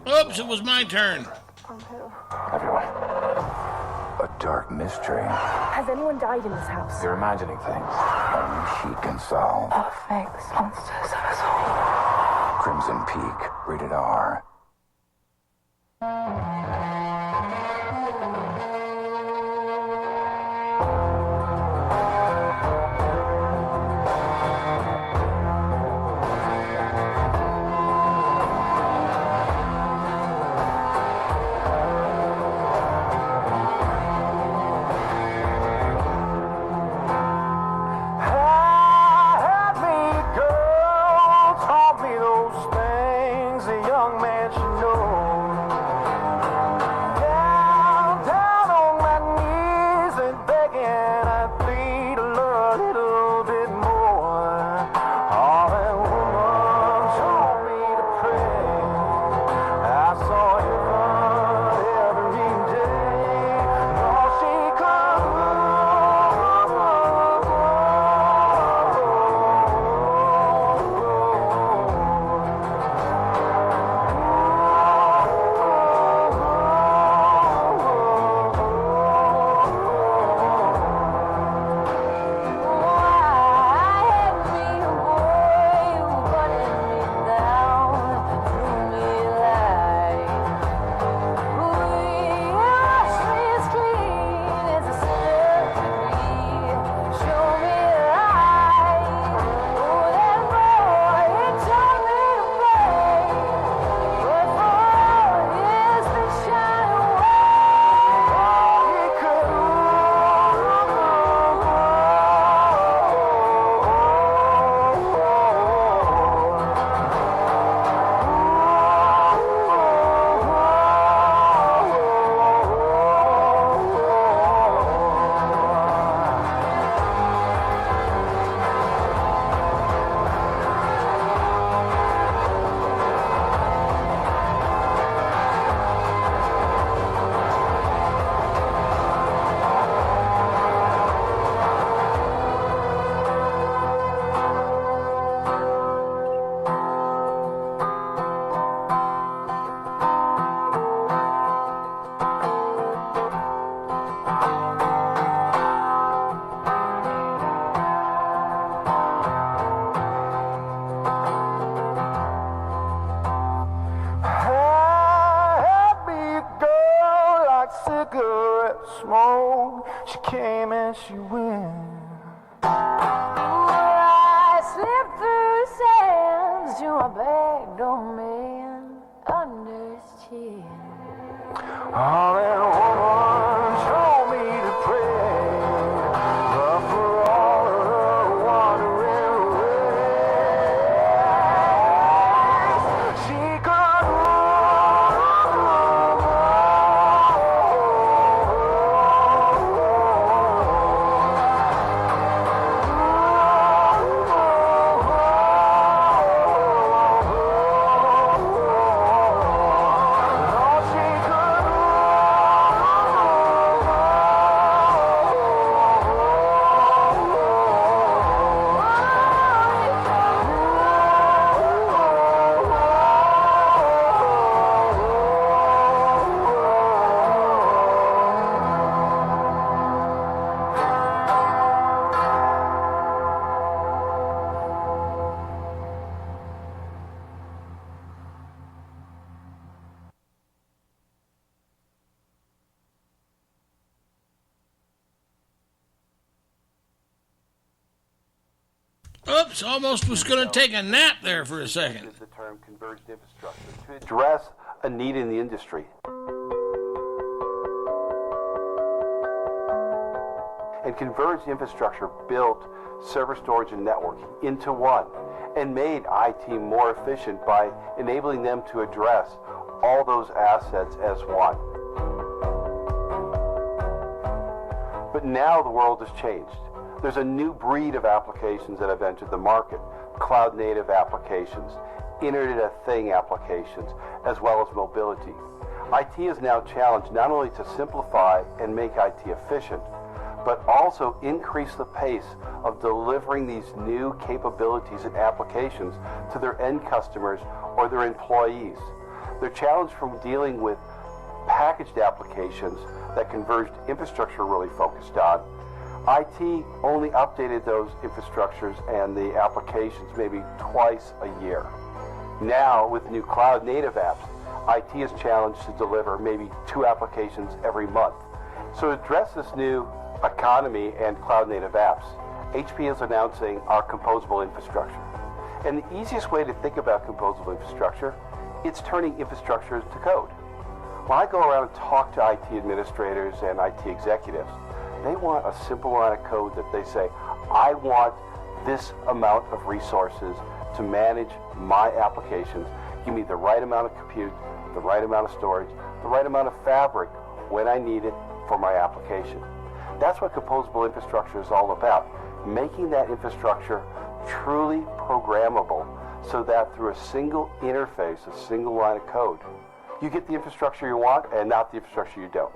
Oops, it was my turn. Everyone. A dark mystery. Has anyone died in this house? You're imagining things only she can solve. Perfect monsters of us all. Crimson Peak, rated R. smoke. She came and she went. I slipped through the sands to my back door man under his chin. Oh, that woman told me to pray, but for all of her wandering ways, she could Oops, almost was going to take a nap there for a second. The term converged infrastructure to address a need in the industry. And converged infrastructure built server storage and networking into one and made IT more efficient by enabling them to address all those assets as one. But now the world has changed. There's a new breed of applications that have entered the market. Cloud-native applications, Internet of Thing applications, as well as mobility. IT is now challenged not only to simplify and make IT efficient, but also increase the pace of delivering these new capabilities and applications to their end customers or their employees. They're challenged from dealing with packaged applications that converged infrastructure really focused on. IT only updated those infrastructures and the applications maybe twice a year. Now, with new cloud-native apps, IT is challenged to deliver maybe 2 applications every month. So to address this new economy and cloud-native apps, HP is announcing our composable infrastructure. And the easiest way to think about composable infrastructure, it's turning infrastructure to code. When I go around and talk to IT administrators and IT executives, they want a simple line of code that they say, I want this amount of resources to manage my applications. Give me the right amount of compute, the right amount of storage, the right amount of fabric when I need it for my application. That's what composable infrastructure is all about, making that infrastructure truly programmable so that through a single interface, a single line of code, you get the infrastructure you want and not the infrastructure you don't.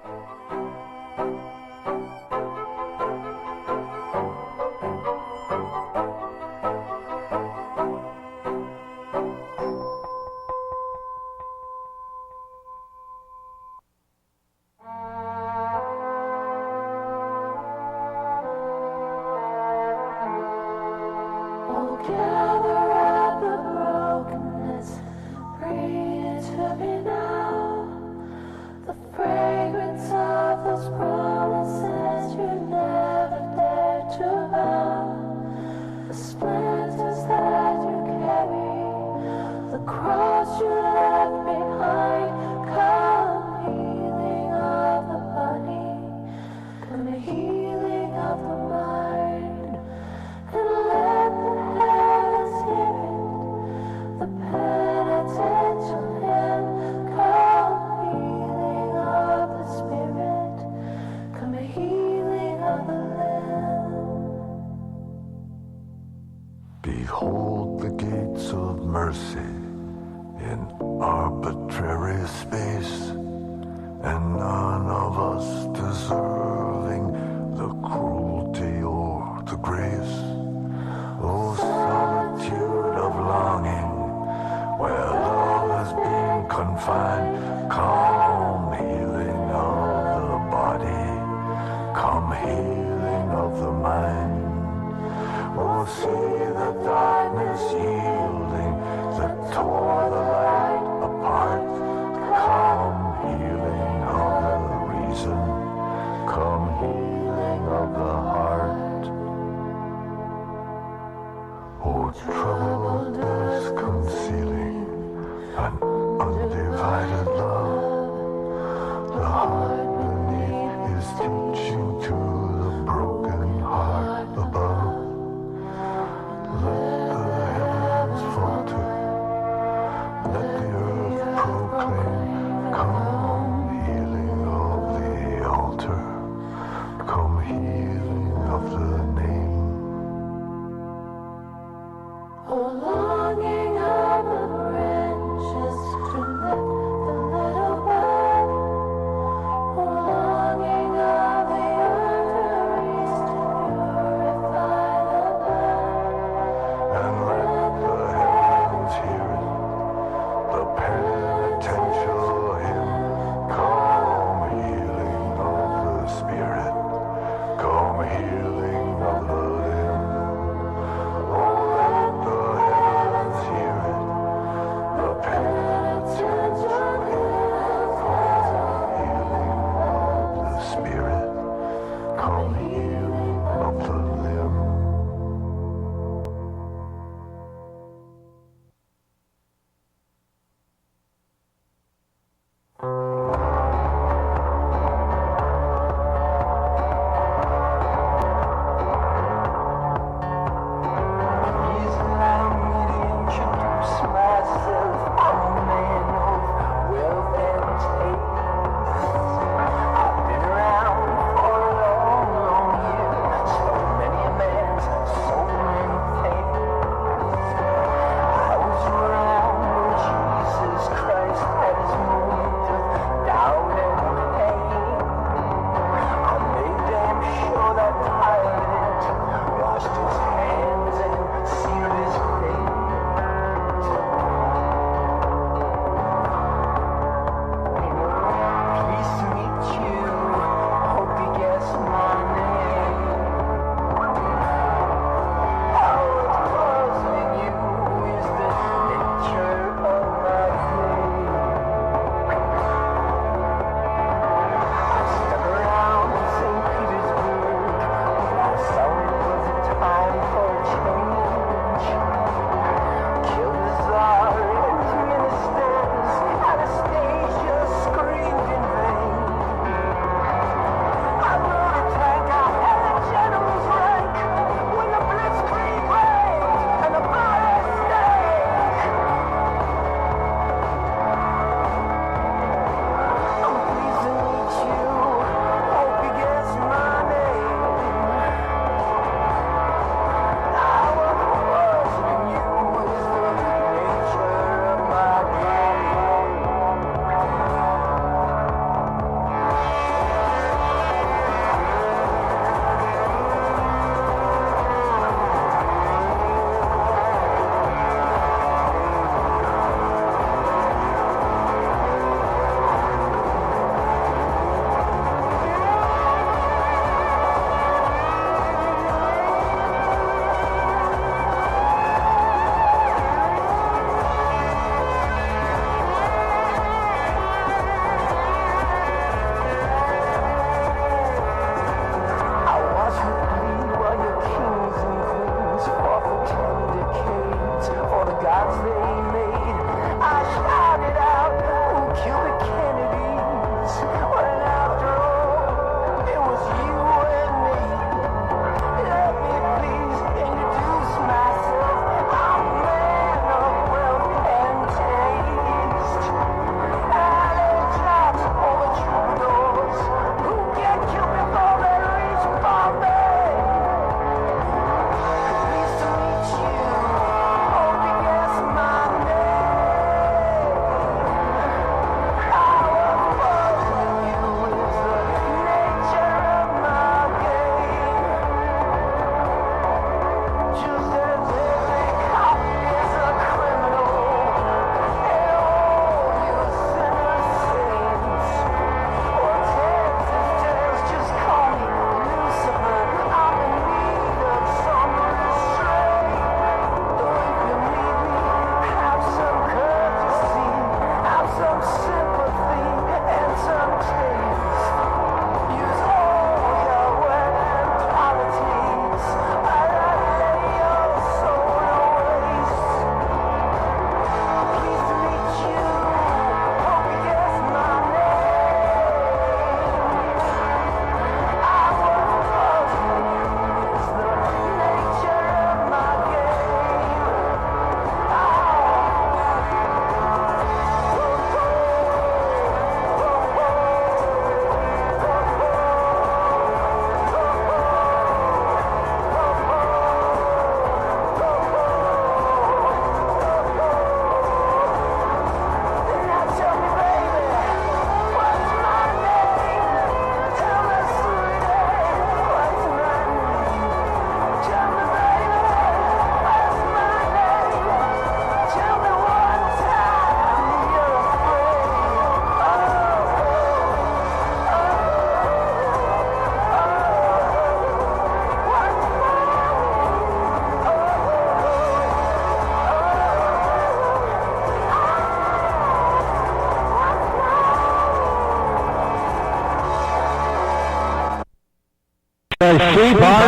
Behold the gates of mercy in arbitrary space, and none of us deserving the cruelty or the grace. Oh, solitude of longing, where love has been confined, come healing of the body, come healing of the mind. Oh, see the darkness yielding that tore the light apart. Come healing of the reason, come healing of the heart. Oh, troubled earth concealing an undivided love. The heart beneath is teaching to the broken heart above. Let the heavens falter, let the earth proclaim, come healing of the altar, come healing of the name. Oh, longing of the branches to let the little bird, oh, longing of the arteries to purify the blood. And let the heavens hear it, the penitential hymn, come healing of the spirit, come healing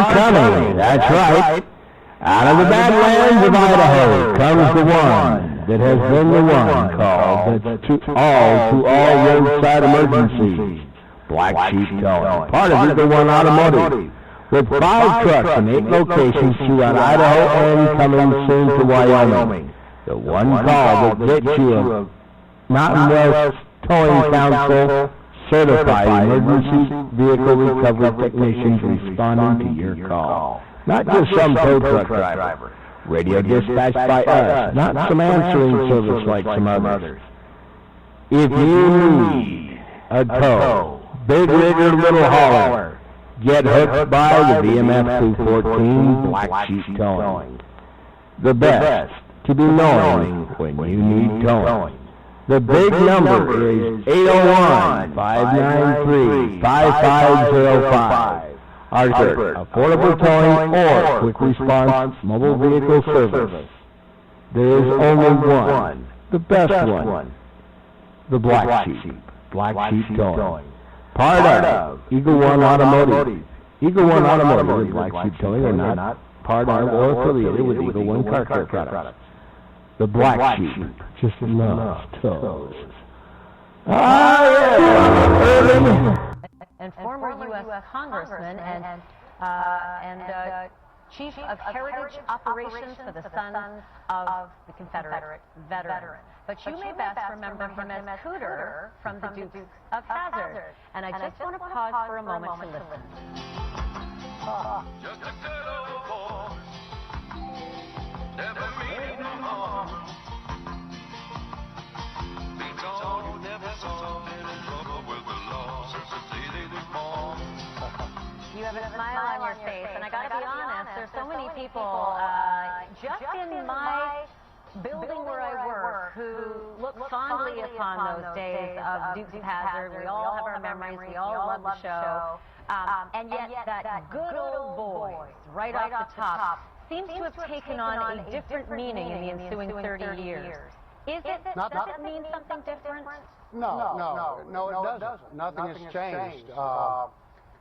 are coming. That's right. Out of the Badlands of Idaho comes the one that has been the one called to all roadside emergencies. Black Sheep Towing. Part of it, the One Automotive. With 5 trucks in 8 locations throughout Idaho and coming soon to Wyoming. The one call that gets you a Mountain West Towing Council certified emergency vehicle recovery technicians responding to your call. Not just some tow truck driver. Radio dispatched by us, not some answering service like some others. If you need a tow, big rig or little hauler, get hooked by the VMF 214 Black Sheep Towing. The best to be knowing when you need towing. The big number is 801-593-5505. Arthur, affordable towing or quick response mobile vehicle service. There is only one, the best one, the Black Sheep Towing. Part of Eagle One Automotive. Eagle One Automotive and Black Sheep Towing are not part of or affiliated with Eagle One Car Care Products. The Black Sheep just loves tows. And former U.S. Congressman and Chief of Heritage Operations for the Sons of the Confederate Veteran. But you may best remember him as Cooter from the Dukes of Hazzard. And I just want to pause for a moment to listen. Just a good old boy, never meaning no harm. Beats all you never saw, been in trouble with the law since the day they was born. You have a smile on your face, and I gotta be honest, there's so many people just in my building where I work who look fondly upon those days of Dukes of Hazzard. We all have our memories, we all love the show. And yet that good old voice, right off the top, seems to have taken on a different meaning in the ensuing 30 years. Does it mean something different? No, it doesn't. Nothing has changed.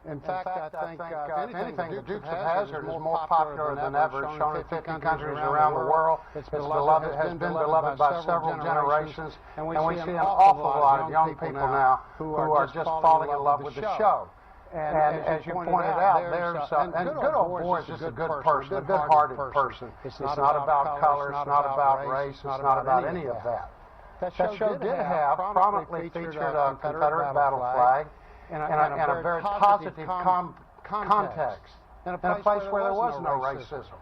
In fact, I think, if anything, the Dukes of Hazzard is more popular than ever. It's shown in 50 countries around the world. It's beloved, has been beloved by several generations, and we see an awful lot of young people now who are just falling in love with the show. And as you pointed out, and good old boy is just a good person, a good-hearted person. It's not about color, it's not about race, it's not about any of that. That show did have, prominently featured a Confederate battle flag in a very positive context, in a place where there was no racism.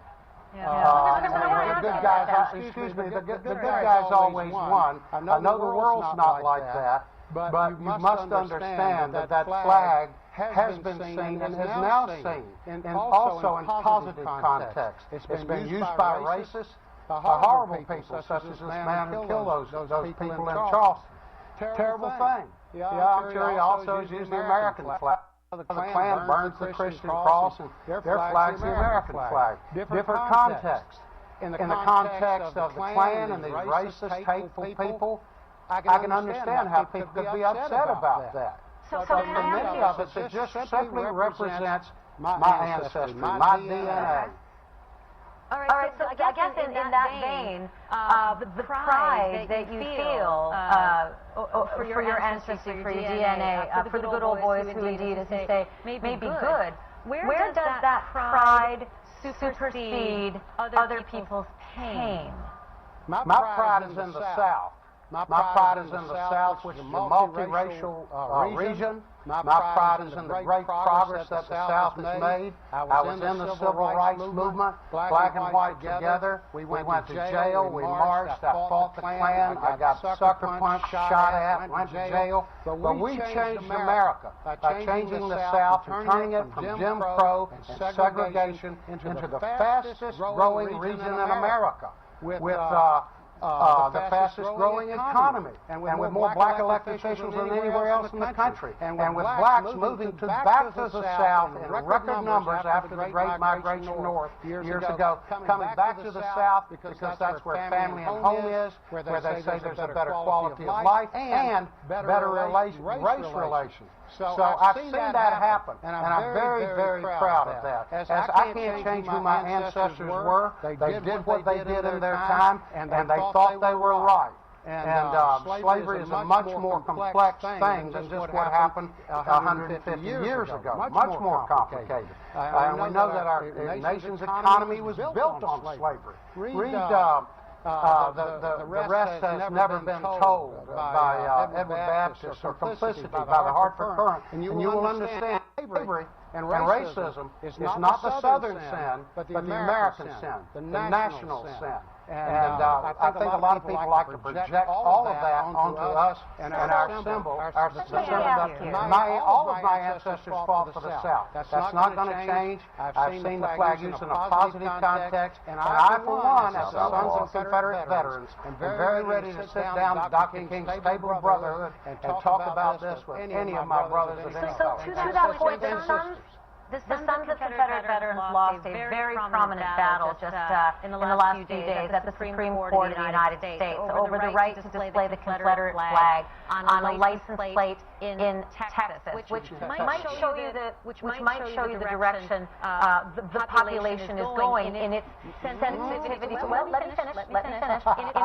The good guys always won. I know the world's not like that, but you must understand that flag has been seen and is now seen, and also in positive context. It's been used by racists, by horrible people such as this man who killed those people in Charleston. Terrible thing. Yeah, I'm sure he also has used the American flag. The Klan burns the Christian cross, and their flag's the American flag. Different context. In the context of the Klan and these racist, hateful people, I can understand how people could be upset about that. So for many of us, it just simply represents my ancestry, my DNA. All right, so I guess in that vein, the pride that you feel for your ancestry, for your DNA, for the good old boys who indeed, as you say, may be good, where does that pride supersede other people's pain? My pride is in the South. My pride is in the South, which is a multiracial region. My pride is in the great progress that the South has made. I was in the Civil Rights Movement, black and white together. We went to jail, we marched, I fought the Klan, I got sucker punched, shot at, went to jail. But we changed America by changing the South and turning it from Jim Crow and segregation into the fastest growing region in America, with the fastest growing economy, and with more black elected officials than anywhere else in the country, and with blacks moving back to the South in record numbers after the Great Migration North years ago, coming back to the South because that's where family and home is, where they say there's a better quality of life and better race relations. So I've seen that happen, and I'm very, very proud of that. As I can't change who my ancestors were, they did what they did in their time, and they thought they were right. And slavery is a much more complex thing than just what happened 150 years ago. Much more complicated. And we know that our nation's economy was built on slavery. Read the rest has never been told by Edward Baptist or Complicity by the Hartford Courant, and you will understand slavery and racism is not the Southern sin, but the American sin, the national sin. And I think a lot of people like to project all of that onto us and our symbol, the symbol. All of my ancestors fought for the South. That's not going to change. I've seen the flag used in a positive context, and I, for one, as the sons of Confederate veterans, am very ready to sit down to Dr. King's table of brotherhood and talk about this with any of my brothers of any color. So to that point, the Sons of Confederate Veterans lost a very prominent battle just in the last few days at the Supreme Court of the United States over the right to display the Confederate flag on a license plate in Texas, which might show you the direction the population is going in its sensitivity to. Well, let me finish. In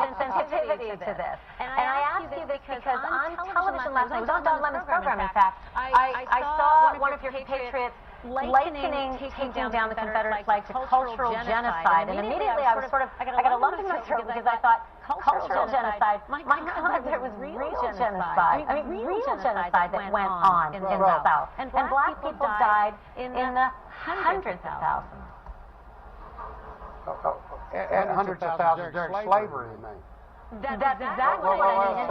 its sensitivity to this. And I ask you this because on television last night, it was on Don Lemon's program, in fact, I saw one of your patriots likening taking down the Confederate flag to cultural genocide. And immediately I was I got a lump in my throat because I thought, cultural genocide? My God, there was real genocide. I mean, real genocide that went on in the South. And black people died in the hundreds of thousands. And hundreds of thousands during slavery, you mean? That's exactly what I mean.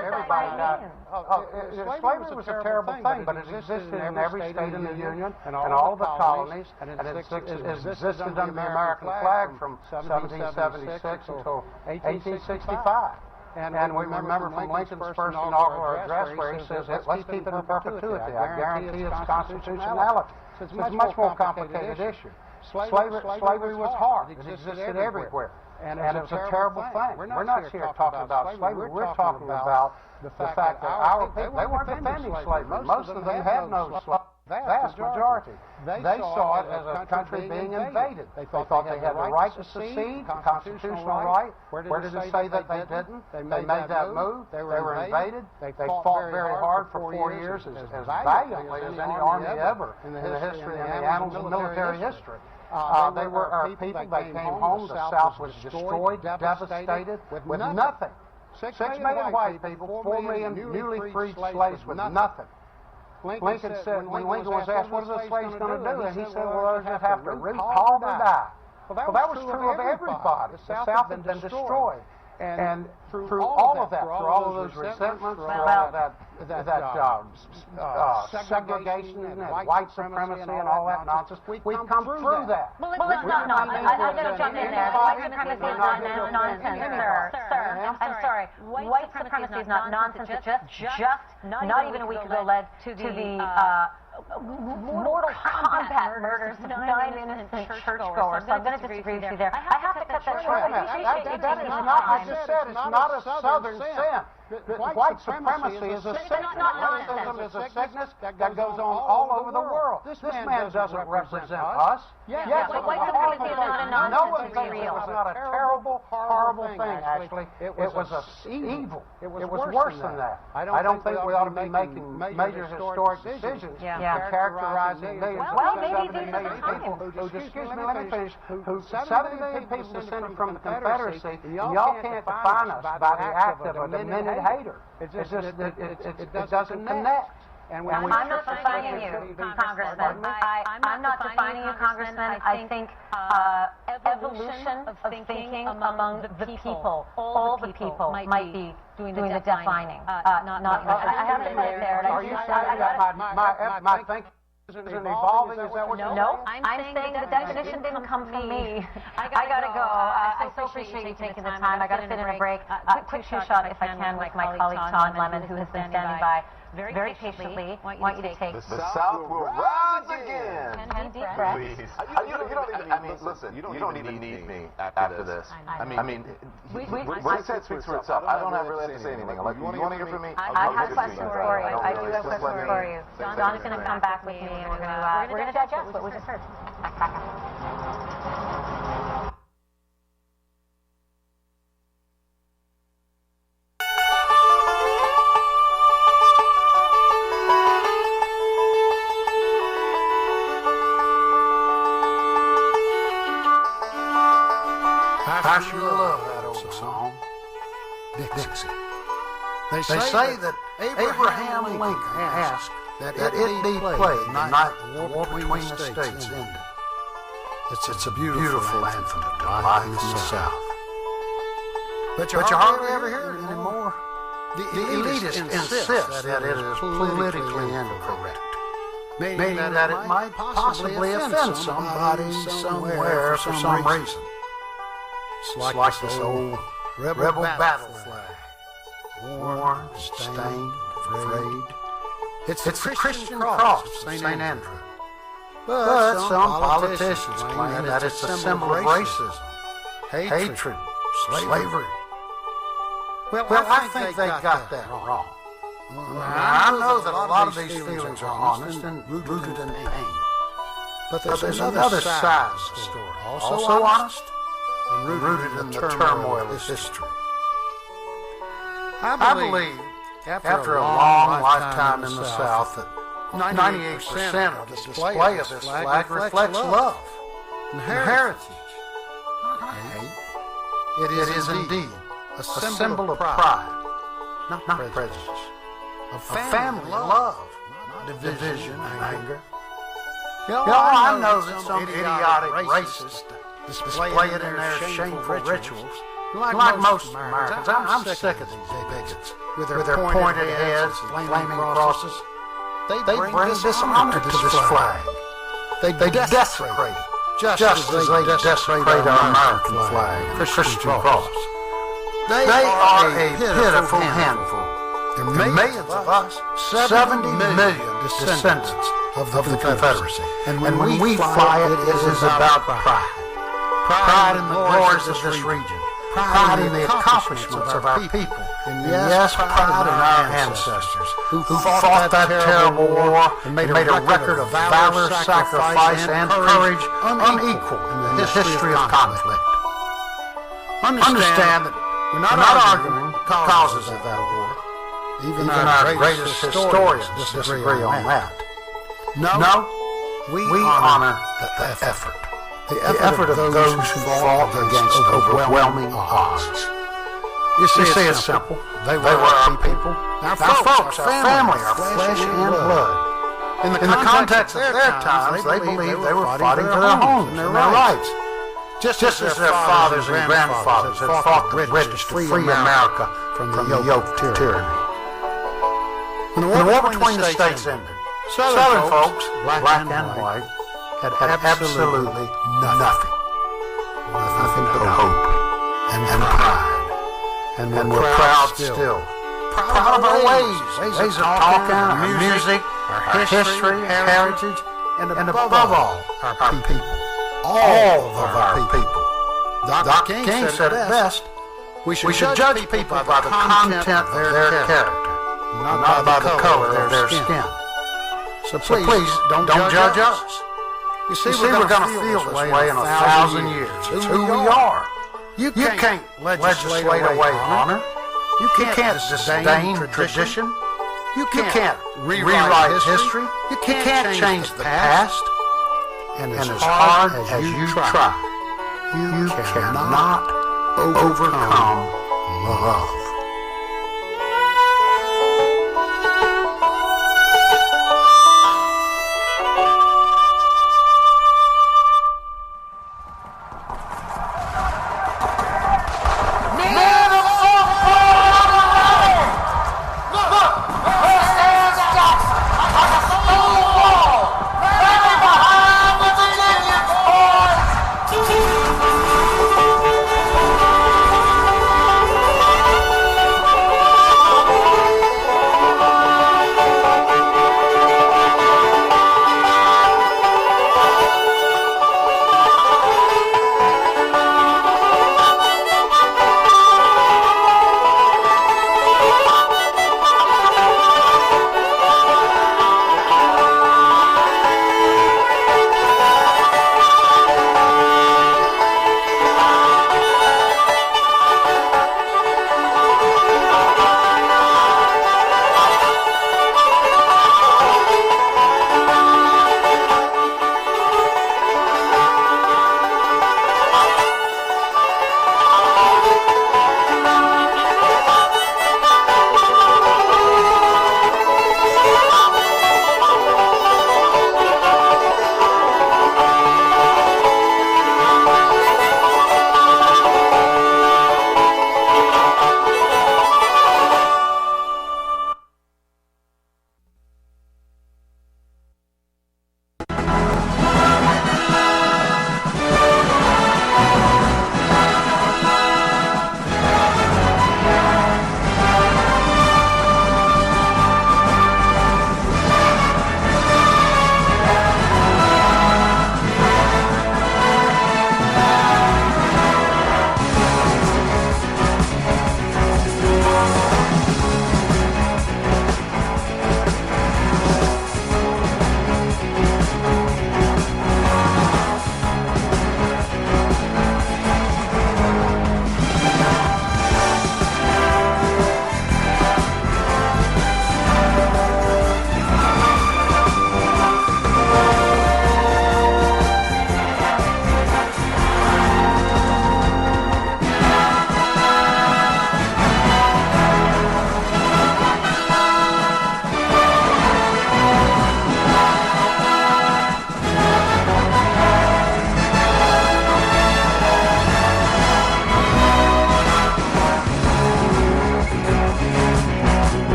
Everybody died. Slavery was a terrible thing, but it existed in every state in the Union and all the colonies, and it existed under the American flag from 1776 until 1865. And we remember from Lincoln's first inaugural address where he says, let's keep it in perpetuity. I guarantee its constitutionality. It's a much more complicated issue. Slavery was hard. It existed everywhere. And it was a terrible thing. We're not here talking about slavery. We're talking about the fact that our people, they weren't defending slavery. Most of them had no slavery. Vast majority. They saw it as a country being invaded. They thought they had the right to secede, the constitutional right. Where did it say that they didn't? They made that move. They were invaded. They fought very hard for 4 years, as valiantly as any army ever in the history, in the annals of military history. They were our people. They came home. The South was destroyed, devastated, with nothing. 6 million white people, 4 million newly freed slaves with nothing. Lincoln said, when Lincoln was asked, what are the slaves going to do? And he said, well, they'll just have to root, haul, or die. Well, that was true of everybody. The South had been destroyed. And through all of that, through all of those resentments, through all of that segregation and white supremacy and all that nonsense, we've come through that. Well, it's not nonsense. I'm going to jump in there. White supremacy is not nonsense, sir. I'm sorry. White supremacy is not nonsense. It just not even a week ago led to the mortal combat murders of 9 innocent churchgoers. So I'm going to disagree with you there. I have to cut that short. I just said it's not a Southern sin. White supremacy is a sickness. Racism is a sickness that goes on all over the world. This man doesn't represent us. Yes, white supremacy is not a nonsense. No one thinks it was not a terrible, horrible thing, actually. It was evil. It was worse than that. I don't think we ought to be making major historic decisions and characterizing millions of people who, excuse me, let me finish, who 70 million people descended from the Confederacy, and y'all can't define us by the act of a demented hater. It doesn't connect. I'm not defining you, Congressman. I'm not defining you, Congressman. I think evolution of thinking among the people, all the people, might be doing the defining. I have to admit there. Are you saying that my thinking isn't evolving? Is that what you're saying? No, I'm saying the definition didn't come from me. I gotta go. I so appreciate you taking the time. I gotta fit in a break. Quick two-shot, if I can, with my colleague Sean Lemon, who has been standing by very patiently. Want you to take. The South will rise again. 10 deep breaths. Please. You don't even, Listen, you don't even need me after this. I mean, what he said speaks for itself. I don't really have to say anything. Like, you want to hear from me? I have a question for you. I do have a question for you. Don's going to come back with me, and we're going to digest what we just heard. I sure love that old song, Dixie. They say that Abraham Lincoln asked that it be played the night the war between the states ended. It's a beautiful anthem to life in the South. But you hardly ever hear it anymore. The elitists insist that it is politically incorrect, meaning that it might possibly offend somebody somewhere for some reason. It's like this old rebel battle flag, worn, stained, frayed. It's the Christian cross of St. Andrew. But some politicians claim that it's a symbol of racism, hatred, slavery. Well, I think they got that wrong. I know that a lot of these feelings are honest and rooted in pain. But there's another side of the story, also honest and rooted in the turmoil of history. I believe, after a long lifetime in the South, that 98% of the display of this flag reflects love and heritage. It is indeed a symbol of pride, not prejudice, of family love, not division and anger. You know, I know that some idiotic racists display it in their shameful rituals. Like most Americans, I'm sick of these bigots with their pointed heads and flaming crosses. They bring dishonor to this flag. They desecrate it, just as they desecrate our American flag, the Christian cross. They are a pitiful handful. There are millions of us, 70 million descendants of the Confederacy. And when we fly it, it is about pride. Pride in the glories of this region. Pride in the accomplishments of our people. And yes, pride in our ancestors who fought that terrible war and made a record of valor, sacrifice, and courage unequal in the history of conflict. Understand that we're not arguing causes of that war. Even our greatest historians disagree on that. No, we honor the effort. The effort of those who fought against overwhelming odds. You see, it's simple. They were our people. Our folks, our family, our flesh and blood. In the context of their times, they believed they were fighting for their homes and their rights. Just as their fathers and grandfathers had fought the British to free America from the yoke of tyranny. When the war between the states ended, Southern folks, black and white, had absolutely nothing. Nothing but hope and pride. And we're proud still. Proud of our ways of talking, our music, our history, heritage, and above all, our people. All of our people. Dr. King said it best. We should judge people by the content of their character, not by the color of their skin. So please, don't judge us. You see, we're going to feel this way in 1,000 years. It's who we are. You can't legislate away honor. You can't disdain tradition. You can't rewrite history. You can't change the past. And as hard as you try, you cannot overcome love.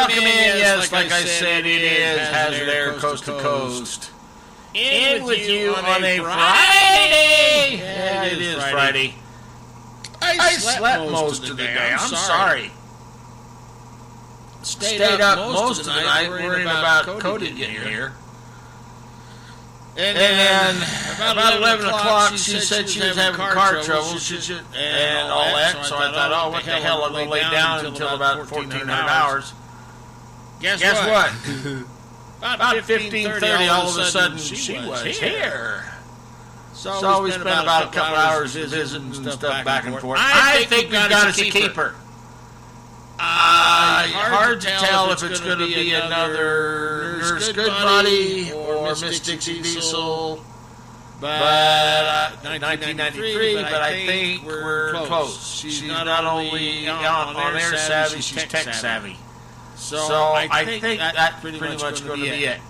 Welcome in, yes, like I said, it is Hazard Air Coast to Coast. In with you on a Friday. Yeah, it is Friday. I slept most of the day. I'm sorry. Stayed up most of the night worrying about Cody getting here. And then about 11 o'clock, she said she was having car trouble and all that. So I thought, oh, what the hell, I'll go lay down until about 1,400 hours. Guess what? About 15:30, all of a sudden, she was here. So we spent about a couple hours visiting and stuff back and forth. I think we've got to keep her. Hard to tell if it's going to be another Nurse Goodbody or Miss Dixie Diesel, but 1993. But I think we're close. She's not only on air savvy, she's tech savvy. So I think that's pretty much going to be it.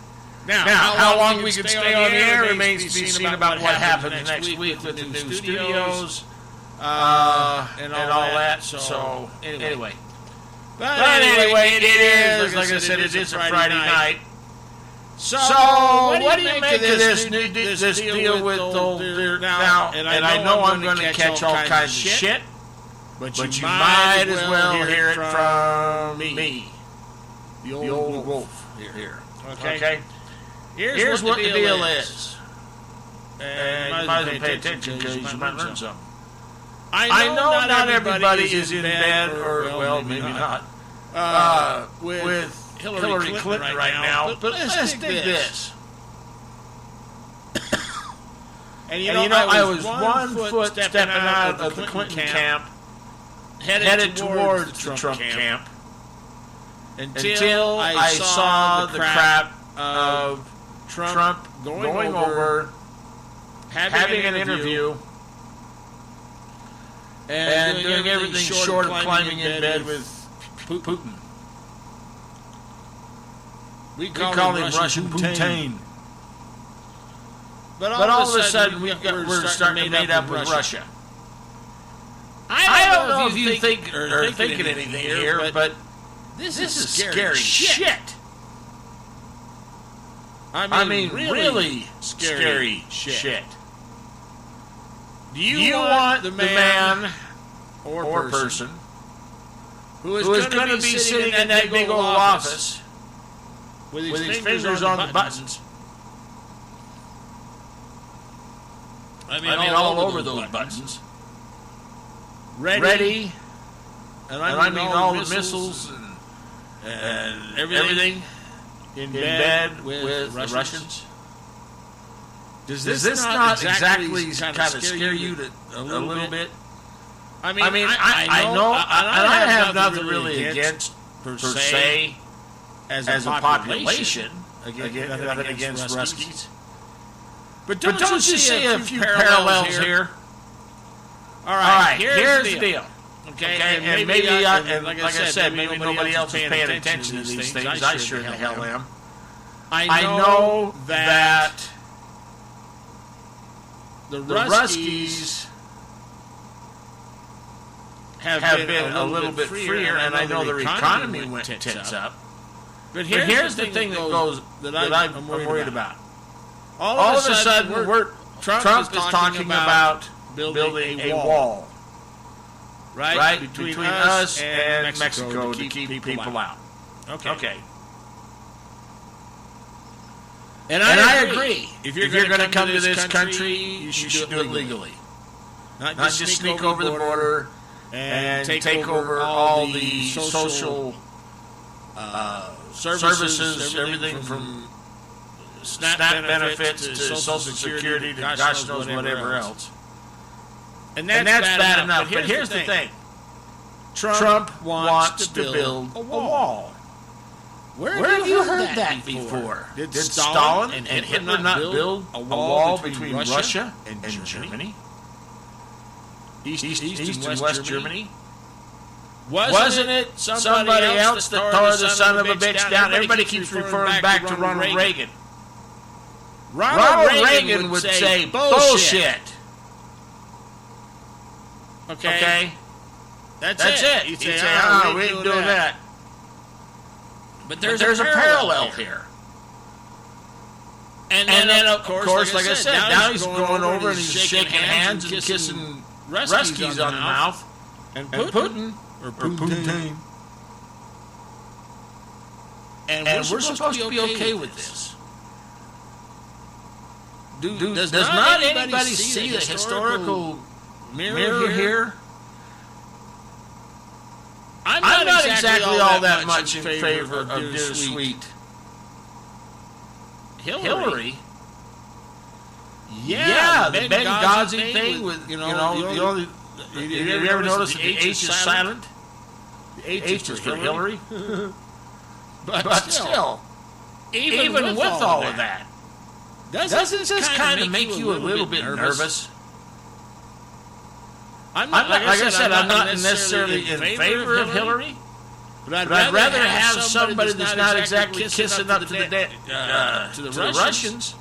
Now, how long we can stay on the air remains to be seen about what happens next week with the new studios and all that. So anyway. But anyway, it is, like I said, it is a Friday night. So what do you make of this deal with old now? And I know I'm going to catch all kinds of shit, but you might as well hear it from me, the old wolf here. Okay? Here's what the deal is. And you might as well pay attention because you might learn something. I know not everybody is in bed, or, well, maybe not, with Hillary Clinton right now, but let's dig this. And you know, I was 1 foot stepping out of the Clinton camp, headed towards the Trump camp, until I saw the crap of Trump going over, having an interview, and doing everything short of climbing in bed with Putin. We call him Russian Putin. But all of a sudden, we're starting to made up with Russia. I don't know if you think or thinking anything here, but this is scary shit. I mean, really scary shit. Do you want the man or person who is going to be sitting in that big old office with his fingers on the buttons? I mean all over those buttons. Ready. And I mean all the missiles and everything in bed with the Russians. Does this not exactly kind of scare you a little bit? I mean, I know, and I have nothing really against, per se, as a population, against Ruskies. But don't you see a few parallels here? All right, here's the deal. Okay, and maybe, like I said, maybe nobody else is paying attention to these things. I sure the hell am. I know that the Ruskies have been a little bit freer, and I know their economy went tits up. But here's the thing that I'm worried about. All of a sudden, Trump is talking about building a wall, right, between us and Mexico to keep people out. Okay. And I agree. If you're going to come to this country, you should do it legally. Not just sneak over the border and take over all the social services, everything from SNAP benefits to Social Security to gosh knows whatever else. And that's bad enough. But here's the thing. Trump wants to build a wall. Where have you heard that before? Did Stalin and Hitler not build a wall between Russia and Germany? East and West Germany? Wasn't it somebody else that tore the son of a bitch down? Everybody keeps referring back to Ronald Reagan. Ronald Reagan would say, bullshit. Okay? That's it. He'd say, we ain't doing that. But there's a parallel here. And then, of course, like I said, now he's going over and he's shaking hands and kissing Ruskies on the mouth. And Putin. And we're supposed to be okay with this. Does not anybody see the historical mirror here? I'm not exactly all that much in favor of dear sweet Hillary. Yeah, the Benghazi thing with, you ever notice that the H is silent? The H is for Hillary. But still, even with all of that, doesn't this kind of make you a little bit nervous? Like I said, I'm not necessarily in favor of Hillary, but I'd rather have somebody that's not exactly kissing up to the Russians.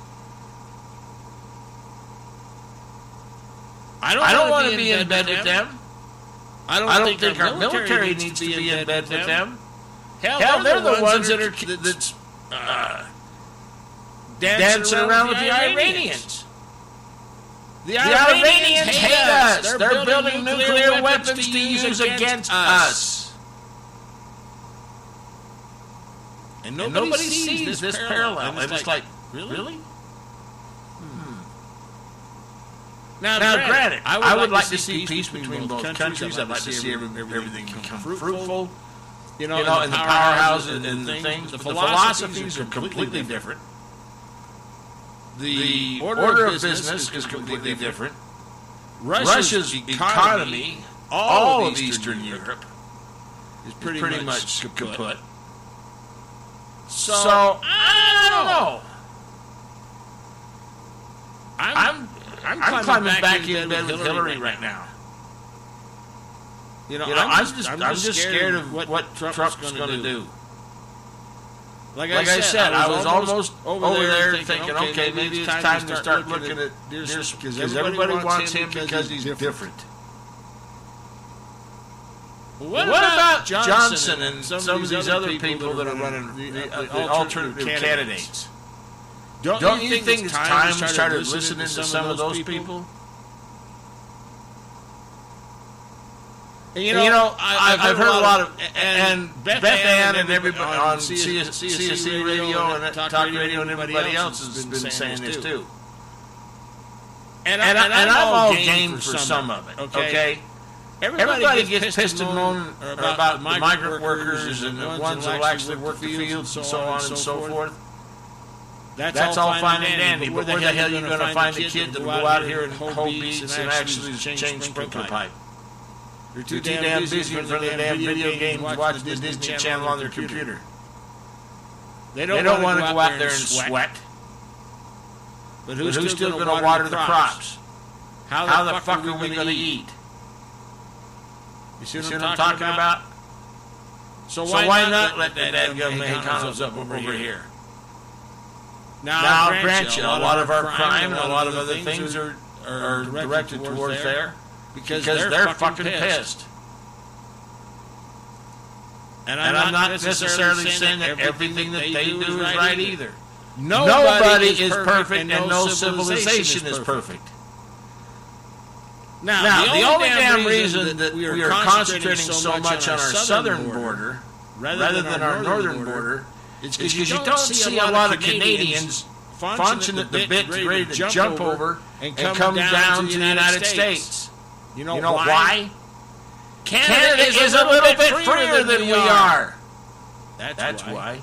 I don't want to be in bed with them. I don't think our military needs to be in bed with them. Hell, they're the ones that are dancing around with the Iranians. The Iranians hate us. They're building nuclear weapons to use against us. And nobody sees this parallel. And it's like, really? Now, granted, I would like to see peace between both countries. I'd like to see everything become fruitful. And the powerhouses and the things. The philosophies are completely different. The order of business is completely different. Russia's economy, all of Eastern Europe, is pretty much kaput. So, I don't know. I'm climbing back in bed with Hillary right now. I'm just scared of what Trump's going to do. Like I said, I was almost over there thinking, okay, maybe it's time to start looking at this, because everybody wants him because he's different. What about Johnson and some of these other people that are running the alternative candidates? Don't you think it's time to start listening to some of those people? I've heard a lot of, and Beth Ann and everybody on CSC Radio and Talk Radio and everybody else has been saying this too. And I'm all game for some of it, okay? Everybody gets pissed and moan about the migrant workers and the ones that will actually work the fields and so on and so forth. That's all fine and dandy, but where the hell are you going to find a kid that will go out here and hoe beats and actually change sprinkler pipe? They're too damn busy in front of the damn video games watching the Disney Channel on their computer. They don't want to go out there and sweat. But who's still going to water the crops? How the fuck are we going to eat? You see what I'm talking about? So why not let that dadgum Mexicanos up over here? Now, I'll grant you, a lot of our crime and a lot of other things are directed towards there because they're fucking pissed. And I'm not necessarily saying that everything that they do is right either. Nobody is perfect and no civilization is perfect. Now, the only damn reason that we are concentrating so much on our southern border rather than our northern border is because you don't see a lot of Canadians function at the bit ready to jump over and come down to the United States. You know why? Canada is a little bit freer than we are. That's why.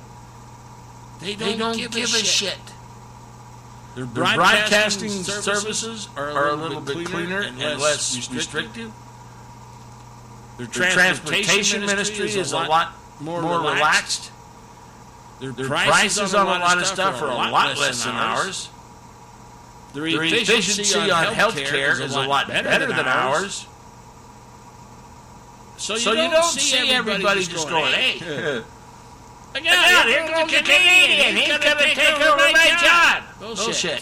They don't give a shit. Their broadcasting services are a little bit cleaner and less restrictive. Their transportation ministry is a lot more relaxed. Their prices on a lot of stuff are a lot less than ours. Their efficiency on health care is a lot better than ours. So you don't see everybody just going, hey, again, here comes a Canadian. He's going to take over my job. Bullshit.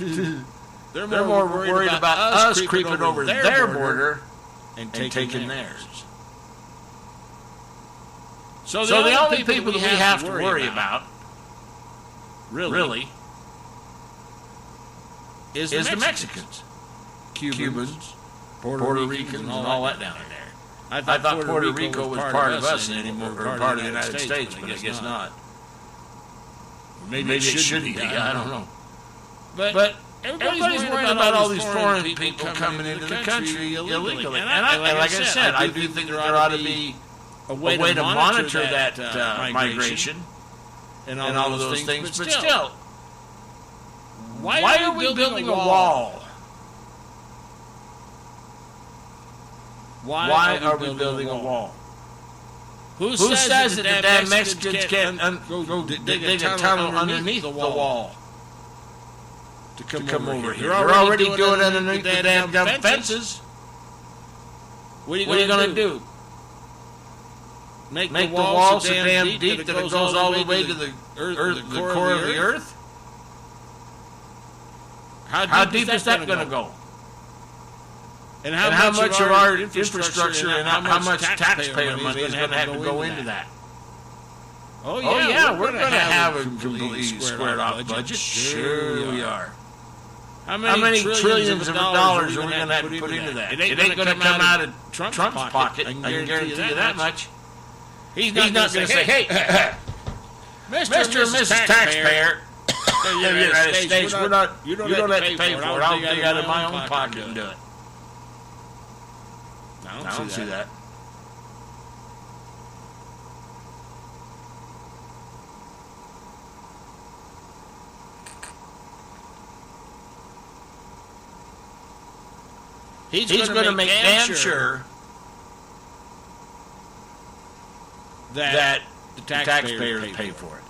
They're more worried about us creeping over their border and taking theirs. So the only people that we have to worry about, really, is the Mexicans, Cubans, Puerto Ricans, and all that down there. I thought Puerto Rico was part of us anymore, or part of the United States, but I guess not. Maybe it should be. I don't know. But everybody's worried about all these foreign people coming into the country illegally. And like I said, I do think there ought to be a way to monitor that migration and all of those things. But still, why are we building a wall? Why are we building a wall? Who says that the damn Mexicans can't go dig a tunnel underneath the wall to come over here? They're already doing it underneath the damn fences. What are you going to do? Make the wall so damn deep that it goes all the way to the core of the earth? How deep is that going to go? And how much of our infrastructure and how much taxpayer money is going to have to go into that? Oh yeah, we're going to have a completely squared off budget. Sure we are. How many trillions of dollars are we going to have to put into that? It ain't going to come out of Trump's pocket. I can guarantee you that much. He's not going to say, hey, Mr. and Mrs. Taxpayer, in the United States, you don't have to pay for it. I'll dig out of my own pocket and do it. I don't see that. He's going to make damn sure that the taxpayers pay for it.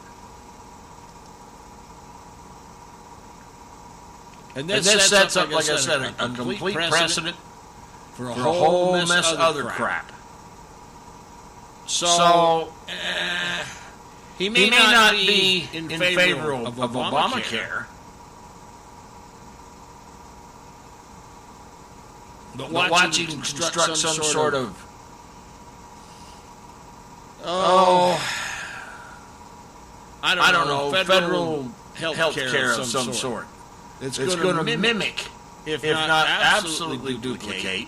And this sets up, like I said, a complete precedent for a whole mess of other crap. So, he may not be in favor of Obamacare, but watching construct some sort of I don't know, federal health care of some sort. It's going to mimic, if not absolutely duplicate,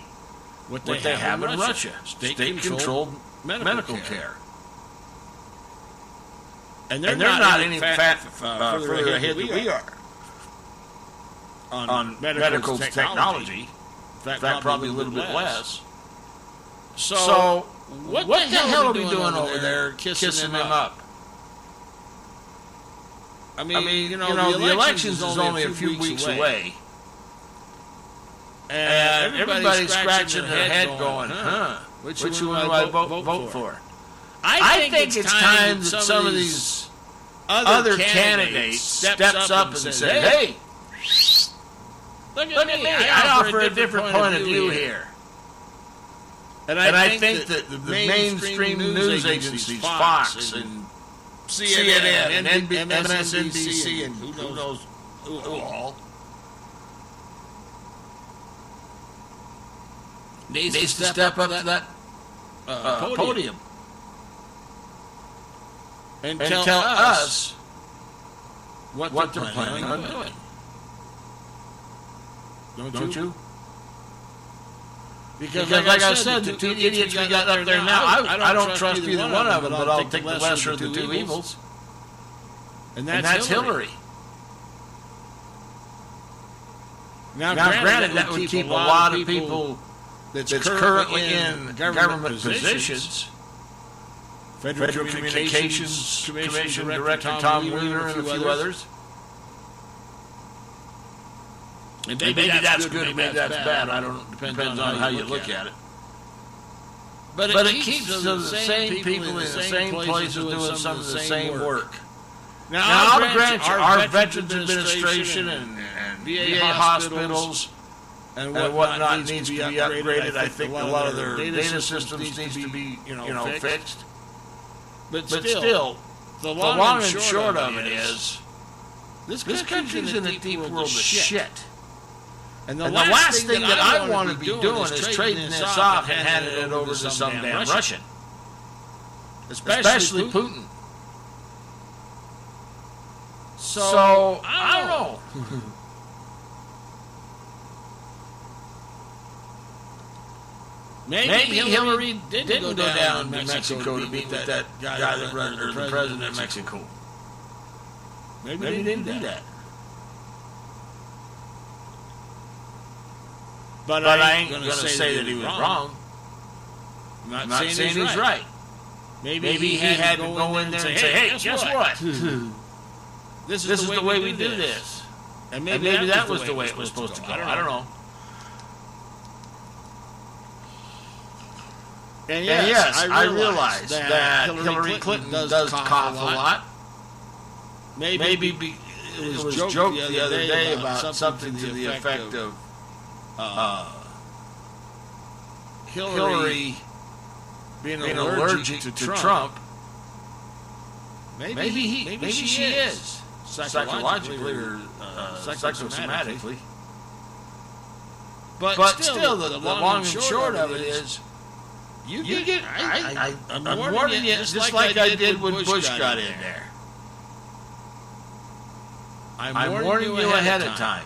what they have in Russia. State-controlled medical care. And they're not any further ahead than we are on medical technology. In fact, probably a little bit less. So what the hell are we doing over there kissing them up? I mean, you know, the elections is only a few weeks away. And everybody's scratching their head going, which one do I vote for? I think it's time that some of these other candidates steps up and says, hey, look at me, I offer a different point of view here. And I think that the mainstream news agencies, Fox and CNN and MSNBC and who knows who all, needs to step up to that podium and tell us what they're planning on doing. Don't you? Because like I said, the two idiots we got up there now, I don't trust either one of them, but I'll take the lesser of the two evils. And that's Hillary. Now granted, that would keep a lot of people that's currently in government positions, Federal Communications Commission Director Tom Wheeler and a few others. And maybe that's good, maybe that's bad. I don't know. Depends on how you look at it. But it keeps the same people in the same places doing some of the same work. Now I'll grant you, our Veterans Administration and VA hospitals and whatnot needs to be upgraded. I think a lot of their data systems needs to be, fixed. But still, the long and short of it is, this country's in a deep world of shit. And the last thing that I want to be doing is trading this off and handing it over to some damn Russian. especially Putin. So I don't know. Maybe Hillary didn't go down to Mexico to meet with that guy that runs, or the president of Mexico. Maybe they didn't do that. But I ain't going to say that he was wrong. I'm not saying he's right. Maybe he had to go in there and say, hey, guess what? This is the way we do this. And maybe that was the way it was supposed to go. I don't know. And yes, I realize that Hillary Clinton does cough a lot. Maybe it was joked the other day about something to the effect of Hillary being allergic to Trump. Maybe she is psychologically or psychosomatically. But still, the long and short of it is, I'm warning you just like I did when Bush got in there. I'm warning you ahead of time.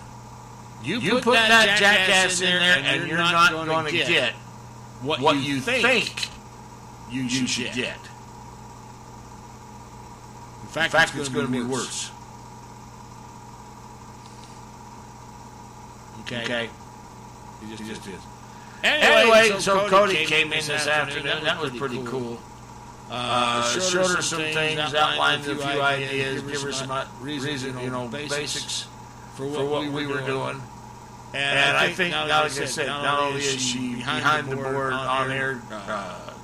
You put that jackass in there, and you're not going to get what you think you should get. In fact, it's going to be worse. Okay? He just is. Anyway, so Cody came in this afternoon. That was pretty cool. Showed her some things, outlined a few ideas, give her some reason, basics for what we were doing. And I think, like I said, not only is she behind the board, on-air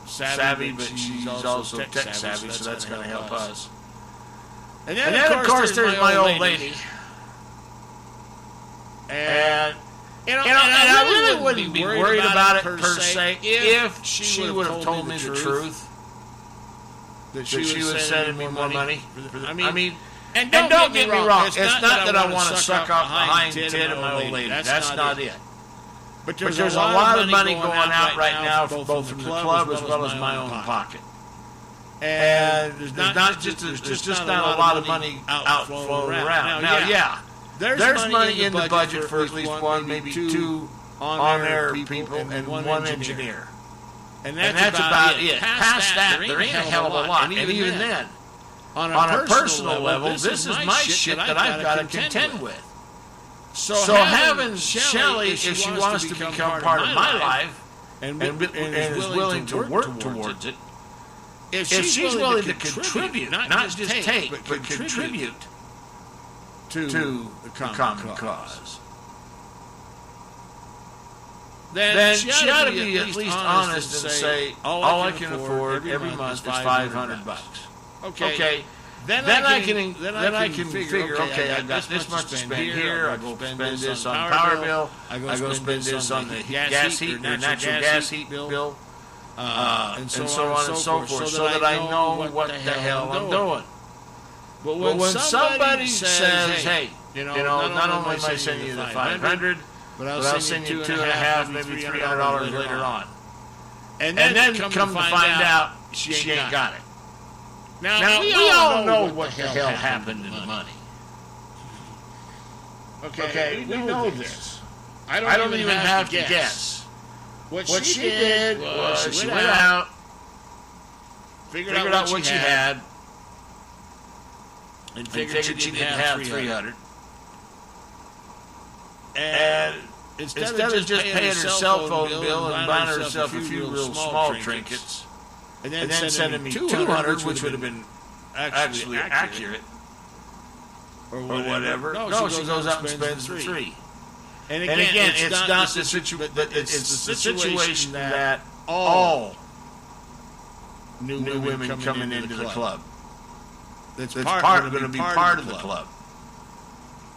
savvy, but she's also tech savvy, so that's going to help us. And then, of course, there's my old lady. And I really wouldn't be worried about it per se if she would have told me the truth. That she was sending me more money. I mean, and don't get me wrong. It's not that I want to suck off the hind tit of my old lady. That's not it. But there's a lot of money going out right now, both from the club as well as my own pocket. And there's just not a lot of money outflowing around. Now, yeah, there's money in the budget for at least one, maybe two on-air people and one engineer. And that's about it. Past that, there ain't a hell of a lot. And even then, on a personal level, this is my shit that I've got to contend with. So having Shelley, if she wants to become part of my life and is willing to work towards it, if she's willing to contribute, not just take, but contribute to the common cause, then she ought to be at least honest and say, all I can afford every month is $500. Okay. Then I can figure, okay, I've got this much to spend here, I go spend this on power bill, I go spend this on the gas heat, or natural gas heat bill, and so on and so forth, so that I know what the hell I'm doing. But when somebody says, hey, not only am I sending you the $500, but I'll send you $2.50, maybe $300 later on. And then come to find out she ain't got it. Now we all know what the hell happened to the money. Okay, we know this. I don't even have to guess. What she did was she went out, figured out what she had, and figured she didn't have $300. And instead of just paying her cell phone bill and buying herself a few real small trinkets, and then sending me $200, which would have been actually accurate, or whatever. No, she goes out and spends $3. And again, it's not the situation that all new women coming into the club. That's going to be part of the club.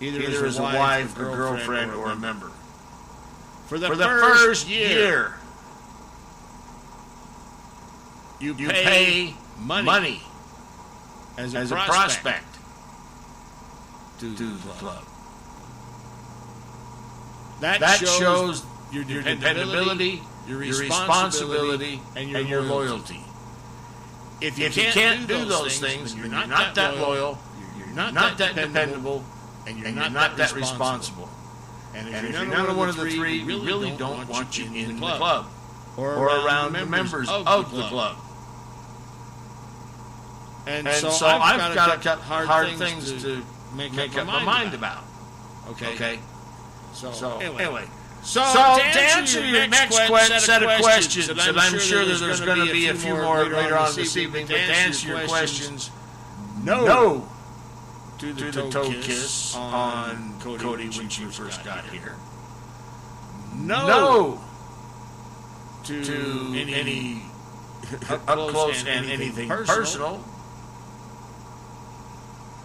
Either as a wife, a girlfriend, or a member. For the first year, you pay money as a prospect to the club. That shows your dependability, your responsibility, and your loyalty. If you can't do those things, then you're not that loyal, you're not that dependable, and you're not that responsible. And if you're none of one of the three, we really don't want you in the club or around the members of the club. And so I've got to cut hard things to make up my mind about. Okay? So anyway. So to answer your next set of questions, and I'm sure that there's going to be a few more later on this evening, but to answer your questions, no to the toe kiss on Cody when you first got here. No to any up close and anything personal.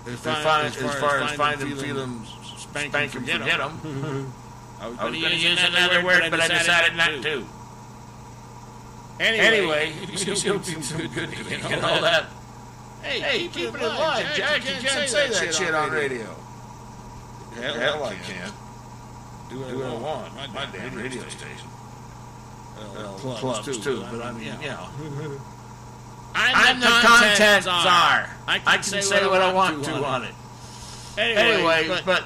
As far as find them, feel them, spank them, forget them. I was going to use another word, but I decided not to. Anyway, you're too good to me and all that. Hey, keep it in line, Jack. You can't say that shit on radio. Hell, I can. Do what I want. My damn radio station. Well, clubs too, but I mean, you know. I'm the content czar. I can say what I want to on it. Anyway, but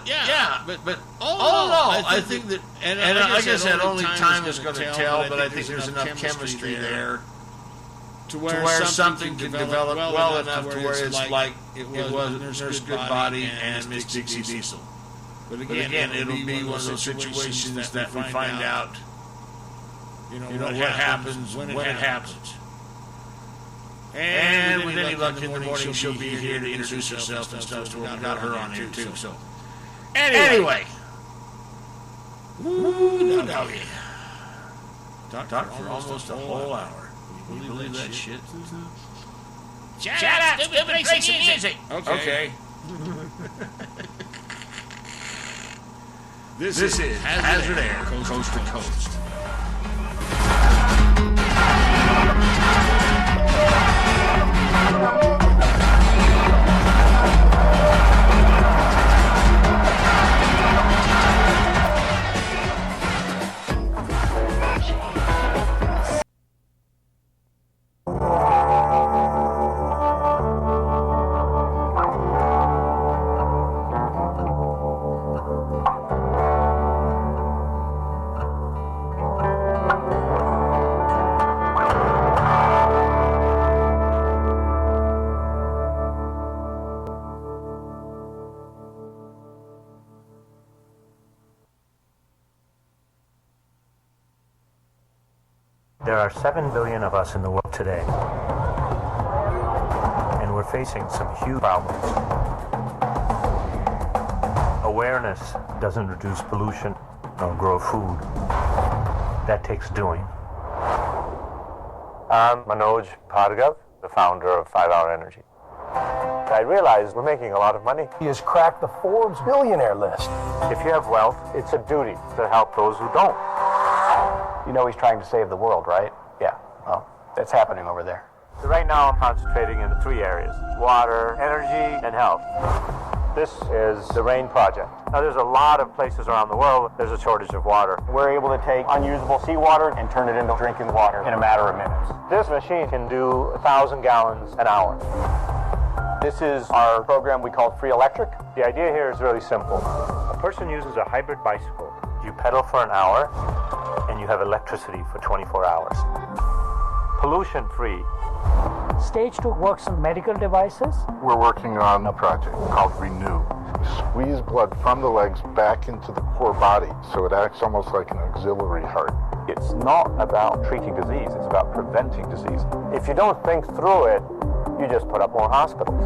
all in all, I think that, and like I said, only time is going to tell, but I think there's enough chemistry there to where something can develop well enough to where it's like it was Nurse Goodbody and Miss Dixie Diesel. But again, it'll be one of those situations that we find out, what happens when it happens. And with any luck in the morning, she'll be here to introduce herself and stuff, so we got her on here too. So, anyway, doggy. Talked for almost a whole hour. Can you believe that shit? Shut up, stupid, play some music. Okay. This is Hazard Air, Coast to Coast. There are 7 billion of us in the world today, and we're facing some huge problems. Awareness doesn't reduce pollution nor grow food. That takes doing. I'm Manoj Bhargav, the founder of 5 Hour Energy. I realized we're making a lot of money. He has cracked the Forbes billionaire list. If you have wealth, it's a duty to help those who don't. You know he's trying to save the world, right? Yeah, well, that's happening over there. So right now I'm concentrating in 3 areas: water, energy, and health. This is the RAIN project. Now there's a lot of places around the world there's a shortage of water. We're able to take unusable seawater and turn it into drinking water in a matter of minutes. This machine can do 1,000 gallons an hour. This is our program we call Free Electric. The idea here is really simple. A person uses a hybrid bicycle. You pedal for an hour, and you have electricity for 24 hours. Pollution-free. Stage 2 works on medical devices. We're working on a project called Renew. We squeeze blood from the legs back into the core body, so it acts almost like an auxiliary heart. It's not about treating disease, it's about preventing disease. If you don't think through it, you just put up more hospitals.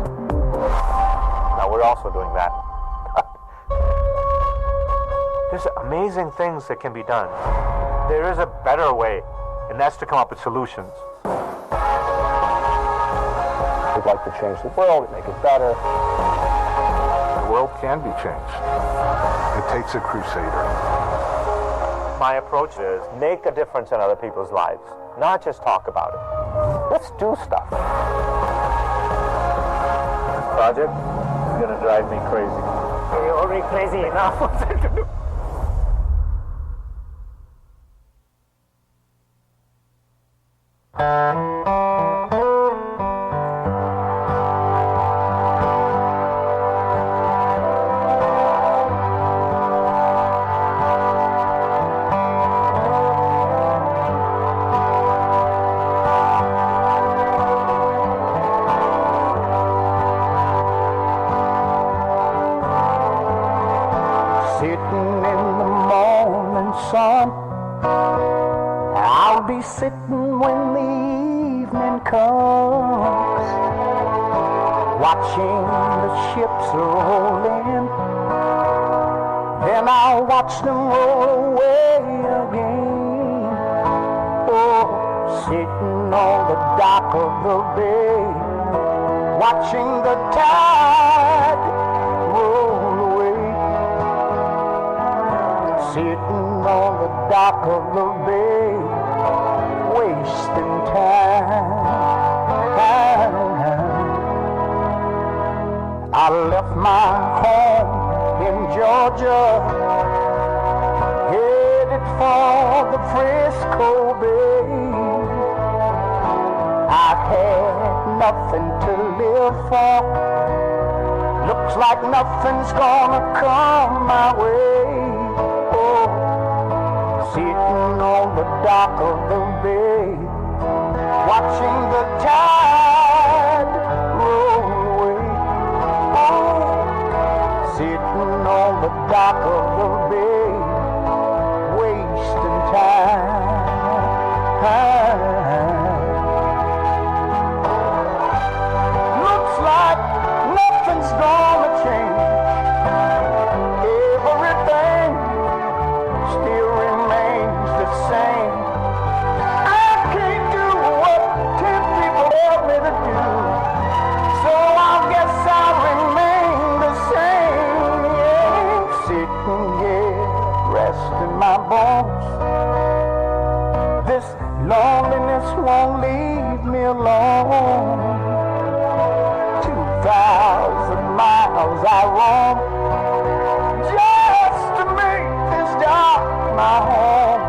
Now we're also doing that. There's amazing things that can be done. There is a better way, and that's to come up with solutions. We'd like to change the world, make it better. The world can be changed. It takes a crusader. My approach is make a difference in other people's lives, not just talk about it. Let's do stuff. This project is going to drive me crazy. You're already crazy enough. be sitting when the evening comes, watching the ships roll in. Then I'll watch them roll away again. Oh, sitting on the dock of the bay, watching the tide roll away. Sitting on the dock of the bay, wasting time. I left my home in Georgia, headed for the Frisco Bay. I had nothing to live for. Looks like nothing's gonna come my way. Oh, sitting on the dock of the bay, watching the tide roll away. Oh, sitting on the dock of the bay, wasting time. Looks like nothing's gonna change. Everything still remains the same. I can't do what 10 people tell me to do, so I guess I'll remain the same. Yeah, sitting here, resting my bones. This loneliness won't leave me alone. 2,000 miles I roam just to make this dock my home.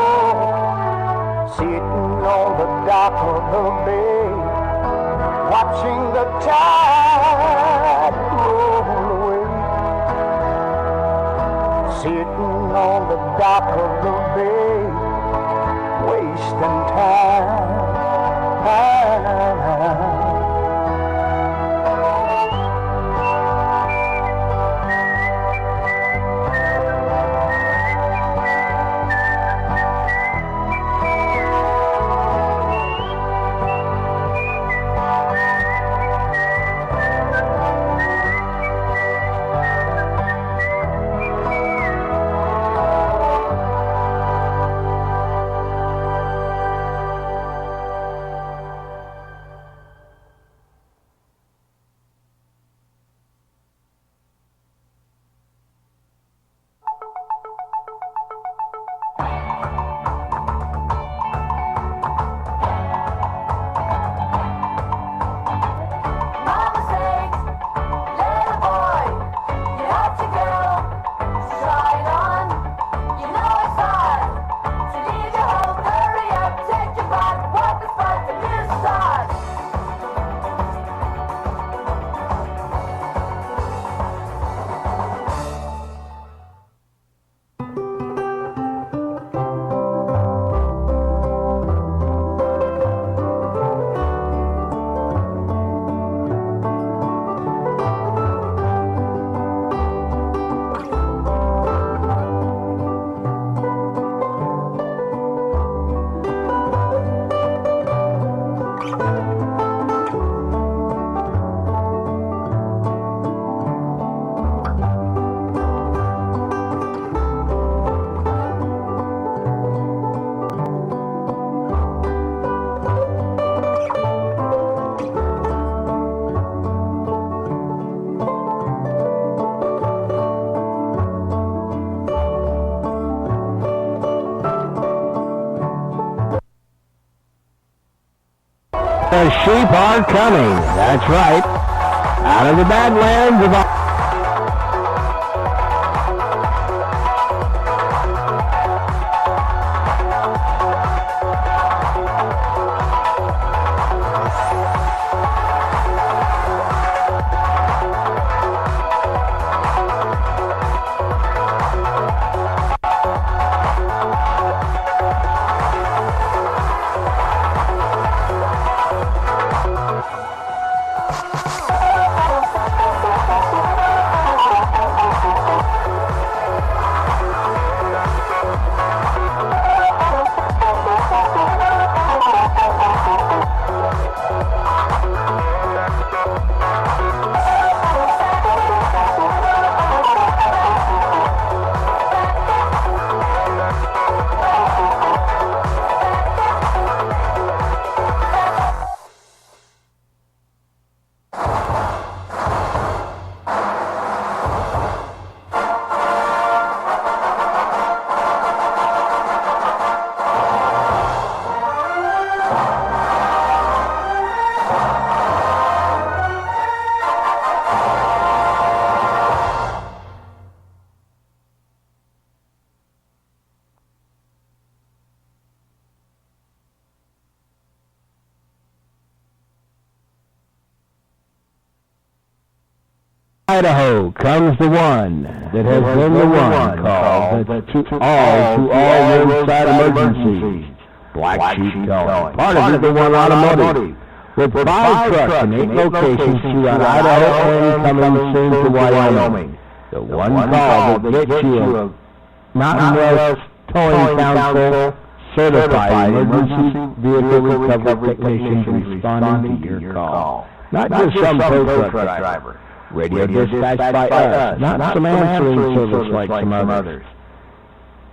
Oh, sitting on the dock of the bay, watching the tide roll away. Sitting on the dock of the bay, wasting time. The sheep are coming. That's right. Out of the Badlands of Idaho comes the one that has been the one called to all roadside emergencies. Black Sheep Towing. Part of Eagle One Automotive. With 5 trucks in 8 locations throughout Idaho and coming soon to Wyoming. The one call that gets you a Mountain West Towing Council certified emergency vehicle recovery technicians responding to your call. Not just some tow truck driver. Radio dispatched by us, not some answering service like some others.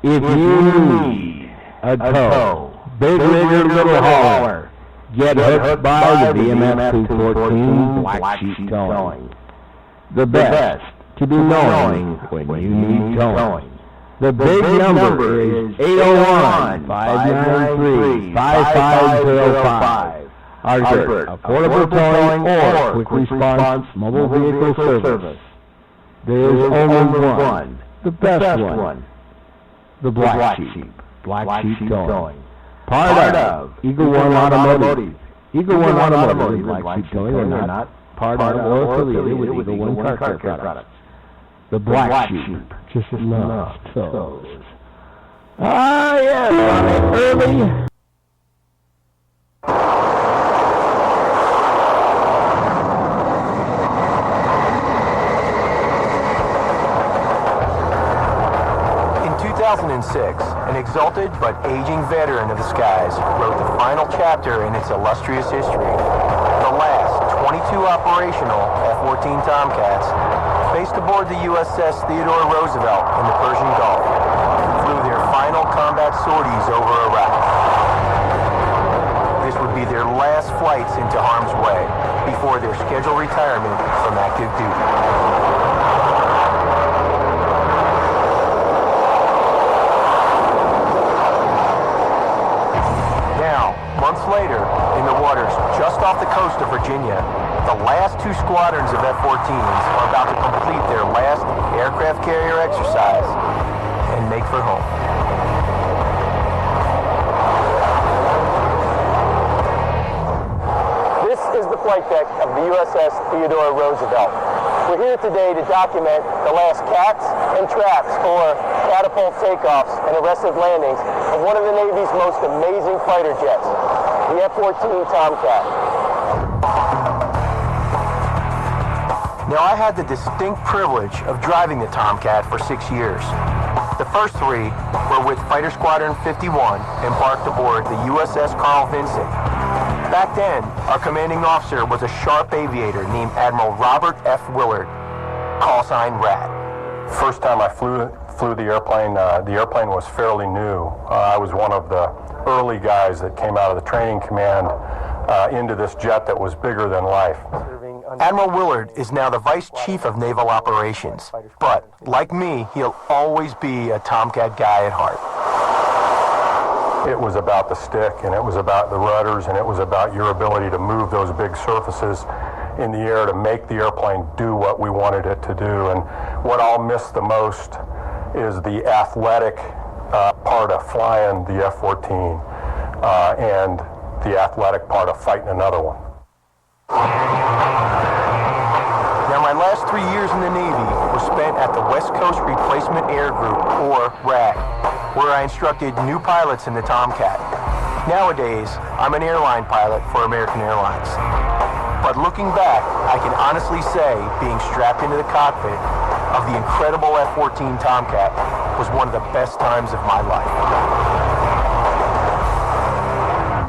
If you need a tow, big rig or little hauler, get hooked by the BMF 214 Black Sheep Towing. The best to be knowing when you need towing. The big number is 801-593-5505. Harvard, affordable towing or quick response mobile vehicle service. There is only one, the best one, the Black Sheep, Black Sheep Towing. Part of Eagle One Automotive. Eagle One Automotive and Black Sheep Towing are not part of or affiliated with Eagle One Car Care Products. The Black Sheep just loves tows. Ah, yes, early. In 2006, an exalted but aging veteran of the skies wrote the final chapter in its illustrious history. The last 22 operational F-14 Tomcats, based aboard the USS Theodore Roosevelt in the Persian Gulf, flew their final combat sorties over Iraq. This would be their last flights into harm's way before their scheduled retirement from active duty. Months later, in the waters just off the coast of Virginia, the last 2 squadrons of F-14s are about to complete their last aircraft carrier exercise and make for home. This is the flight deck of the USS Theodore Roosevelt. We're here today to document the last cats and traps for catapult takeoffs and arrested landings of one of the Navy's most amazing fighter jets, the F-14 Tomcat. Now, I had the distinct privilege of driving the Tomcat for 6 years. The first 3 were with Fighter Squadron 51, embarked aboard the USS Carl Vinson. Back then, our commanding officer was a sharp aviator named Admiral Robert F. Willard, call sign RAT. First time I flew the airplane was fairly new. I was one of the early guys that came out of the training command into this jet that was bigger than life. Admiral Willard is now the Vice Chief of Naval Operations, but like me, he'll always be a Tomcat guy at heart. It was about the stick, and it was about the rudders, and it was about your ability to move those big surfaces in the air to make the airplane do what we wanted it to do. And what I'll miss the most is the athletic part of flying the F-14 and the athletic part of fighting another one. Now, my last 3 years in the Navy were spent at the West Coast Replacement Air Group, or RAG, where I instructed new pilots in the Tomcat. Nowadays, I'm an airline pilot for American Airlines. But looking back, I can honestly say being strapped into the cockpit of the incredible F-14 Tomcat was one of the best times of my life.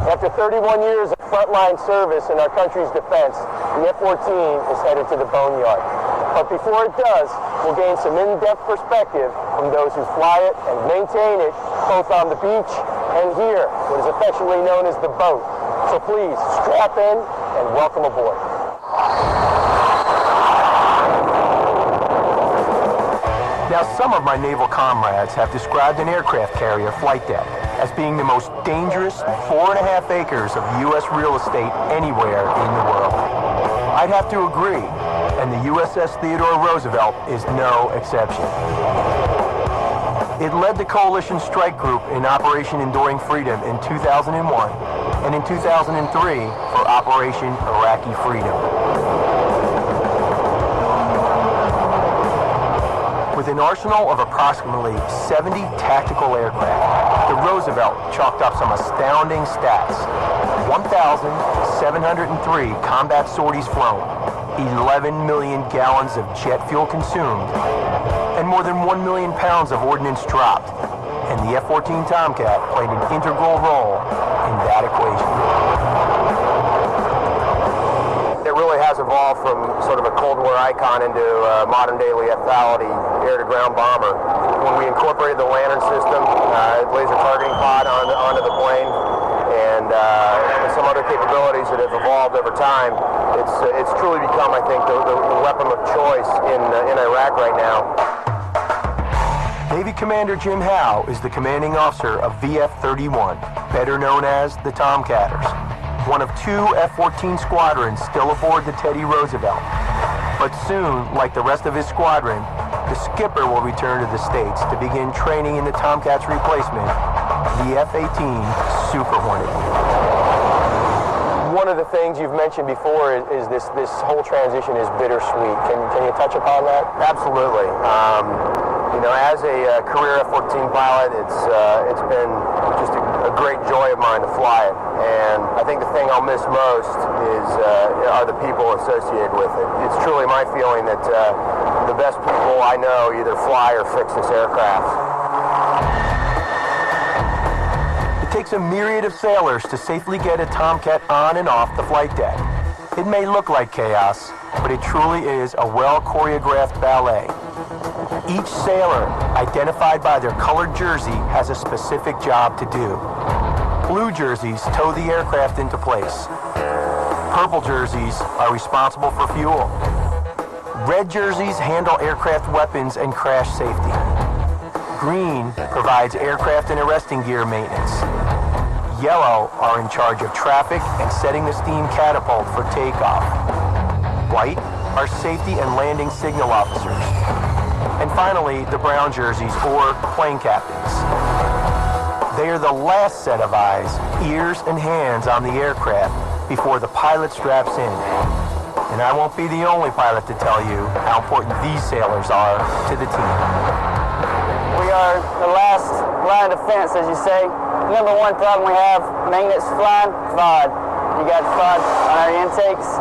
After 31 years of frontline service in our country's defense, the F-14 is headed to the boneyard. But before it does, we'll gain some in-depth perspective from those who fly it and maintain it, both on the beach and here, what is affectionately known as the boat. So please, strap in and welcome aboard. Now, some of my naval comrades have described an aircraft carrier flight deck as being the most dangerous 4.5 acres of U.S. real estate anywhere in the world. I'd have to agree, and the USS Theodore Roosevelt is no exception. It led the Coalition Strike Group in Operation Enduring Freedom in 2001, and in 2003 for Operation Iraqi Freedom. an arsenal of approximately 70 tactical aircraft, the Roosevelt chalked up some astounding stats. 1,703 combat sorties flown, 11 million gallons of jet fuel consumed, and more than 1 million pounds of ordnance dropped. And the F-14 Tomcat played an integral role in that equation. It really has evolved from sort of a Cold War icon into a modern-day lethality air-to-ground bomber. When we incorporated the Lantern system, laser targeting pod onto the plane, and some other capabilities that have evolved over time, it's truly become, I think, the weapon of choice in Iraq right now. Navy Commander Jim Howe is the commanding officer of VF-31, better known as the Tomcatters, one of 2 F-14 squadrons still aboard the Teddy Roosevelt. But soon, like the rest of his squadron, the skipper will return to the States to begin training in the Tomcat's replacement, the F-18 Super Hornet. One of the things you've mentioned before is this whole transition is bittersweet. Can you touch upon that? Absolutely. As a career F-14 pilot, it's been just a great joy of mine to fly it. And I think the thing I'll miss most are the people associated with it. It's truly my feeling that the best people I know either fly or fix this aircraft. It takes a myriad of sailors to safely get a Tomcat on and off the flight deck. It may look like chaos, but it truly is a well-choreographed ballet. Each sailor, identified by their colored jersey, has a specific job to do. Blue jerseys tow the aircraft into place. Purple jerseys are responsible for fuel. Red jerseys handle aircraft weapons and crash safety. Green provides aircraft and arresting gear maintenance. Yellow are in charge of traffic and setting the steam catapult for takeoff. White are safety and landing signal officers. And finally, the brown jerseys, or plane captains. They are the last set of eyes, ears, and hands on the aircraft before the pilot straps in. And I won't be the only pilot to tell you how important these sailors are to the team. We are the last line of defense, as you say. Number one problem we have, maintenance flying, FOD. You got FOD on our intakes.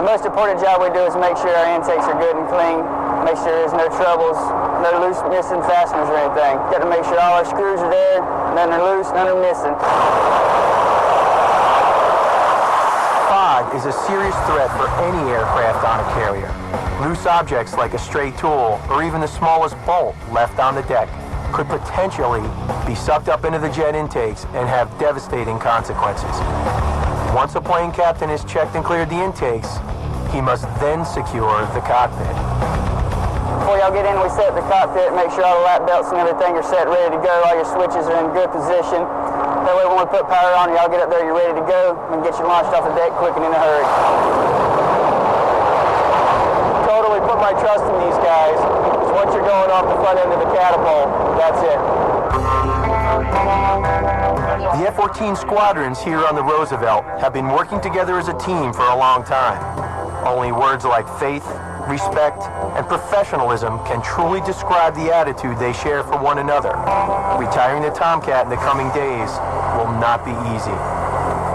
The most important job we do is make sure our intakes are good and clean, make sure there's no troubles, no loose missing fasteners or anything. Got to make sure all our screws are there, none are loose, none are missing. FOD is a serious threat for any aircraft on a carrier. Loose objects like a stray tool or even the smallest bolt left on the deck could potentially be sucked up into the jet intakes and have devastating consequences. Once a plane captain has checked and cleared the intakes, he must then secure the cockpit. Before y'all get in, we set the cockpit, make sure all the lap belts and everything are set, ready to go, all your switches are in good position. That way when we put power on, y'all get up there, you're ready to go, and get you launched off the deck quick and in a hurry. Totally put my trust in these guys, because once you're going off the front end of the catapult, that's it. The F-14 squadrons here on the Roosevelt have been working together as a team for a long time. Only words like faith, respect, and professionalism can truly describe the attitude they share for one another. Retiring the Tomcat in the coming days will not be easy.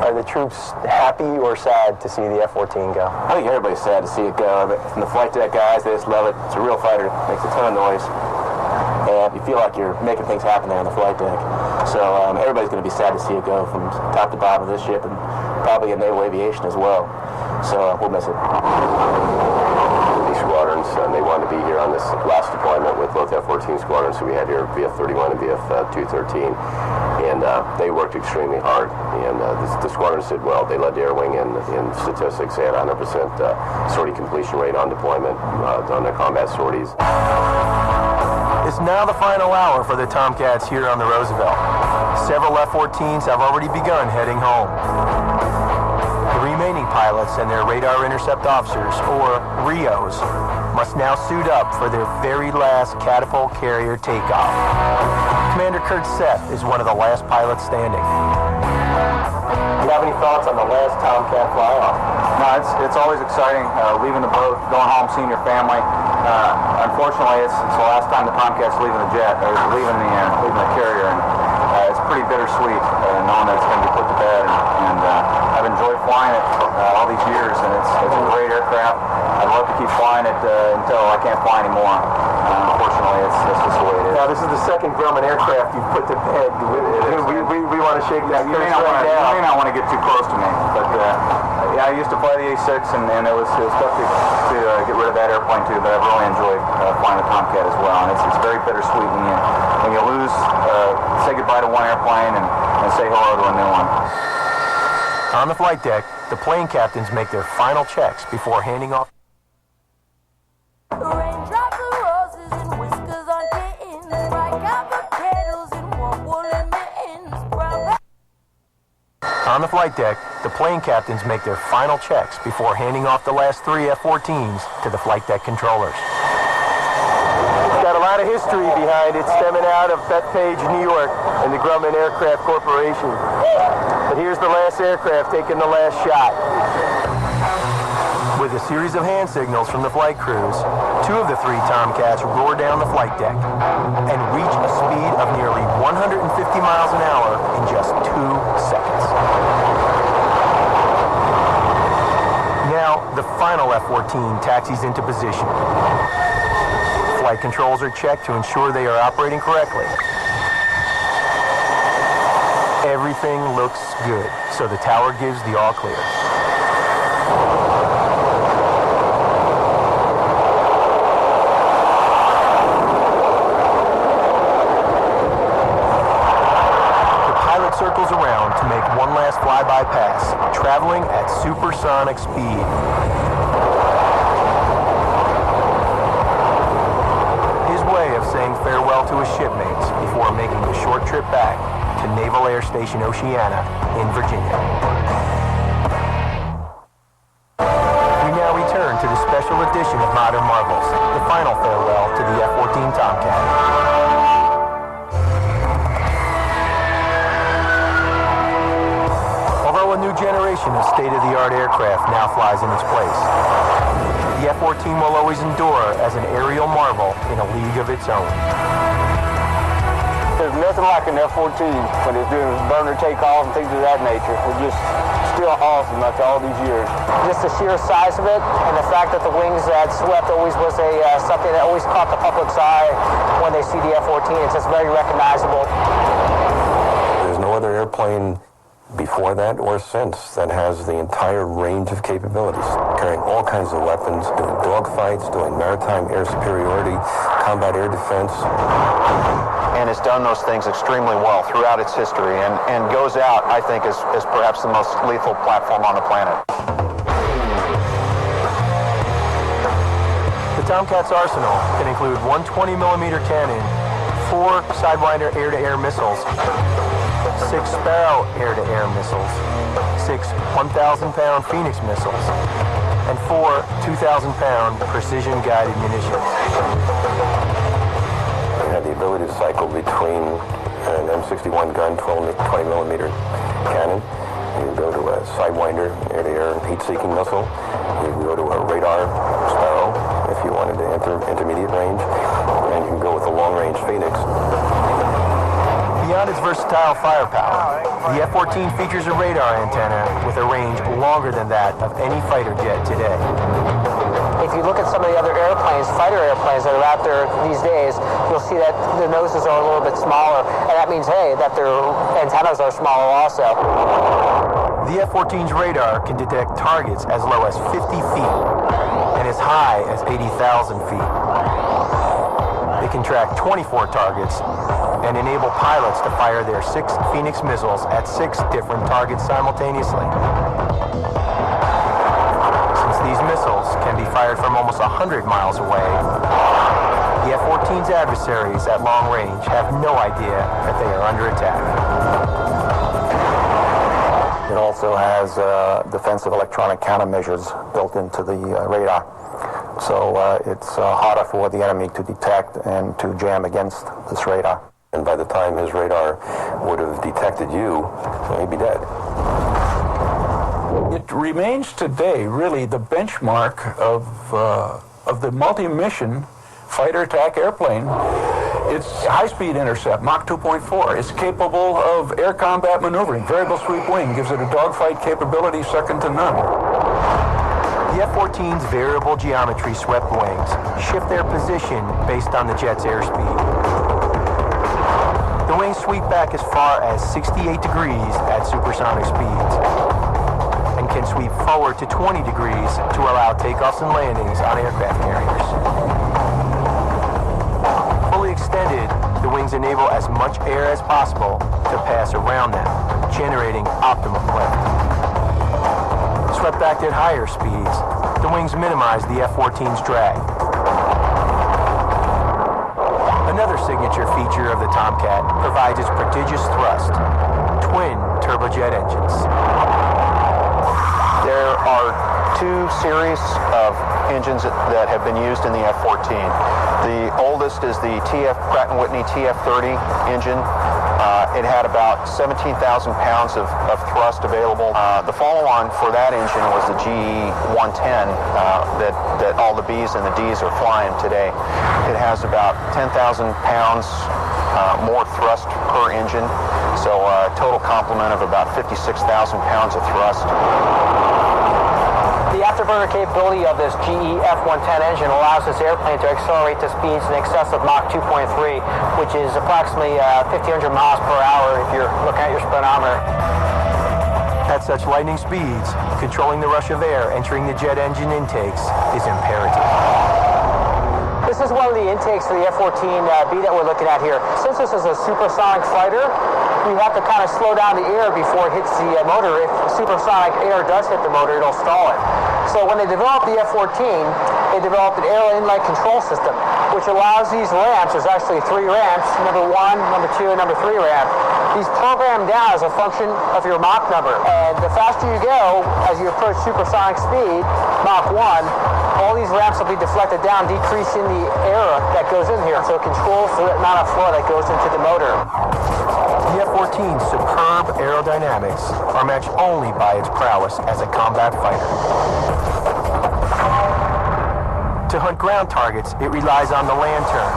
Are the troops happy or sad to see the F-14 go? I think everybody's sad to see it go. But from the flight deck guys, they just love it. It's a real fighter. It makes a ton of noise. And you feel like you're making things happen there on the flight deck. So everybody's going to be sad to see it go from top to bottom of this ship and probably in naval aviation as well. So we'll miss it. These squadrons, they wanted to be here on this last deployment with both F-14 squadrons. So we had here VF-31 and VF-213. And they worked extremely hard. And the squadrons did well. They led the air wing in statistics. They had 100% sortie completion rate on deployment on their combat sorties. It's now the final hour for the Tomcats here on the Roosevelt. Several F-14s have already begun heading home. The remaining pilots and their radar intercept officers, or RIOs, must now suit up for their very last catapult carrier takeoff. Commander Kurt Seth is one of the last pilots standing. have any thoughts on the last Tomcat fly-off? No, it's always exciting, leaving the boat, going home, seeing your family. Unfortunately, it's the last time the Tomcat's leaving the jet, or leaving the carrier, and it's pretty bittersweet knowing that it's going to be put to bed. And I've enjoyed flying it all these years, and it's a great aircraft. I'd love to keep flying it until I can't fly anymore. Unfortunately, it's just the way it is. Now, this is the second Grumman aircraft you've put to bed. We want to shake that. You may not want to get too close to me, but yeah, I used to fly the A6, and it was tough to get rid of that airplane too. But I've really enjoyed flying the Tomcat as well, and it's very bittersweet when you lose, say goodbye to one airplane and say hello to a new one. On the flight deck, the plane captains make their final checks before handing off. Raindrops of roses and whiskers on kittens, bright copper kettles and warm woolen mittens. On the flight deck, the plane captains make their final checks before handing off the last 3 F-14s to the flight deck controllers. It's got a lot of history behind it, stemming out of Bethpage, New York, and the Grumman Aircraft Corporation. But here's the last aircraft taking the last shot. With a series of hand signals from the flight crews, 2 of the 3 Tomcats roar down the flight deck and reach a speed of nearly 150 miles an hour in just 2 seconds. Now, the final F-14 taxis into position. Flight controls are checked to ensure they are operating correctly. Everything looks good, so the tower gives the all clear. Circles around to make one last flyby pass, traveling at supersonic speed. His way of saying farewell to his shipmates before making the short trip back to Naval Air Station Oceana in Virginia. We now return to the special edition of Modern Marvels, the final farewell to the F-14 Tomcat. A new generation of state-of-the-art aircraft now flies in its place. The F-14 will always endure as an aerial marvel in a league of its own. There's nothing like an F-14 when it's doing burner takeoff and things of that nature. It's just still awesome after all these years. Just the sheer size of it and the fact that the wings that swept always was something that always caught the public's eye when they see the F-14. It's just very recognizable. There's no other airplane before that or since that has the entire range of capabilities, carrying all kinds of weapons, doing dogfights, doing maritime air superiority, combat air defense. And it's done those things extremely well throughout its history and goes out, I think, as perhaps the most lethal platform on the planet. The Tomcat's arsenal can include one 20mm cannon, 4 Sidewinder air-to-air missiles, 6 Sparrow air-to-air missiles, 6 1,000-pound Phoenix missiles, and 4 2,000-pound precision-guided munitions. They had the ability to cycle between an M61 gun, 20mm cannon. You can go to a Sidewinder air-to-air heat-seeking missile. You can go to a radar Sparrow if you wanted to enter intermediate range. And you can go with a long-range Phoenix. Beyond its versatile firepower, the F-14 features a radar antenna with a range longer than that of any fighter jet today. If you look at some of the other airplanes, fighter airplanes that are out there these days, you'll see that the noses are a little bit smaller, and that means, hey, that their antennas are smaller also. The F-14's radar can detect targets as low as 50 feet and as high as 80,000 feet. They can track 24 targets and enable pilots to fire their 6 Phoenix missiles at 6 different targets simultaneously. Since these missiles can be fired from almost 100 miles away, the F-14's adversaries at long range have no idea that they are under attack. It also has defensive electronic countermeasures built into the radar. So it's harder for the enemy to detect and to jam against this radar. And by the time his radar would have detected you, he'd be dead. It remains today really the benchmark of the multi-mission fighter attack airplane. It's high-speed intercept, Mach 2.4. It's capable of air combat maneuvering. Variable sweep wing gives it a dogfight capability second to none. The F-14's variable geometry swept wings shift their position based on the jet's airspeed. The wings sweep back as far as 68 degrees at supersonic speeds and can sweep forward to 20 degrees to allow takeoffs and landings on aircraft carriers. Fully extended, the wings enable as much air as possible to pass around them, generating optimum lift. Swept back at higher speeds, the wings minimize the F-14's drag. Another signature feature of the Tomcat provides its prodigious thrust, twin turbojet engines. There are two series of engines that have been used in the F-14. The oldest is the Pratt & Whitney TF-30 engine. It had about 17,000 pounds of thrust available. The follow-on for that engine was the GE-110 that all the Bs and the Ds are flying today. It has about 10,000 pounds more thrust per engine, so a total complement of about 56,000 pounds of thrust. The afterburner capability of this GE F-110 engine allows this airplane to accelerate to speeds in excess of Mach 2.3, which is approximately 1,500 miles per hour if you're looking at your speedometer. At such lightning speeds, controlling the rush of air entering the jet engine intakes is imperative. This is one of the intakes for the F-14B that we're looking at here. Since this is a supersonic fighter, we have to kind of slow down the air before it hits the motor. If supersonic air does hit the motor, it'll stall it. So when they developed the F-14, they developed an air inlet control system, which allows these ramps, there's actually 3 ramps, number 1, number 2, and number 3 ramp. These program down as a function of your Mach number. And the faster you go, as you approach supersonic speed, Mach 1, all these ramps will be deflected down, decreasing the air that goes in here. So it controls the amount of flow that goes into the motor. The F-14's superb aerodynamics are matched only by its prowess as a combat fighter. To hunt ground targets, it relies on the lantern,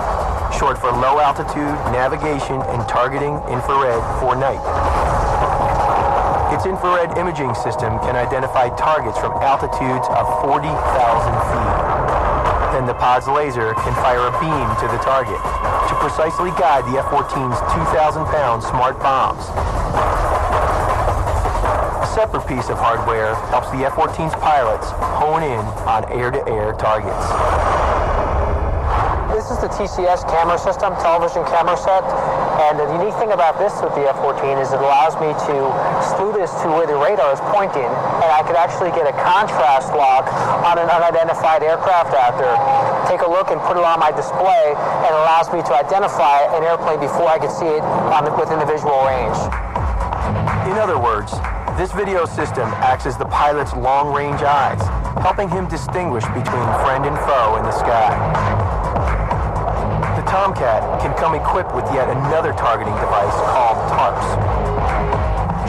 short for low altitude navigation and targeting infrared for night. Its infrared imaging system can identify targets from altitudes of 40,000 feet. Then the pod's laser can fire a beam to the target to precisely guide the F-14's 2,000-pound smart bombs. A separate piece of hardware helps the F-14's pilots hone in on air-to-air targets. This is the TCS camera system, television camera set, and the unique thing about this with the F-14 is it allows me to slew this to where the radar is pointing, and I could actually get a contrast log on an unidentified aircraft out there. Take a look and put it on my display, and it allows me to identify an airplane before I can see it within the visual range. In other words, this video system acts as the pilot's long-range eyes, helping him distinguish between friend and foe in the sky. The Tomcat can come equipped with yet another targeting device called TARPS,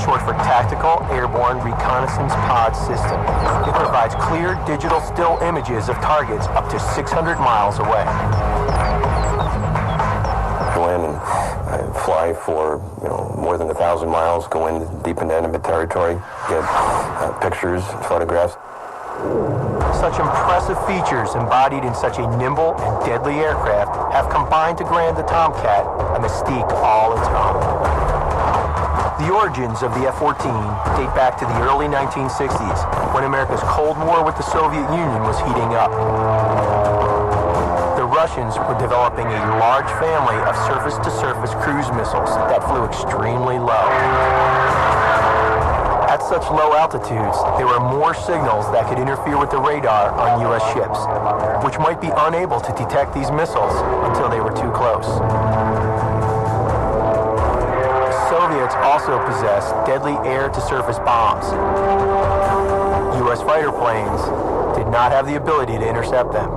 short for Tactical Airborne Reconnaissance Pod System. It provides clear digital still images of targets up to 600 miles away. Go in and fly for more than 1,000 miles, go in deep into enemy territory, get pictures, photographs. Such impressive features embodied in such a nimble and deadly aircraft have combined to grant the Tomcat a mystique all its own. The origins of the F-14 date back to the early 1960s, when America's Cold War with the Soviet Union was heating up. The Russians were developing a large family of surface-to-surface cruise missiles that flew extremely low. At such low altitudes, there were more signals that could interfere with the radar on U.S. ships, which might be unable to detect these missiles until they were too close. The Soviets also possessed deadly air-to-surface bombs. U.S. fighter planes did not have the ability to intercept them.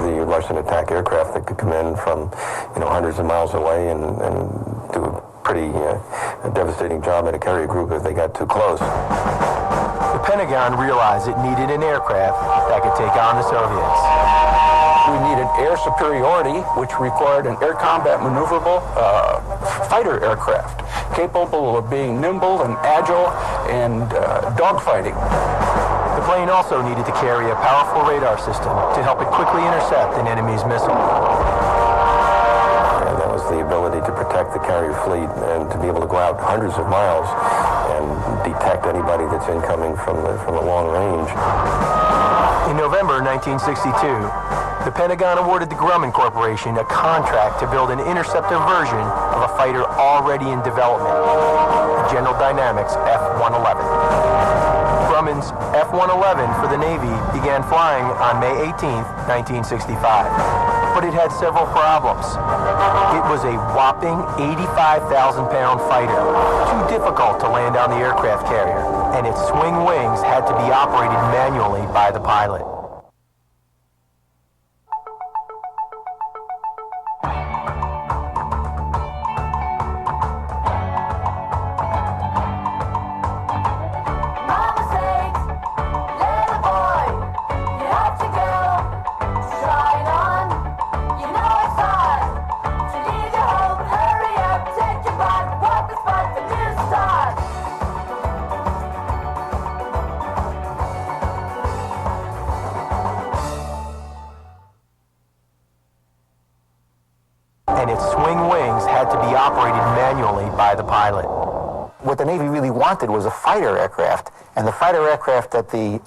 The Russian attack aircraft that could come in from hundreds of miles away and do a pretty devastating job in a carrier group if they got too close. The Pentagon realized it needed an aircraft that could take on the Soviets. We needed air superiority, which required an air combat maneuverable fighter aircraft, capable of being nimble and agile and dogfighting. The plane also needed to carry a powerful radar system to help it quickly intercept an enemy's missile. And that was the ability to protect the carrier fleet and to be able to go out hundreds of miles and detect anybody that's incoming from a long range. In November 1962, the Pentagon awarded the Grumman Corporation a contract to build an interceptor version of a fighter already in development, the General Dynamics F-111. Grumman's F-111 for the Navy began flying on May 18, 1965, but it had several problems. It was a whopping 85,000-pound fighter, too difficult to land on the aircraft carrier, and its swing wings had to be operated manually by the pilot. And its swing wings had to be operated manually by the pilot. What the Navy really wanted was a fighter aircraft, and the fighter aircraft that the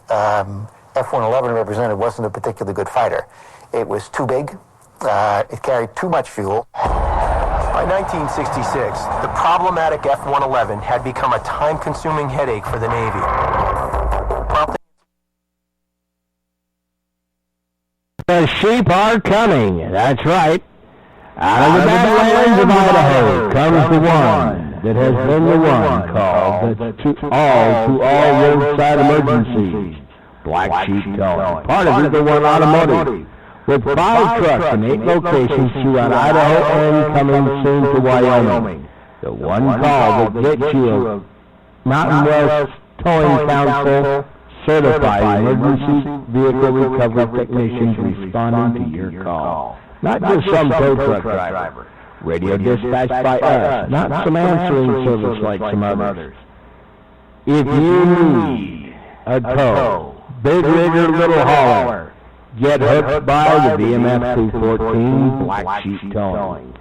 F-111 represented wasn't a particularly good fighter. It was too big, it carried too much fuel. By 1966, the problematic F-111 had become a time-consuming headache for the Navy. The sheep are coming, that's right. Out of the badlands of Idaho comes the one that has been the one called the to all roadside emergencies. Black Sheep Towing, part of Eagle One Automotive, with 5 trucks in 8 locations throughout Idaho and coming soon to Wyoming. The one call that gets you a Mountain West Towing Council certified emergency vehicle recovery technicians responding to your call. Not just some tow truck driver. Radio dispatched by us, not some answering service like some others. If you need a tow, big rig or little hauler, get hooked by the BMF 214 Black Sheep Towing.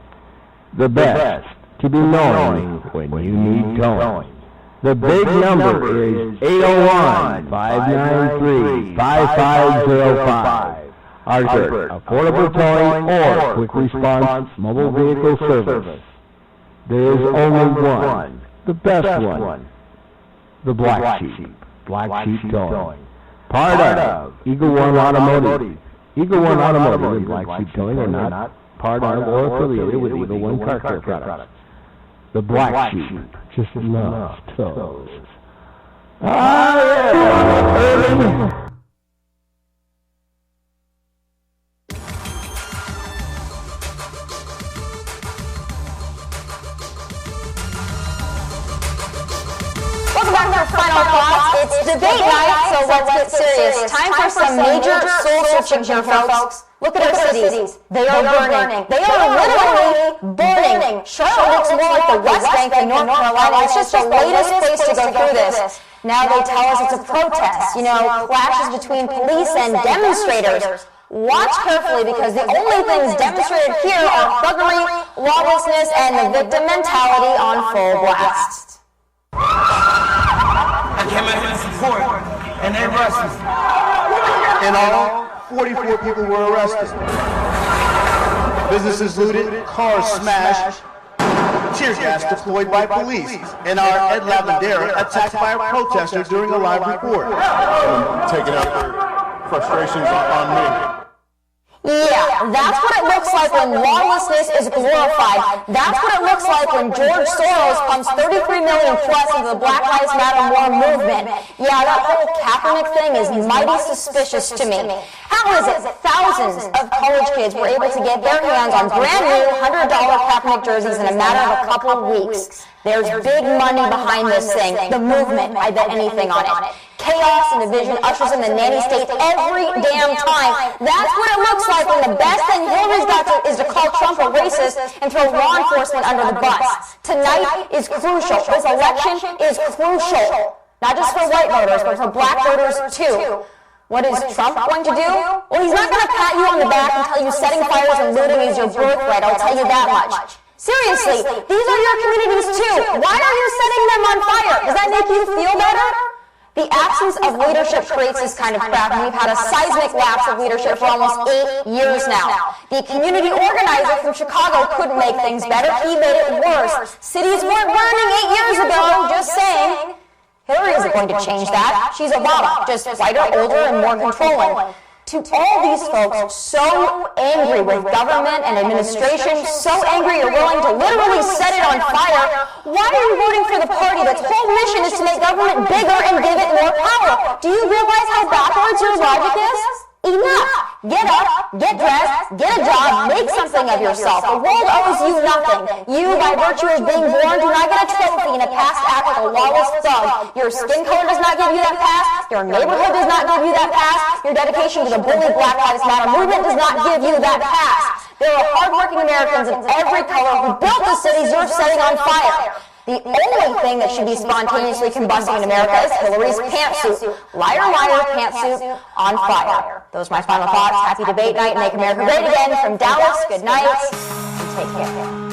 The best to be knowing when you need towing. The big number is 801-593-5505. HazzardAyre, affordable towing or quick response mobile vehicle service. There is only one, the best one, the Black Sheep Towing. Part of Eagle One Automotive. Eagle One Automotive and Black Sheep Towing are not part of or affiliated with Eagle One Car Care Products. The Black Sheep just loves tows. Yeah. Final thoughts. It's debate night, so let's get serious. Time for some major soul searching here, folks. Look at our cities. They are burning. They are literally burning. Charlotte looks more like the West Bank than North Carolina. It's just the latest place to go through this. Now they tell us it's a protest, clashes between police and demonstrators. Watch carefully because the only things demonstrated here are thuggery, lawlessness, and the victim mentality on full blast. I came out here to support, and they arrested me. In all, 44 people were arrested. Businesses looted, cars smashed, tear gas deployed by police, and our Ed Lavendera attacked by a protester during a live report. Taking out their frustrations on me. Yeah, that's what it looks like when lawlessness is glorified. That's what it looks like when George Soros pumps $33 million plus into the Black Lives Matter more movement. Yeah, that whole Kaepernick thing is mighty suspicious to me. How is it thousands of college kids were able to get their hands on brand new $100 Kaepernick jerseys in a matter of a couple of weeks? There's big money behind this thing, the movement, I bet anything on it. Chaos and division ushers in the nanny state every damn time. That's what it looks like when the best thing Hillary's got is to call Trump a racist and throw law enforcement under the bus. Tonight is crucial. This election is crucial. Not just for white voters, but for black voters too. What is Trump going to do? Well, he's not going to pat you on the back and tell you setting fires and looting is your birthright, I'll tell you that much. Seriously, these are your communities too. Why are you setting them on fire? Does that make you feel better? The absence of leadership creates this kind of crap, and we've had a seismic lapse of leadership for almost 8 years now. The community organizer from Chicago couldn't make things better. He made it worse. Cities weren't burning 8 years ago, just saying. Hillary isn't going to change that. She's Obama, just whiter, older, and more controlling. To all these folks so angry with government and administration, so angry you're willing to literally set it on fire, why are you voting for the party that's whole mission is to make government bigger and give it more power? Do you realize how backwards your logic is? Enough! Get up, get dressed, get a job, make something of yourself. The world owes you nothing. You, by virtue of being born, do not get a trophy and a pass to act like a lawless thug. Your skin color does not give you that pass. Your neighborhood does not give you that pass. Your dedication to the bully Black Lives Matter movement does not give you that pass. There are hardworking Americans in every color who built the cities you're setting on fire. The only thing that should be spontaneously combusting in America is Hillary's pantsuit. Liar, liar, pantsuit on fire. Those are my final thoughts. Happy debate night. Make America great again. From Dallas, good night and take care.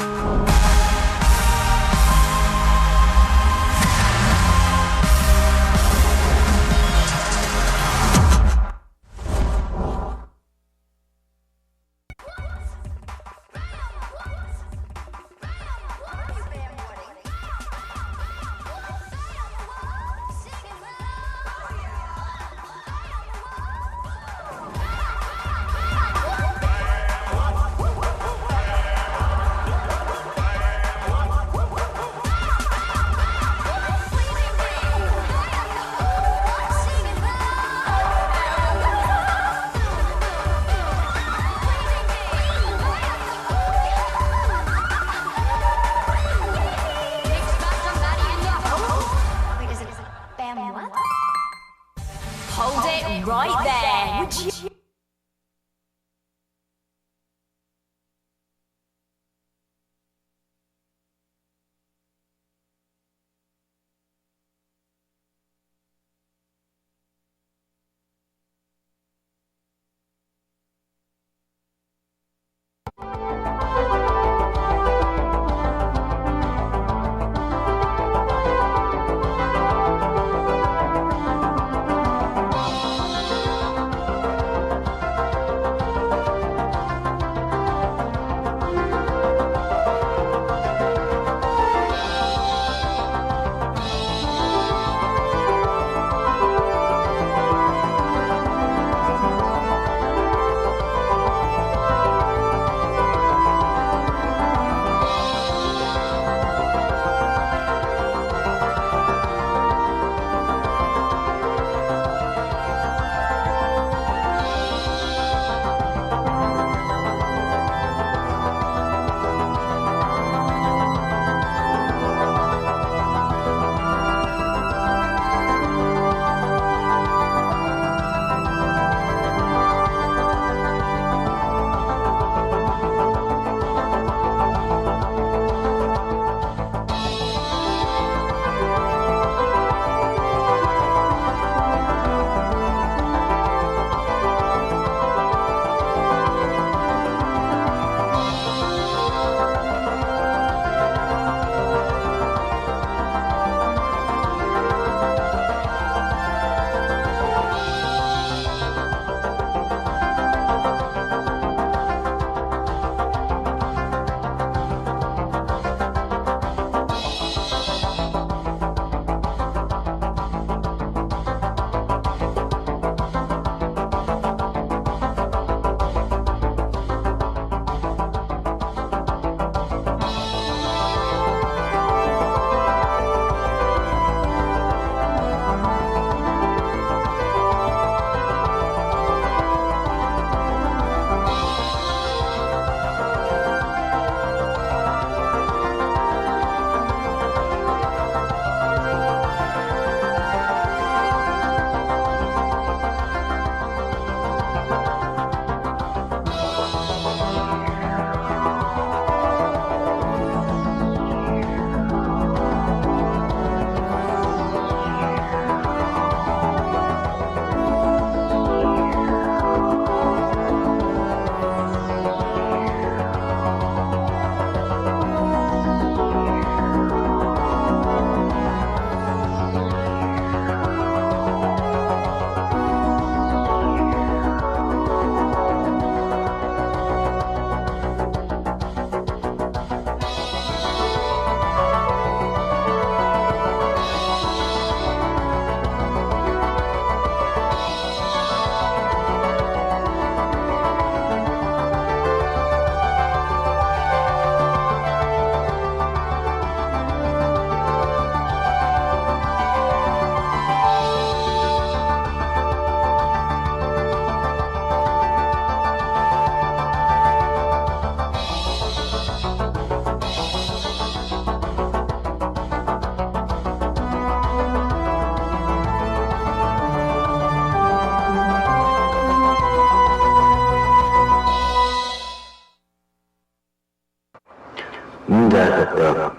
And Dad hooked up.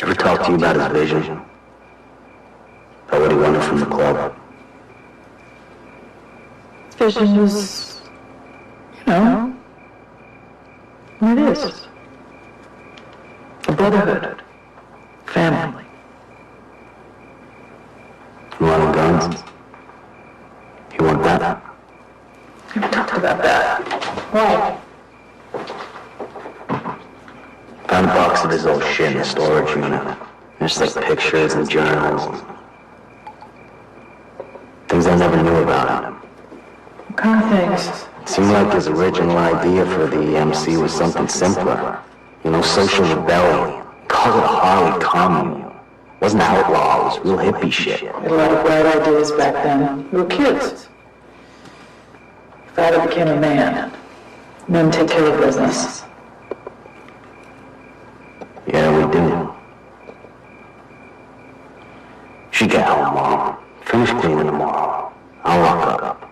Ever talk to you about his vision? About what he wanted from the club? Vision was, what it is. A brotherhood. Family. You wanted guns? You want that? Never talked about that. Why? Found a box of his old shit in the storage unit. There's like pictures and journals. Things I never knew about him. What kind of things? It seemed like his original idea for the MC was something simpler. Social rebellion. Call it a Harley commune. It wasn't outlaw, it was real hippie shit. We had a lot of bright ideas back then. We were kids. Father became a man. Men take care of business. Yeah, we do. She get home, Mom. Finish cleaning tomorrow. I'll lock up.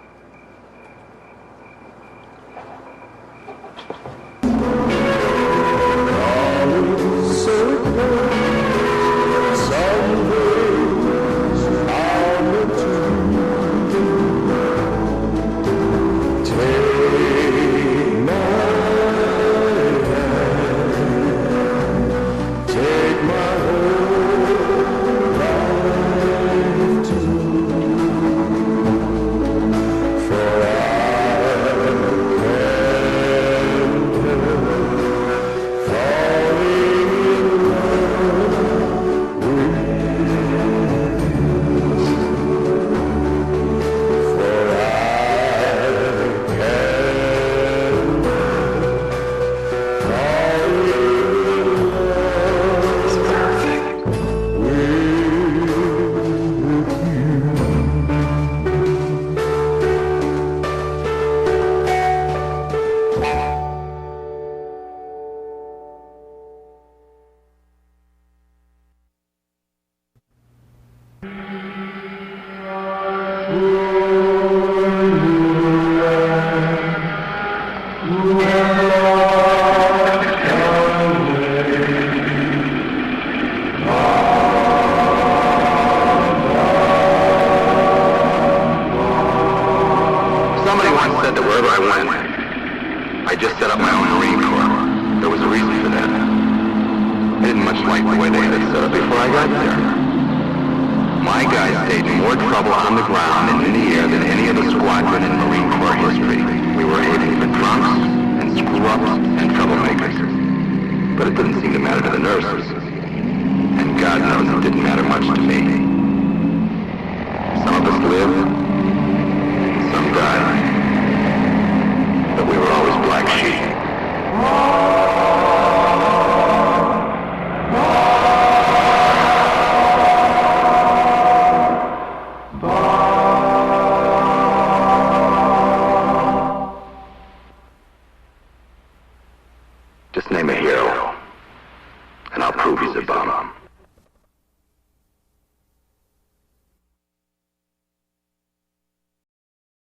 Just name a hero.